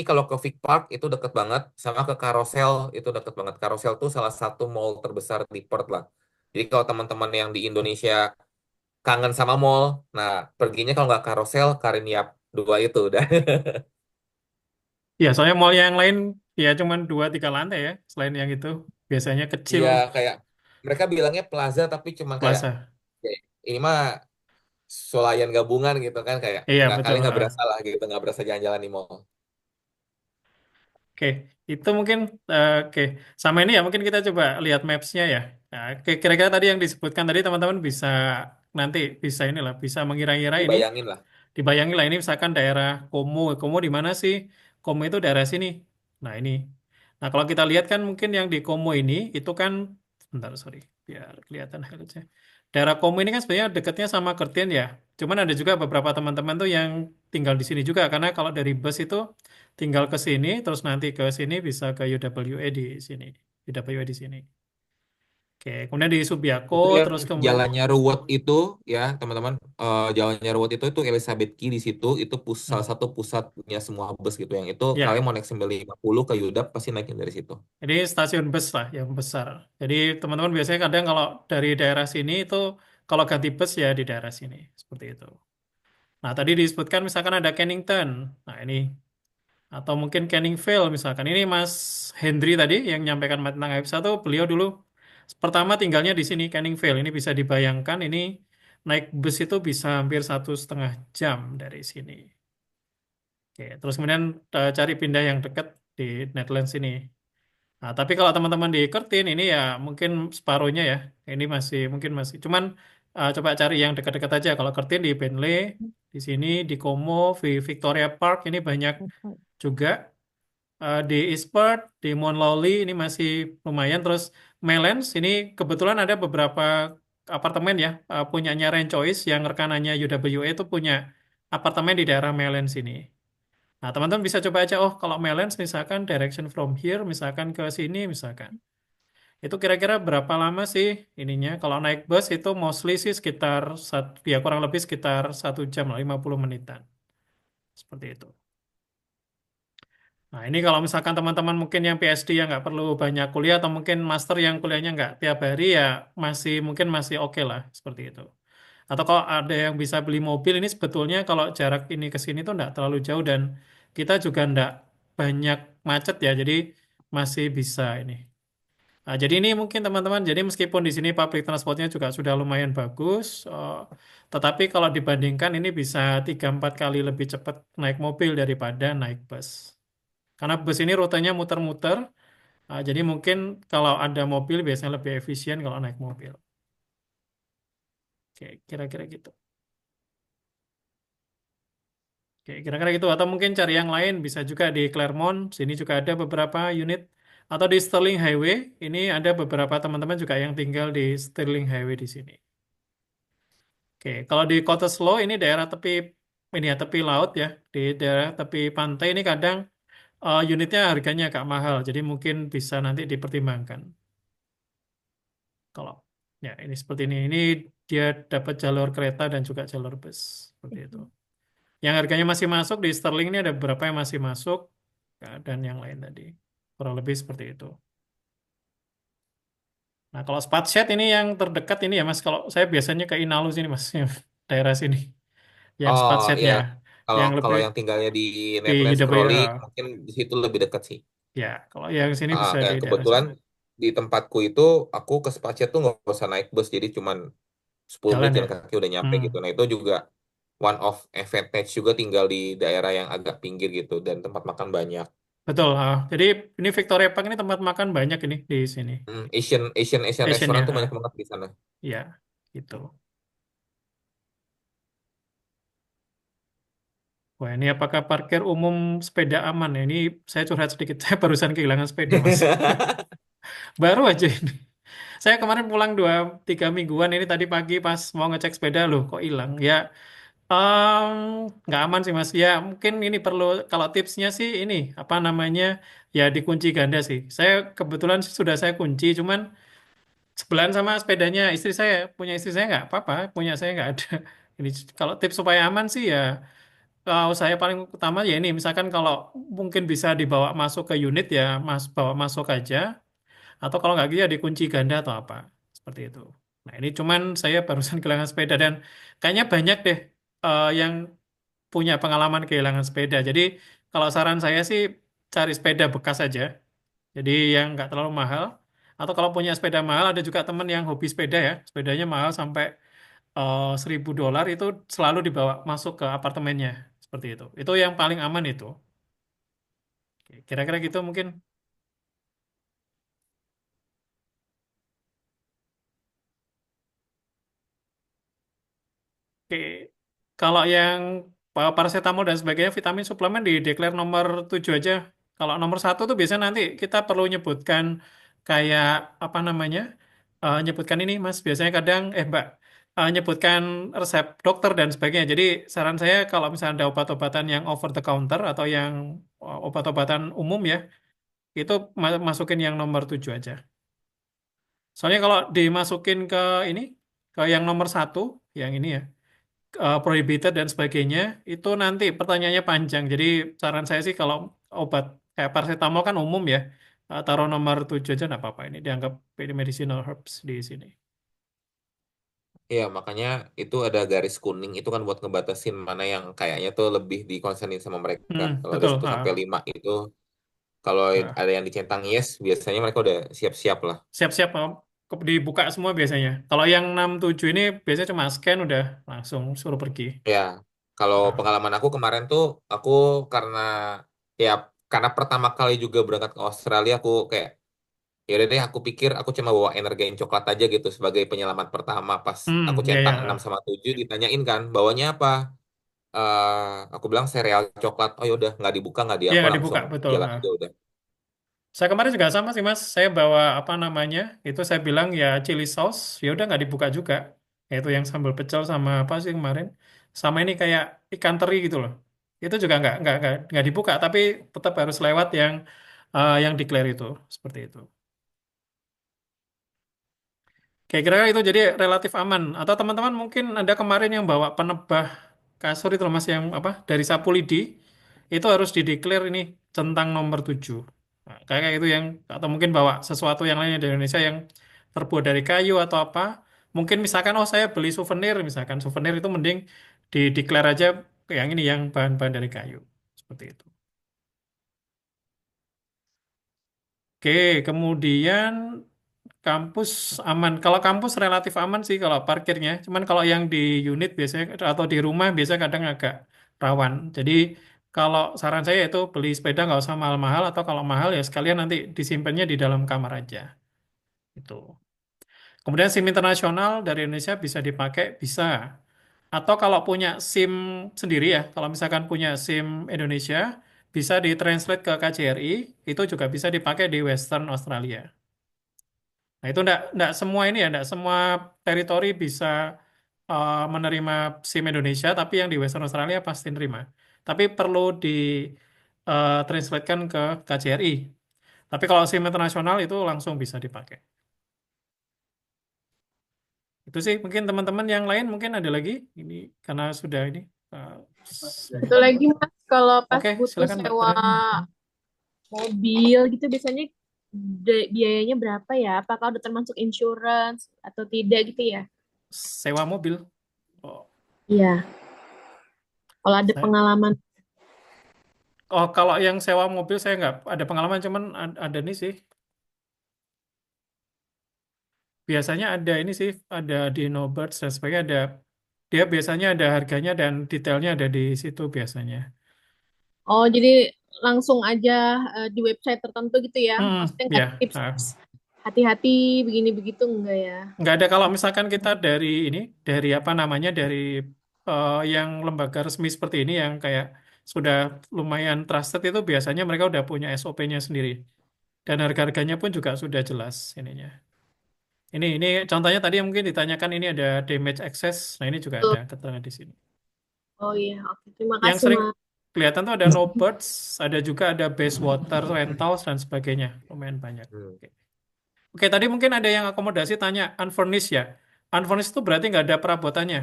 kalau ke Vic Park itu deket banget, sama ke Carousel itu deket banget. Carousel tuh salah satu mall terbesar di Perth lah. Jadi kalau teman-teman yang di Indonesia kangen sama mall, nah perginya kalau nggak Carousel, Kariniap, dua itu udah. Ya, soalnya mall yang lain ya cuman 2 3 lantai ya. Selain yang itu biasanya kecil Iya, kayak mereka bilangnya plaza tapi cuma kayak plaza. "Ya, ini mah swalayan gabungan gitu kan kayak Iya, nggak kali betul. nggak berasa lah gitu, nggak berasa jalan-jalan di mall." Oke, itu mungkin oke. Sama ini ya mungkin kita coba lihat maps-nya ya. Nah, kira-kira tadi yang disebutkan tadi teman-teman bisa nanti bisa inilah bisa mengira-ngira ini Dibayangin lah. dibayangin lah ini misalkan daerah Komo. Komo di mana sih? Komo itu daerah sini. Nah, ini. Nah, kalau kita lihat kan mungkin yang di Komo ini itu kan bentar sorry biar kelihatan highlight-nya. Daerah Komo ini kan sebenarnya dekatnya sama Kertien ya. Cuman ada juga beberapa teman-teman tuh yang tinggal di sini juga karena kalau dari bus itu tinggal ke sini terus nanti ke sini bisa ke UWE di sini. UWE di sini. Oke, kemudian di Subiako Itu yang terus kemudian jalannya ruwet itu ya teman-teman, jalannya ruwet itu Elizabeth Key di situ itu salah hmm, satu pusatnya semua bus gitu, yang itu kalian ya. mau naik 950 ke Yudap pasti naikin dari situ. Jadi stasiun bus lah yang besar. Jadi teman-teman biasanya kadang kalau dari daerah sini itu kalau ganti bus ya di daerah sini seperti itu. Nah tadi disebutkan misalkan ada Kennington. Nah ini atau mungkin Canning Vale misalkan. Ini Mas Hendry tadi yang menyampaikan tentang F1 beliau dulu pertama tinggalnya di sini Canning Vale. Ini bisa dibayangkan ini naik bus itu bisa hampir 1,5 jam dari sini. Oke, terus kemudian cari pindah yang dekat di Netherlands ini. Nah, tapi kalau teman-teman di Kertin ini ya mungkin separuhnya ya. Ini masih mungkin masih. Cuman coba cari yang dekat-dekat aja. Kalau Kertin di Bentley, di sini di Como, di Victoria Park ini banyak juga. Di East Perth, di Mount Lawley ini masih lumayan. Terus Maylands ini kebetulan ada beberapa apartemen ya punyanya Rent Choice yang rekanannya UWE itu punya apartemen di daerah Maylands ini. Nah, teman-teman bisa coba aja, oh kalau Maylands misalkan direction from here, misalkan ke sini misalkan. Itu kira-kira berapa lama sih ininya? Kalau naik bus itu mostly sih sekitar, ya kurang lebih sekitar 1 jam lah, 50 menitan. Seperti itu. Nah, ini kalau misalkan teman-teman mungkin yang PhD yang nggak perlu banyak kuliah atau mungkin master yang kuliahnya nggak tiap hari ya masih mungkin masih oke lah seperti itu. Atau kalau ada yang bisa beli mobil ini sebetulnya kalau jarak ini ke sini tuh nggak terlalu jauh dan kita juga nggak banyak macet ya, jadi masih bisa ini. Nah, jadi ini mungkin teman-teman, jadi meskipun di sini public transportnya juga sudah lumayan bagus, tetapi kalau dibandingkan ini bisa 3 4 kali lebih cepat naik mobil daripada naik bus. Karena bus ini rutenya muter-muter, jadi mungkin kalau ada mobil biasanya lebih efisien kalau naik mobil. Oke, kira-kira gitu. Oke, kira-kira gitu. Atau mungkin cari yang lain, bisa juga di Claremont, sini juga ada beberapa unit. Atau di Sterling Highway, ini ada beberapa teman-teman juga yang tinggal di Sterling Highway di sini. Oke, kalau di Cottesloe ini daerah tepi ini ya tepi laut ya, di daerah tepi pantai ini kadang unitnya harganya agak mahal, jadi mungkin bisa nanti dipertimbangkan. Kalau Ya, ini seperti ini. Ini dia dapat jalur kereta dan juga jalur bus. Seperti itu. Yang harganya masih masuk di Sterling ini ada beberapa yang masih masuk ya, dan yang lain tadi. Kurang lebih seperti itu. Nah, kalau Spatset ini yang terdekat ini ya Mas. Kalau saya biasanya ke Inalu sini Mas, yang daerah sini. Yang Oh iya, Spatsetnya. kalau Yang kalau lebih yang tinggalnya di di Netherlands HW. Crowley mungkin di situ lebih dekat sih. Ya, kalau yang sini bisa di Kayak daerah kebetulan sana. di tempatku itu aku ke Spacet tuh nggak usah naik bus, jadi cuman 10 menit Jalan ya. jalan kaki udah nyampe Hmm. gitu. Nah itu juga one of advantage juga tinggal di daerah yang agak pinggir gitu dan tempat makan banyak. Betul. Jadi ini Victoria Park ini tempat makan banyak ini di sini. Asian restoran Asiannya. tuh banyak banget di sana. Ya, gitu. Wah, ini apakah parkir umum sepeda aman ya? Ini saya curhat sedikit. Saya barusan kehilangan sepeda, Mas. Baru aja ini. Saya kemarin pulang 2-3 mingguan ini tadi pagi pas mau ngecek sepeda loh, kok hilang. Ya, em, nggak aman sih, Mas. Ya, mungkin ini perlu, kalau tipsnya sih ini, apa namanya, ya dikunci ganda sih. Saya kebetulan sih sudah saya kunci, cuman sebelahan sama sepedanya istri saya. Punya istri saya nggak apa-apa, punya saya nggak ada. Ini kalau tips supaya aman sih ya, kalau saya paling utama ya ini, misalkan kalau mungkin bisa dibawa masuk ke unit ya, bawa masuk aja. Atau kalau nggak gitu ya dikunci ganda atau apa. Seperti itu. Nah ini cuman saya barusan kehilangan sepeda dan kayaknya banyak deh yang punya pengalaman kehilangan sepeda. Jadi kalau saran saya sih cari sepeda bekas aja. Jadi yang nggak terlalu mahal. Atau kalau punya sepeda mahal, ada juga teman yang hobi sepeda ya. Sepedanya mahal sampai $1.000 itu selalu dibawa masuk ke apartemennya. Seperti itu. Itu yang paling aman itu. Oke, kira-kira gitu mungkin. Oke, kalau yang paracetamol dan sebagainya, vitamin suplemen di declare nomor 7 aja. Kalau nomor 1 tuh biasanya nanti kita perlu nyebutkan kayak apa namanya, nyebutkan ini Mas, biasanya kadang, Mbak, nyebutkan resep dokter dan sebagainya. Jadi saran saya kalau misalnya ada obat-obatan yang over the counter atau yang obat-obatan umum ya, itu masukin yang nomor 7 aja. Soalnya kalau dimasukin ke ini, ke yang nomor 1, yang ini ya, prohibited dan sebagainya, itu nanti pertanyaannya panjang. Jadi saran saya sih kalau obat kayak paracetamol kan umum ya, taruh nomor 7 aja nggak apa-apa. Ini dianggap medicinal herbs di sini. Iya, makanya itu ada garis kuning itu kan buat ngebatasin mana yang kayaknya tuh lebih dikonsernin sama mereka. Kalau ada Betul. 1 sampai 5 itu, kalau Nah, ada yang dicentang yes, biasanya mereka udah siap-siap lah. siap-siap dibuka semua biasanya. Kalau yang 6-7 ini biasanya cuma scan udah langsung suruh pergi. Ya, kalau Nah, pengalaman aku kemarin tuh, aku karena ya karena pertama kali juga berangkat ke Australia, aku kayak ya udah deh, aku pikir aku cuma bawa Energen coklat aja gitu sebagai penyelamat pertama. Pas aku ya centang 6 ya. sama 7 ditanyain kan, bawanya apa? Aku bilang sereal coklat. Oh yaudah, nggak dibuka, nggak di Iya apa, nggak dibuka, langsung betul. jalan aja udah. Saya kemarin juga sama sih Mas. Saya bawa apa namanya? Itu saya bilang ya chili sauce. Ya udah nggak dibuka juga. Yaitu yang sambal pecel sama apa sih kemarin? Sama ini kayak ikan teri gitu loh. Itu juga nggak dibuka. Tapi tetap harus lewat yang declare itu. Seperti itu. Kira-kira itu jadi relatif aman. Atau teman-teman mungkin ada kemarin yang bawa penebah kasur itu loh Mas yang apa dari sapu lidi itu harus dideklar ini centang nomor 7. Nah, kayak itu yang atau mungkin bawa sesuatu yang lainnya dari Indonesia yang terbuat dari kayu atau apa. Mungkin misalkan oh saya beli souvenir misalkan souvenir itu mending dideklar aja yang ini yang bahan-bahan dari kayu. Seperti itu. Oke, kemudian kampus aman. Kalau kampus relatif aman sih kalau parkirnya. Cuman kalau yang di unit biasanya atau di rumah biasanya kadang agak rawan. Jadi kalau saran saya itu beli sepeda nggak usah mahal-mahal atau kalau mahal ya sekalian nanti disimpannya di dalam kamar aja. Itu. Kemudian SIM internasional dari Indonesia bisa dipakai, bisa. Atau kalau punya SIM sendiri ya, kalau misalkan punya SIM Indonesia, bisa ditranslate ke KJRI, itu juga bisa dipakai di Western Australia. Nah, itu enggak semua ini ya, enggak semua teritori bisa menerima SIM Indonesia, tapi yang di Western Australia pasti nerima. Tapi perlu di translatekan ke KJRI. Tapi kalau SIM internasional itu langsung bisa dipakai. Itu sih mungkin teman-teman yang lain mungkin ada lagi ini karena sudah ini. uh, Satu lagi Mas, kalau pas Oke, butuh silakan Mbak sewa Tere. mobil gitu biasanya biayanya berapa ya? Apakah udah termasuk insurance atau tidak gitu ya? Sewa mobil. Oh, Iya, kalau ada saya, pengalaman. kalau yang sewa mobil saya nggak ada pengalaman, cuman ada nih sih. Biasanya ada ini sih, ada di Noberts dan sebagainya ada. Dia biasanya ada harganya dan detailnya ada di situ biasanya. Oh, jadi langsung aja di website tertentu gitu ya? Maksudnya nggak Ya. ada tips-tips hati-hati begini begitu enggak ya? Nggak ada kalau misalkan kita dari ini, dari apa namanya, dari yang lembaga resmi seperti ini yang kayak sudah lumayan trusted itu biasanya mereka udah punya SOP-nya sendiri. Dan harga-harganya pun juga sudah jelas ininya. Ini contohnya tadi yang mungkin ditanyakan ini ada damage excess. Nah ini juga ada Tuh. keterangan di sini. Oh iya, oke. Terima Yang kasih sering Mas. kelihatan tuh ada no birds, ada juga ada base water rentals dan sebagainya. Lumayan banyak. Hmm. Oke. Oke, tadi mungkin ada yang akomodasi tanya unfurnished ya. Unfurnished itu berarti nggak ada perabotannya.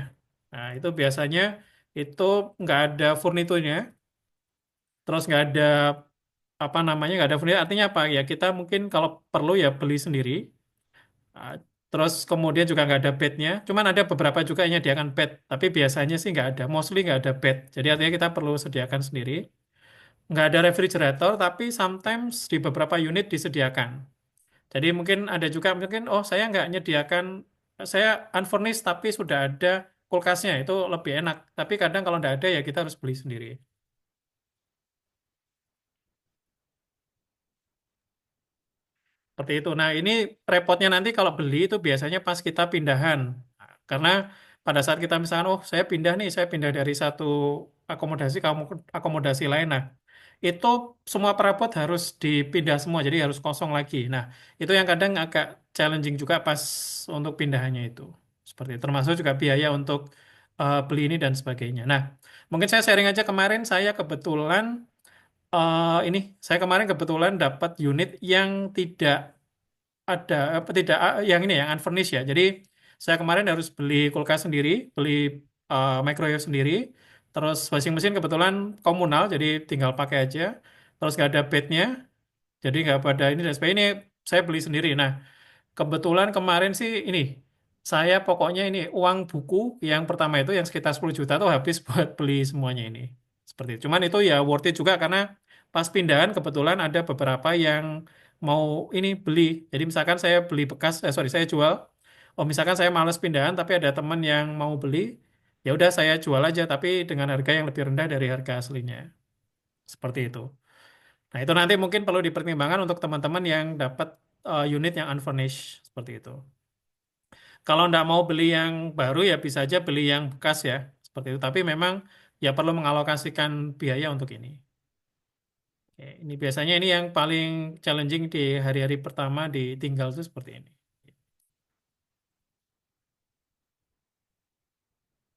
Nah, itu biasanya itu nggak ada furniturnya, terus nggak ada apa namanya, nggak ada furnitur. Artinya apa? Ya kita mungkin kalau perlu ya beli sendiri. Ah, terus kemudian juga nggak ada bednya. Cuman ada beberapa juga yang menyediakan bed, tapi biasanya sih nggak ada. Mostly nggak ada bed. Jadi artinya kita perlu sediakan sendiri. Nggak ada refrigerator, tapi sometimes di beberapa unit disediakan. Jadi mungkin ada juga mungkin oh saya nggak nyediakan saya unfurnished tapi sudah ada kulkasnya itu lebih enak. Tapi kadang kalau nggak ada ya kita harus beli sendiri. Seperti itu. Nah ini repotnya nanti kalau beli itu biasanya pas kita pindahan. Nah, karena pada saat kita misalkan oh saya pindah nih saya pindah dari satu akomodasi ke akomodasi lain. Nah itu semua perabot harus dipindah semua jadi harus kosong lagi. Nah itu yang kadang agak challenging juga pas untuk pindahannya itu. Seperti itu. Termasuk juga biaya untuk beli ini dan sebagainya. Nah mungkin saya sharing aja kemarin saya kebetulan ini saya kemarin kebetulan dapat unit yang tidak ada apa tidak yang ini yang unfurnished ya. Jadi saya kemarin harus beli kulkas sendiri, beli microwave sendiri, terus washing machine kebetulan komunal jadi tinggal pakai aja. Terus nggak ada bednya, jadi nggak pada ini dan sebagainya. Ini saya beli sendiri. Nah kebetulan kemarin sih ini saya pokoknya ini uang buku yang pertama itu yang sekitar 10 juta tuh habis buat beli semuanya ini. Seperti itu. Cuman itu ya worth it juga karena pas pindahan kebetulan ada beberapa yang mau ini beli. Jadi misalkan saya beli bekas, sorry saya jual. Oh misalkan saya males pindahan tapi ada teman yang mau beli, ya udah saya jual aja tapi dengan harga yang lebih rendah dari harga aslinya. Seperti itu. Nah, itu nanti mungkin perlu dipertimbangkan untuk teman-teman yang dapat unit yang unfurnished seperti itu. Kalau nggak mau beli yang baru ya bisa aja beli yang bekas ya, seperti itu. Tapi memang ya perlu mengalokasikan biaya untuk ini. Oke, ini biasanya ini yang paling challenging di hari-hari pertama ditinggal itu seperti ini.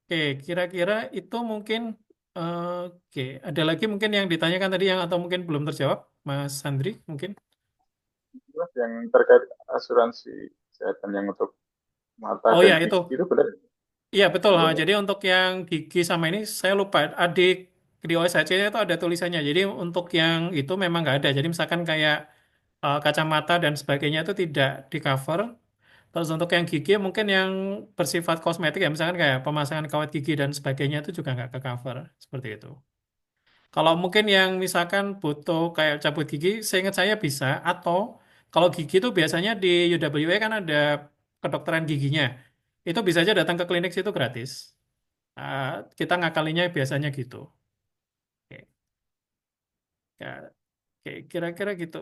Oke, kira-kira itu mungkin oke, ada lagi mungkin yang ditanyakan tadi yang atau mungkin belum terjawab, Mas Andri mungkin. Mas, yang terkait asuransi kesehatan yang untuk mata Oh dan ya itu. gigi itu benar? Iya betul. Belum ya? Jadi untuk yang gigi sama ini saya lupa. Adik di OSHC itu ada tulisannya. Jadi untuk yang itu memang nggak ada. Jadi misalkan kayak kacamata dan sebagainya itu tidak di cover. Terus untuk yang gigi mungkin yang bersifat kosmetik ya misalkan kayak pemasangan kawat gigi dan sebagainya itu juga nggak ke cover seperti itu. Kalau mungkin yang misalkan butuh kayak cabut gigi, seingat saya bisa. Atau kalau gigi itu biasanya di UWE kan ada kedokteran giginya. Itu bisa aja datang ke klinik situ gratis. Ah, kita ngakalinya biasanya gitu. Oke, ya, oke, kira-kira gitu.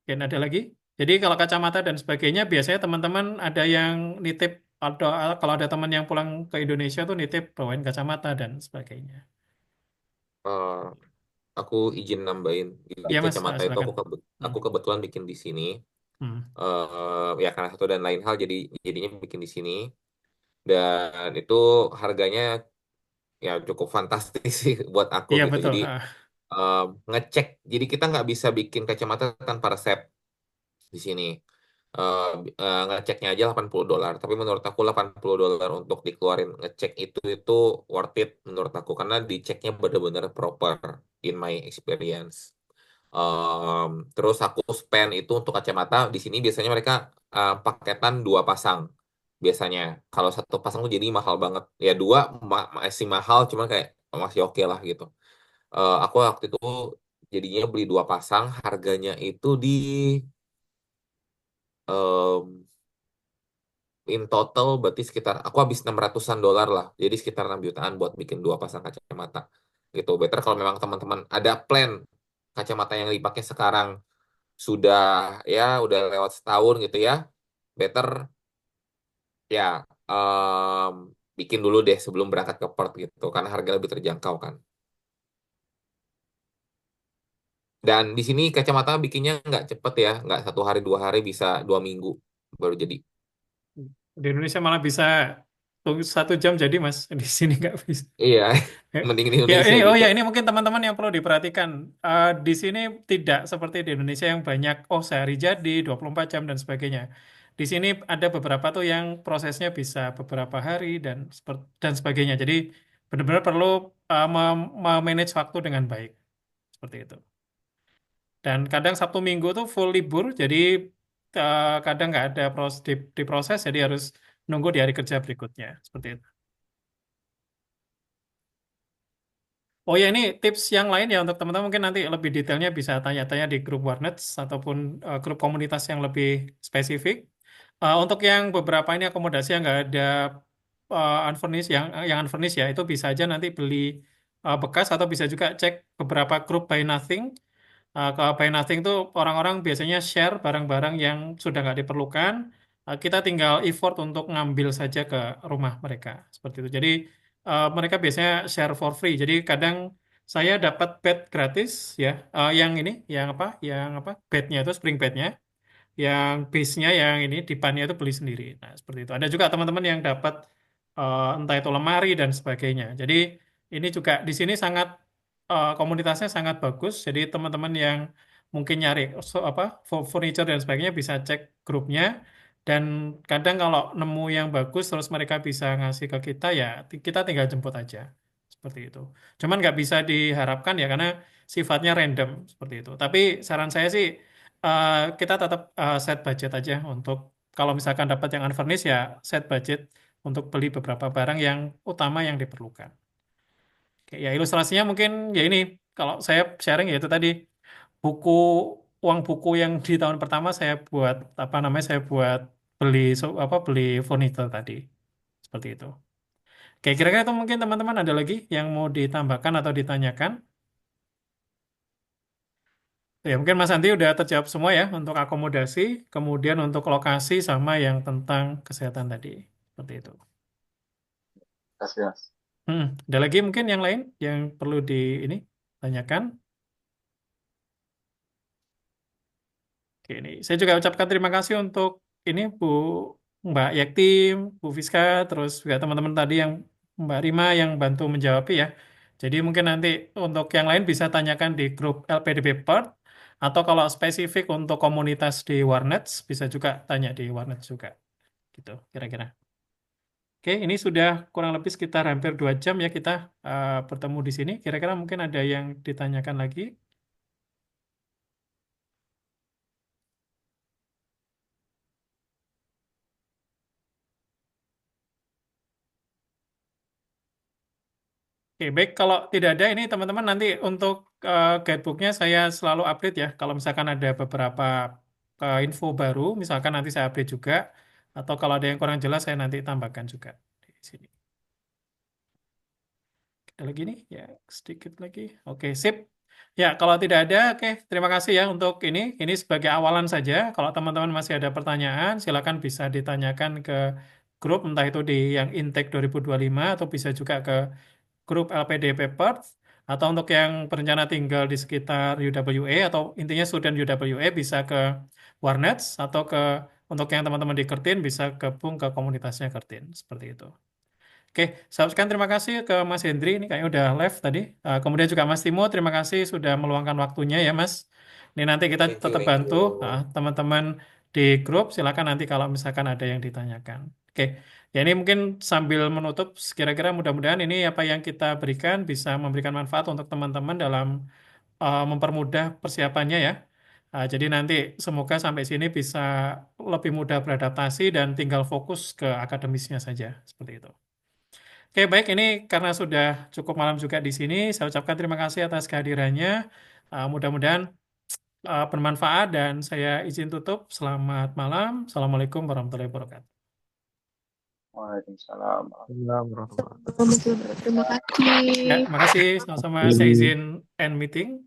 Oke, ada lagi? Jadi kalau kacamata dan sebagainya, biasanya teman-teman ada yang nitip, atau kalau ada teman yang pulang ke Indonesia tuh nitip bawain kacamata dan sebagainya. Eh, aku izin nambahin di Iya Mas, kacamata itu silakan. Hmm. aku kebetulan bikin di sini. Hmm. Ya karena satu dan lain hal jadinya bikin di sini dan itu harganya ya cukup fantastis sih buat aku Iya gitu. betul. Jadi ngecek. Jadi kita nggak bisa bikin kacamata tanpa resep di sini. Ngeceknya aja $80. Tapi menurut aku $80 untuk dikeluarin ngecek itu worth it menurut aku karena diceknya benar-benar proper in my experience. Terus aku spend itu untuk kacamata di sini biasanya mereka paketan 2 pasang biasanya. Kalau 1 pasang tuh jadi mahal banget. Ya dua masih mahal, cuma kayak masih oke lah gitu. Aku waktu itu jadinya beli 2 pasang, harganya itu di em, in total berarti sekitar aku habis $600-an lah. Jadi sekitar 6 jutaan buat bikin 2 pasang kacamata. Gitu. Better kalau memang teman-teman ada plan kacamata yang dipakai sekarang sudah ya udah lewat setahun gitu ya. Better ya em, bikin dulu deh sebelum berangkat ke Perth gitu karena harga lebih terjangkau kan. Dan di sini kacamata bikinnya nggak cepet ya, nggak 1 hari 2 hari bisa 2 minggu baru jadi. Di Indonesia malah bisa tunggu 1 jam jadi Mas. Di sini nggak bisa. Iya, Ya, mending di ya Indonesia ini gitu. ya ini mungkin teman-teman yang perlu diperhatikan. Di sini tidak seperti di Indonesia yang banyak sehari jadi 24 jam dan sebagainya. Di sini ada beberapa tuh yang prosesnya bisa beberapa hari dan sebagainya. Jadi benar-benar perlu memanage waktu dengan baik seperti itu. Dan kadang Sabtu Minggu tuh full libur, jadi kadang nggak ada diproses, jadi harus nunggu di hari kerja berikutnya seperti itu. Oh ya, ini tips yang lain ya untuk teman-teman mungkin nanti lebih detailnya bisa tanya-tanya di grup Warnets ataupun grup komunitas yang lebih spesifik. Untuk yang beberapa ini akomodasi yang nggak ada unfurnished, yang unfurnished ya itu bisa aja nanti beli bekas atau bisa juga cek beberapa grup Buy Nothing. Kalau Buy Nothing tuh orang-orang biasanya share barang-barang yang sudah nggak diperlukan. Kita tinggal effort untuk ngambil saja ke rumah mereka seperti itu. Jadi mereka biasanya share for free. Jadi kadang saya dapat bed gratis ya. Yang ini, yang apa? Bednya itu spring bednya, yang base-nya yang ini dipannya itu beli sendiri. Nah seperti itu. Ada juga teman-teman yang dapat entah itu lemari dan sebagainya. Jadi ini juga di sini sangat komunitasnya sangat bagus. Jadi teman-teman yang mungkin nyari furniture dan sebagainya bisa cek grupnya. Dan kadang kalau nemu yang bagus terus mereka bisa ngasih ke kita ya kita tinggal jemput aja seperti itu. Cuman nggak bisa diharapkan ya karena sifatnya random seperti itu. Tapi saran saya sih kita tetap set budget aja untuk kalau misalkan dapat yang unfurnished ya set budget untuk beli beberapa barang yang utama yang diperlukan. Oke, ya ilustrasinya mungkin ya ini kalau saya sharing ya itu tadi buku uang buku yang di tahun pertama saya buat apa namanya saya buat beli furniture tadi seperti itu. Oke, kira-kira itu mungkin teman-teman ada lagi yang mau ditambahkan atau ditanyakan? Ya, mungkin Mas Andi udah terjawab semua ya untuk akomodasi, kemudian untuk lokasi sama yang tentang kesehatan tadi. Seperti itu. Kasih Mas. Ada lagi mungkin yang lain yang perlu di ini tanyakan? Oke, ini saya juga ucapkan terima kasih untuk ini Mbak Yekti, Bu Fiska, terus juga teman-teman tadi yang Mbak Rima yang bantu menjawab ya. Jadi mungkin nanti untuk yang lain bisa tanyakan di grup LPDB Perth, atau kalau spesifik untuk komunitas di Warnets bisa juga tanya di Warnets juga. Gitu kira-kira. Oke, ini sudah kurang lebih sekitar hampir 2 jam ya kita bertemu di sini. Kira-kira mungkin ada yang ditanyakan lagi. Oke, baik. Kalau tidak ada ini teman-teman nanti untuk guidebooknya saya selalu update ya. Kalau misalkan ada beberapa info baru, misalkan nanti saya update juga. Atau kalau ada yang kurang jelas saya nanti tambahkan juga di sini. Ada lagi nih? Ya, sedikit lagi. Oke, sip. Ya, kalau tidak ada, oke. Terima kasih ya untuk ini. Ini sebagai awalan saja. Kalau teman-teman masih ada pertanyaan, silakan bisa ditanyakan ke grup, entah itu di yang Intake 2025 atau bisa juga ke grup LPDP Perth, atau untuk yang berencana tinggal di sekitar UWA atau intinya student UWA bisa ke Warnets atau untuk yang teman-teman di Kertin bisa gabung ke komunitasnya Kertin seperti itu. Oke, saya ucapkan terima kasih ke Mas Hendri, ini kayaknya udah live tadi. Kemudian juga Mas Timo, terima kasih sudah meluangkan waktunya ya Mas. Ini nanti kita Thank you, tetap thank bantu you. teman-teman di grup. Silakan nanti kalau misalkan ada yang ditanyakan. Oke, ya ini mungkin sambil menutup, kira-kira mudah-mudahan ini apa yang kita berikan bisa memberikan manfaat untuk teman-teman dalam mempermudah persiapannya ya. Jadi nanti semoga sampai sini bisa lebih mudah beradaptasi dan tinggal fokus ke akademisnya saja, seperti itu. Oke, baik. Ini karena sudah cukup malam juga di sini, saya ucapkan terima kasih atas kehadirannya. Mudah-mudahan bermanfaat dan saya izin tutup. Selamat malam. Assalamualaikum warahmatullahi wabarakatuh. Waalaikumsalam. Terima kasih. Ya, makasih. Sama-sama. Saya izin end meeting.